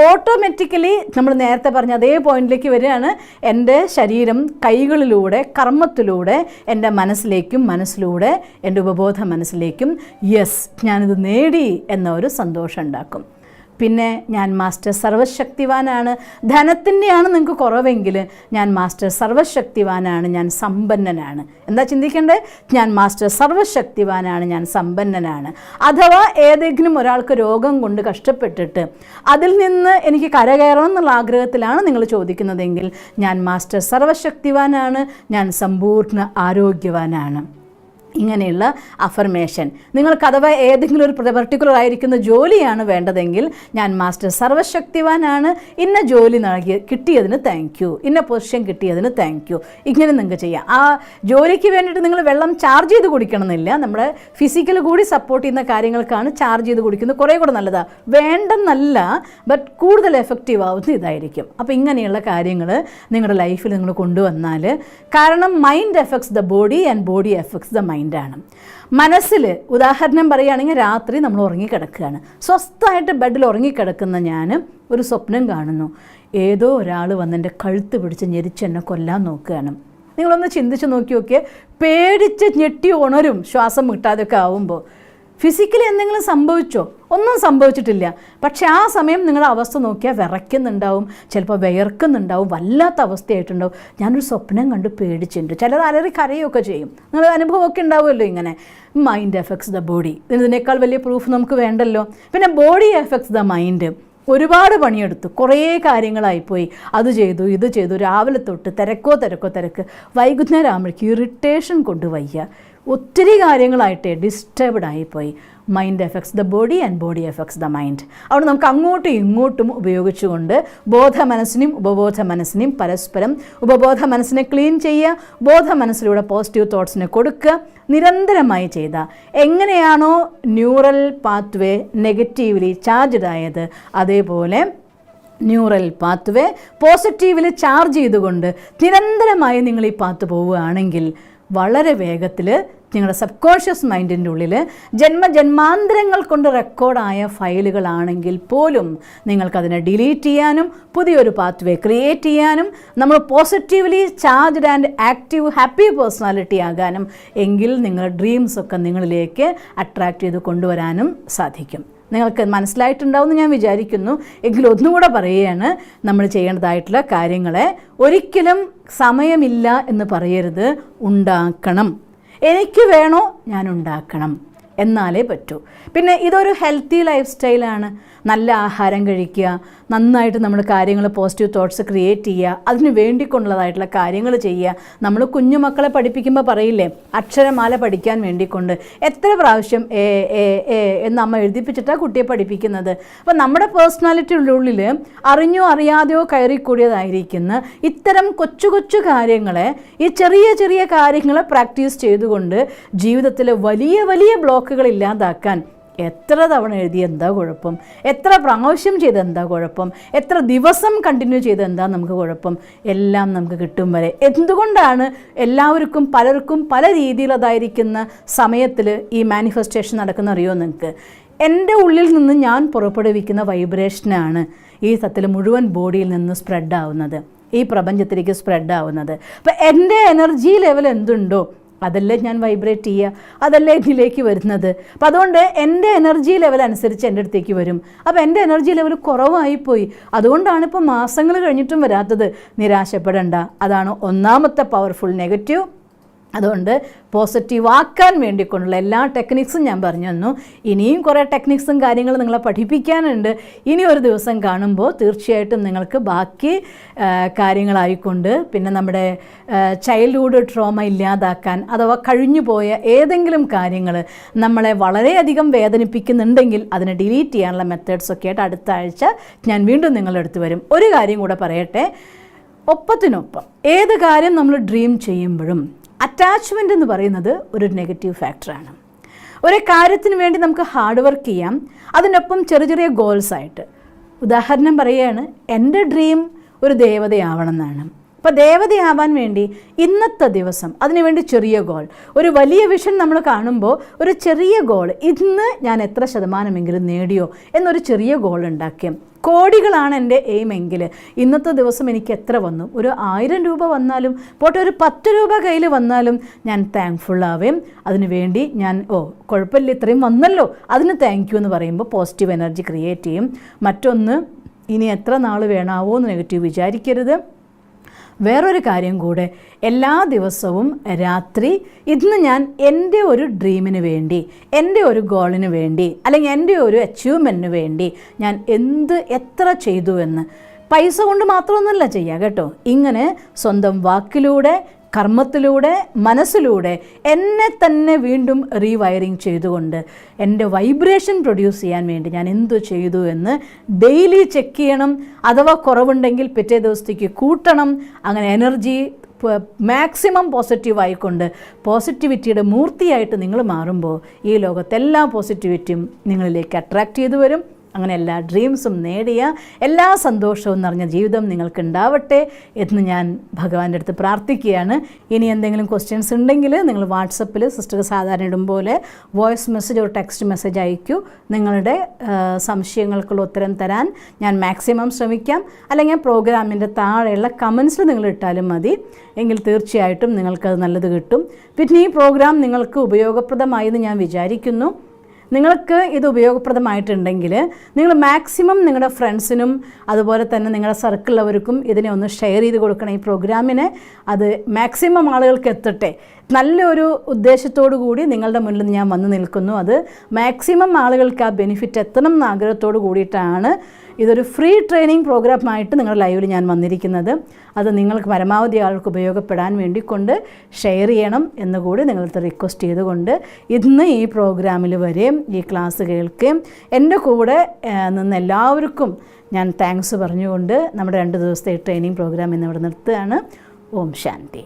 Speaker 1: ഓട്ടോമാറ്റിക്കലി നമ്മൾ നേരത്തെ പറഞ്ഞ അതേ പോയിന്റിലേക്ക് വരികയാണ്. എൻ്റെ ശരീരം കൈകളിലൂടെ കർമ്മത്തിലൂടെ എൻ്റെ മനസ്സിലൂടെ എൻ്റെ ഉപബോധ മനസ്സിലേക്കും യെസ് ഞാനിത് നേടി എന്ന ഒരു സന്തോഷം ഉണ്ടാക്കും. പിന്നെ ഞാൻ മാസ്റ്റർ സർവശക്തിവാനാണ്, ധനത്തിൻ്റെയാണ് നിങ്ങൾക്ക് കുറവെങ്കിൽ ഞാൻ മാസ്റ്റർ സർവശക്തിവാനാണ്, ഞാൻ സമ്പന്നനാണ്. എന്താ ചിന്തിക്കേണ്ടത്? ഞാൻ മാസ്റ്റർ സർവശക്തിവാനാണ്, ഞാൻ സമ്പന്നനാണ്. അഥവാ ഏതെങ്കിലും ഒരാൾക്ക് രോഗം കൊണ്ട് കഷ്ടപ്പെട്ടിട്ട് അതിൽ നിന്ന് എനിക്ക് കരകയറണം എന്നുള്ള ആഗ്രഹത്തിലാണ് നിങ്ങൾ ചോദിക്കുന്നതെങ്കിൽ ഞാൻ മാസ്റ്റർ സർവശക്തിവാനാണ്, ഞാൻ സമ്പൂർണ്ണ ആരോഗ്യവാനാണ്. ഇങ്ങനെയുള്ള അഫർമേഷൻ നിങ്ങൾക്ക് അഥവാ ഏതെങ്കിലും ഒരു പർട്ടിക്കുലർ ആയിരിക്കുന്ന ജോലിയാണ് വേണ്ടതെങ്കിൽ ഞാൻ മാസ്റ്റർ സർവശക്തിവാനാണ്, ഇന്ന ജോലി കിട്ടിയതിന് താങ്ക് യു, ഇന്ന പൊസിഷൻ കിട്ടിയതിന് താങ്ക് യു. ഇങ്ങനെ നിങ്ങൾക്ക് ചെയ്യാം. ആ ജോലിക്ക് വേണ്ടിയിട്ട് നിങ്ങൾ വെള്ളം ചാർജ് ചെയ്ത് കുടിക്കണമെന്നില്ല. നമ്മുടെ ഫിസിക്കൽ കൂടി സപ്പോർട്ട് ചെയ്യുന്ന കാര്യങ്ങൾക്കാണ് ചാർജ് ചെയ്ത് കുടിക്കുന്നത് കുറേ കൂടെ നല്ലതാണ്. വേണ്ടെന്നല്ല, ബട്ട് കൂടുതൽ എഫക്റ്റീവ് ആവുന്നത് ഇതായിരിക്കും. അപ്പോൾ ഇങ്ങനെയുള്ള കാര്യങ്ങൾ നിങ്ങളുടെ ലൈഫിൽ നിങ്ങൾ കൊണ്ടുവന്നാൽ, കാരണം mind effects the body and body effects the mind ആണ്. മനസ്സിൽ ഉദാഹരണം പറയുകയാണെങ്കിൽ രാത്രി നമ്മൾ ഉറങ്ങിക്കിടക്കുകയാണ്, സ്വസ്ഥമായിട്ട് ബെഡിൽ ഉറങ്ങിക്കിടക്കുന്ന ഞാൻ ഒരു സ്വപ്നം കാണുന്നു, ഏതോ ഒരാൾ വന്ന് എൻ്റെ കഴുത്ത് പിടിച്ച് ഞെരിച്ച് എന്നെ കൊല്ലാൻ നോക്കുകയാണ്. നിങ്ങളൊന്ന് ചിന്തിച്ച് നോക്കിയൊക്കെ, പേടിച്ച് ഞെട്ടി ഉണരും ശ്വാസം കിട്ടാതെയൊക്കെ ആവുമ്പോൾ. ഫിസിക്കലി എന്തെങ്കിലും സംഭവിച്ചോ? ഒന്നും സംഭവിച്ചിട്ടില്ല. പക്ഷേ ആ സമയം നിങ്ങളുടെ അവസ്ഥ നോക്കിയാൽ വിറയ്ക്കുന്നുണ്ടാവും, ചിലപ്പോൾ വിയർക്കുന്നുണ്ടാവും, വല്ലാത്ത അവസ്ഥയായിട്ടുണ്ടാവും. ഞാനൊരു സ്വപ്നം കണ്ട് പേടിച്ചിട്ടുണ്ട്. ചിലത് അലറി കരയൊക്കെ ചെയ്യും. നിങ്ങൾ അനുഭവമൊക്കെ ഉണ്ടാവുമല്ലോ. ഇങ്ങനെ മൈൻഡ് എഫക്ട്സ് ദ ബോഡി. ഇതിനേക്കാൾ വലിയ പ്രൂഫ് നമുക്ക് വേണ്ടല്ലോ. പിന്നെ ബോഡി എഫക്ട്സ് ദ മൈൻഡ്. ഒരുപാട് പണിയെടുത്തു, കുറേ കാര്യങ്ങളായിപ്പോയി, അത് ചെയ്തു ഇത് ചെയ്തു, രാവിലെ തൊട്ട് തിരക്ക്, വൈകുന്നേരം ആകുമ്പോഴേക്കും ഇറിറ്റേഷൻ കൊണ്ട് വയ്യ, ഒത്തിരി കാര്യങ്ങളായിട്ടേ ഡിസ്റ്റർബ്ഡ് ആയിപ്പോയി. Mind effects the body and body effects the mind. അവിടെ നമുക്ക് അങ്ങോട്ടും ഇങ്ങോട്ടും ഉപയോഗിച്ചുകൊണ്ട് ബോധ മനസ്സിനെയും ഉപബോധ മനസ്സിനെയും പരസ്പരം, ഉപബോധ മനസ്സിനെ ക്ലീൻ ചെയ്യുക, ബോധ മനസ്സിലൂടെ പോസിറ്റീവ് തോട്ട്സിനെ കൊടുക്കുക, നിരന്തരമായി ചെയ്താൽ എങ്ങനെയാണോ ന്യൂറൽ പാത്വേ നെഗറ്റീവ്ലി ചാർജ്ഡ് ആയത്, അതേപോലെ ന്യൂറൽ പാത്വേ പോസിറ്റീവിൽ ചാർജ് ചെയ്തുകൊണ്ട് നിരന്തരമായി നിങ്ങൾ ഈ പാത്ത് പോവുകയാണെങ്കിൽ വളരെ വേഗത്തിൽ നിങ്ങളുടെ സബ് കോൺഷ്യസ് മൈൻഡിൻ്റെ ഉള്ളിൽ ജന്മജന്മാന്തരങ്ങൾ കൊണ്ട് റെക്കോർഡായ ഫയലുകളാണെങ്കിൽ പോലും നിങ്ങൾക്കതിനെ ഡിലീറ്റ് ചെയ്യാനും പുതിയൊരു പാത്വേ ക്രിയേറ്റ് ചെയ്യാനും നമ്മൾ positively charged and active happy personality ആകാനും, എങ്കിൽ നിങ്ങളുടെ ഡ്രീംസൊക്കെ നിങ്ങളിലേക്ക് അട്രാക്റ്റ് ചെയ്ത് കൊണ്ടുവരാനും സാധിക്കും. നിങ്ങൾക്ക് മനസ്സിലായിട്ടുണ്ടാവുമെന്ന് ഞാൻ വിചാരിക്കുന്നു. എങ്കിലും ഒന്നുകൂടെ പറയുകയാണ്, നമ്മൾ ചെയ്യേണ്ടതായിട്ടുള്ള കാര്യങ്ങളെ ഒരിക്കലും സമയമില്ല എന്ന് പറയരുത്. ഉണ്ടാക്കണം. എനിക്ക് വേണോ ഞാൻ ഉണ്ടാക്കണം, എന്നാലേ പറ്റൂ. പിന്നെ ഇതൊരു ഹെൽത്തി ലൈഫ് സ്റ്റൈലാണ്. നല്ല ആഹാരം കഴിക്കുക, നന്നായിട്ട് നമ്മൾ കാര്യങ്ങൾ പോസിറ്റീവ് തോട്ട്സ് ക്രിയേറ്റ് ചെയ്യുക, അതിന് വേണ്ടിക്കൊണ്ടുള്ളതായിട്ടുള്ള കാര്യങ്ങൾ ചെയ്യുക. നമ്മൾ കുഞ്ഞുമക്കളെ പഠിപ്പിക്കുമ്പോൾ പറയില്ലേ, അക്ഷരമാല പഠിക്കാൻ വേണ്ടിക്കൊണ്ട് എത്ര പ്രാവശ്യം എ എ എ എന്ന് അമ്മ എഴുതിപ്പിച്ചിട്ടാണ് കുട്ടിയെ പഠിപ്പിക്കുന്നത്. അപ്പോൾ നമ്മുടെ പേഴ്സണാലിറ്റിയുടെ ഉള്ളിൽ അറിഞ്ഞോ അറിയാതെയോ കയറിക്കൂടിയതായിരിക്കുന്ന ഇത്തരം കൊച്ചു കൊച്ചു കാര്യങ്ങളെ, ഈ ചെറിയ ചെറിയ കാര്യങ്ങളെ പ്രാക്ടീസ് ചെയ്തുകൊണ്ട് ജീവിതത്തിലെ വലിയ വലിയ ബ്ലോക്കുകൾ ഇല്ലാതാക്കാൻ എത്ര തവണ എഴുതി എന്താ കുഴപ്പം, എത്ര പ്രാവശ്യം ചെയ്ത് എന്താ കുഴപ്പം, എത്ര ദിവസം കണ്ടിന്യൂ ചെയ്ത് എന്താ നമുക്ക് കുഴപ്പം, എല്ലാം നമുക്ക് കിട്ടും വരെ. എന്തുകൊണ്ടാണ് എല്ലാവർക്കും പലർക്കും പല രീതിയിലതായിരിക്കുന്ന സമയത്തിൽ ഈ മാനിഫെസ്റ്റേഷൻ നടക്കുന്ന അറിയോ നിങ്ങൾക്ക്? എൻ്റെ ഉള്ളിൽ നിന്ന് ഞാൻ പുറപ്പെടുവിക്കുന്ന വൈബ്രേഷനാണ് ഈ സത്യത്തിൽ മുഴുവൻ ബോഡിയിൽ നിന്ന് സ്പ്രെഡ് ആവുന്നത്, ഈ പ്രപഞ്ചത്തിലേക്ക് സ്പ്രെഡ് ആവുന്നത്. അപ്പോൾ എൻ്റെ എനർജി ലെവൽ എന്തുണ്ടോ അതല്ലേ ഞാൻ വൈബ്രേറ്റ് ചെയ്യുക, അതല്ലേ ഇതിലേക്ക് വരുന്നത്. അപ്പോൾ അതുകൊണ്ട് എൻ്റെ എനർജി ലെവൽ അനുസരിച്ച് എൻ്റെ അടുത്തേക്ക് വരും. അപ്പോൾ എൻ്റെ എനർജി ലെവൽ കുറവായിപ്പോയി, അതുകൊണ്ടാണ് ഇപ്പോൾ മാസങ്ങൾ കഴിഞ്ഞിട്ടും വരാത്തത്. നിരാശപ്പെടേണ്ട. അതാണ് ഒന്നാമത്തെ പവർഫുൾ നെഗറ്റീവ്. അതുകൊണ്ട് പോസിറ്റീവ് ആക്കാൻ വേണ്ടിക്കൊണ്ടുള്ള എല്ലാ ടെക്നിക്സും ഞാൻ പറഞ്ഞു തന്നു. ഇനിയും കുറേ ടെക്നിക്സും കാര്യങ്ങളും നിങ്ങളെ പഠിപ്പിക്കാനുണ്ട്. ഇനി ഒരു ദിവസം കാണുമ്പോൾ തീർച്ചയായിട്ടും നിങ്ങൾക്ക് ബാക്കി കാര്യങ്ങളായിക്കൊണ്ട് പിന്നെ നമ്മുടെ ചൈൽഡ്ഹുഡ് ട്രോമ ഇല്ലാതാക്കാൻ അഥവാ കഴിഞ്ഞു പോയ ഏതെങ്കിലും കാര്യങ്ങൾ നമ്മളെ വളരെയധികം വേദനിപ്പിക്കുന്നുണ്ടെങ്കിൽ അതിനെ ഡിലീറ്റ് ചെയ്യാനുള്ള മെത്തേഡ്സൊക്കെ ആയിട്ട് അടുത്ത ആഴ്ച ഞാൻ വീണ്ടും നിങ്ങളുടെ അടുത്ത് വരും. ഒരു കാര്യം കൂടെ പറയട്ടെ, ഒപ്പത്തിനൊപ്പം ഏത് കാര്യം നമ്മൾ ഡ്രീം ചെയ്യുമ്പോഴും അറ്റാച്ച്മെൻ്റ് എന്ന് പറയുന്നത് ഒരു നെഗറ്റീവ് ഫാക്ടറാണ്. ഒരു കാര്യത്തിന് വേണ്ടി നമുക്ക് ഹാർഡ് വർക്ക് ചെയ്യാം, അതിനൊപ്പം ചെറിയ ചെറിയ ഗോൾസായിട്ട്. ഉദാഹരണം പറയുകയാണ്, എൻ്റെ ഡ്രീം ഒരു ദേവതയാവണം എന്നാണ്. അപ്പോൾ ദേവതയാവാൻ വേണ്ടി ഇന്നത്തെ ദിവസം അതിനുവേണ്ടി ചെറിയ ഗോൾ, ഒരു വലിയ വിഷൻ നമ്മൾ കാണുമ്പോൾ ഒരു ചെറിയ ഗോൾ, ഇന്ന് ഞാൻ എത്ര ശതമാനമെങ്കിലും നേടിയോ എന്നൊരു ചെറിയ ഗോൾ ഉണ്ടാക്കിയ കോടികളാണ് എൻ്റെ എയിമെങ്കിൽ ഇന്നത്തെ ദിവസം എനിക്ക് എത്ര വന്നു, ഒരു 1000 രൂപ വന്നാലും പോട്ടെ, ഒരു 10 രൂപ കയ്യിൽ വന്നാലും ഞാൻ താങ്ക്ഫുള്ളാവേം. അതിനു വേണ്ടി ഞാൻ കുഴപ്പമില്ല ഇത്രയും വന്നല്ലോ, അതിന് താങ്ക് യു എന്ന് പറയുമ്പോൾ പോസിറ്റീവ് എനർജി ക്രിയേറ്റ് ചെയ്യും. മറ്റൊന്ന്, ഇനി എത്ര നാൾ വേണാവോ എന്ന് നെഗറ്റീവ് വിചാരിക്കരുത്. വേറൊരു കാര്യം കൂടെ, എല്ലാ ദിവസവും രാത്രി ഇന്ന് ഞാൻ എൻ്റെ ഒരു ഡ്രീമിന് വേണ്ടി, എൻ്റെ ഒരു ഗോളിന് വേണ്ടി, അല്ലെങ്കിൽ എൻ്റെ ഒരു അച്ചീവ്മെൻറ്റിന് വേണ്ടി ഞാൻ എത്ര ചെയ്തു എന്ന് പൈസ കൊണ്ട് മാത്രമൊന്നുമല്ല ചെയ്യുക കേട്ടോ. ഇങ്ങനെ സ്വന്തം വാക്കിലൂടെ, കർമ്മത്തിലൂടെ, മനസ്സിലൂടെ എന്നെ തന്നെ വീണ്ടും റീവയറിങ് ചെയ്തുകൊണ്ട് എൻ്റെ വൈബ്രേഷൻ പ്രൊഡ്യൂസ് ചെയ്യാൻ വേണ്ടി ഞാൻ എന്തു ചെയ്തു എന്ന് ഡെയിലി ചെക്ക് ചെയ്യണം. അഥവാ കുറവുണ്ടെങ്കിൽ പിറ്റേ ദിവസത്തേക്ക് കൂട്ടണം. അങ്ങനെ എനർജി മാക്സിമം പോസിറ്റീവ് ആയിക്കൊണ്ട് പോസിറ്റിവിറ്റിയുടെ മൂർത്തിയായിട്ട് നിങ്ങൾ മാറുമ്പോൾ ഈ ലോകത്തെല്ലാ പോസിറ്റിവിറ്റിയും നിങ്ങളിലേക്ക് അട്രാക്റ്റ് ചെയ്തു വരും. അങ്ങനെ എല്ലാ ഡ്രീംസും നേടിയ, എല്ലാ സന്തോഷവും നിറഞ്ഞ ജീവിതം നിങ്ങൾക്ക് ഉണ്ടാവട്ടെ എന്ന് ഞാൻ ഭഗവാന്റെ അടുത്ത് പ്രാർത്ഥിക്കുകയാണ്. ഇനി എന്തെങ്കിലും ക്വസ്റ്റ്യൻസ് ഉണ്ടെങ്കിൽ നിങ്ങൾ വാട്സപ്പിൽ സിസ്റ്റർ സാധാരണ ഇടും പോലെ വോയിസ് മെസ്സേജ് ഒരു ടെക്സ്റ്റ് മെസ്സേജ് അയക്കൂ. നിങ്ങളുടെ സംശയങ്ങൾക്കുള്ള ഉത്തരം തരാൻ ഞാൻ മാക്സിമം ശ്രമിക്കാം. അല്ലെങ്കിൽ പ്രോഗ്രാമിൻ്റെ താഴെയുള്ള കമൻസിൽ നിങ്ങൾ ഇട്ടാലും മതി. എങ്കിൽ തീർച്ചയായിട്ടും നിങ്ങൾക്കത് നല്ലത് കിട്ടും. പിന്നെ ഈ പ്രോഗ്രാം നിങ്ങൾക്ക് ഉപയോഗപ്രദമായി എന്ന് ഞാൻ വിചാരിക്കുന്നു. നിങ്ങൾക്ക് ഇത് ഉപയോഗപ്രദമായിട്ടുണ്ടെങ്കിൽ നിങ്ങൾ മാക്സിമം നിങ്ങളുടെ ഫ്രണ്ട്സിനും അതുപോലെ തന്നെ നിങ്ങളുടെ സർക്കിളിലവർക്കും ഇതിനെ ഒന്ന് ഷെയർ ചെയ്ത് കൊടുക്കണം. ഈ പ്രോഗ്രാമിനെ അത് മാക്സിമം ആളുകൾക്ക് എത്തട്ടെ. നല്ലൊരു ഉദ്ദേശത്തോടു കൂടി നിങ്ങളുടെ മുന്നിൽ ഞാൻ വന്ന് നിൽക്കുന്നു. അത് മാക്സിമം ആളുകൾക്ക് ആ ബെനിഫിറ്റ് എത്തണം എന്ന ആഗ്രഹത്തോട് കൂടിയിട്ടാണ് ഇതൊരു ഫ്രീ ട്രെയിനിങ് പ്രോഗ്രാമായിട്ട് നിങ്ങളുടെ ലൈവിൽ ഞാൻ വന്നിരിക്കുന്നത്. അത് നിങ്ങൾക്ക് പരമാവധി ആൾക്ക് ഉപയോഗപ്പെടാൻ വേണ്ടിക്കൊണ്ട് ഷെയർ ചെയ്യണം എന്നുകൂടി നിങ്ങളടുത്ത് റിക്വസ്റ്റ് ചെയ്തുകൊണ്ട് ഇന്ന് ഈ പ്രോഗ്രാമിൽ വരെയും ഈ ക്ലാസ് കേൾക്കുകയും എൻ്റെ കൂടെ നിന്ന് എല്ലാവർക്കും ഞാൻ താങ്ക്സ് പറഞ്ഞുകൊണ്ട് നമ്മുടെ 2 ദിവസത്തെ ട്രെയിനിങ് പ്രോഗ്രാം ഇന്നിവിടെ നിർത്തുകയാണ്. ഓം ശാന്തി.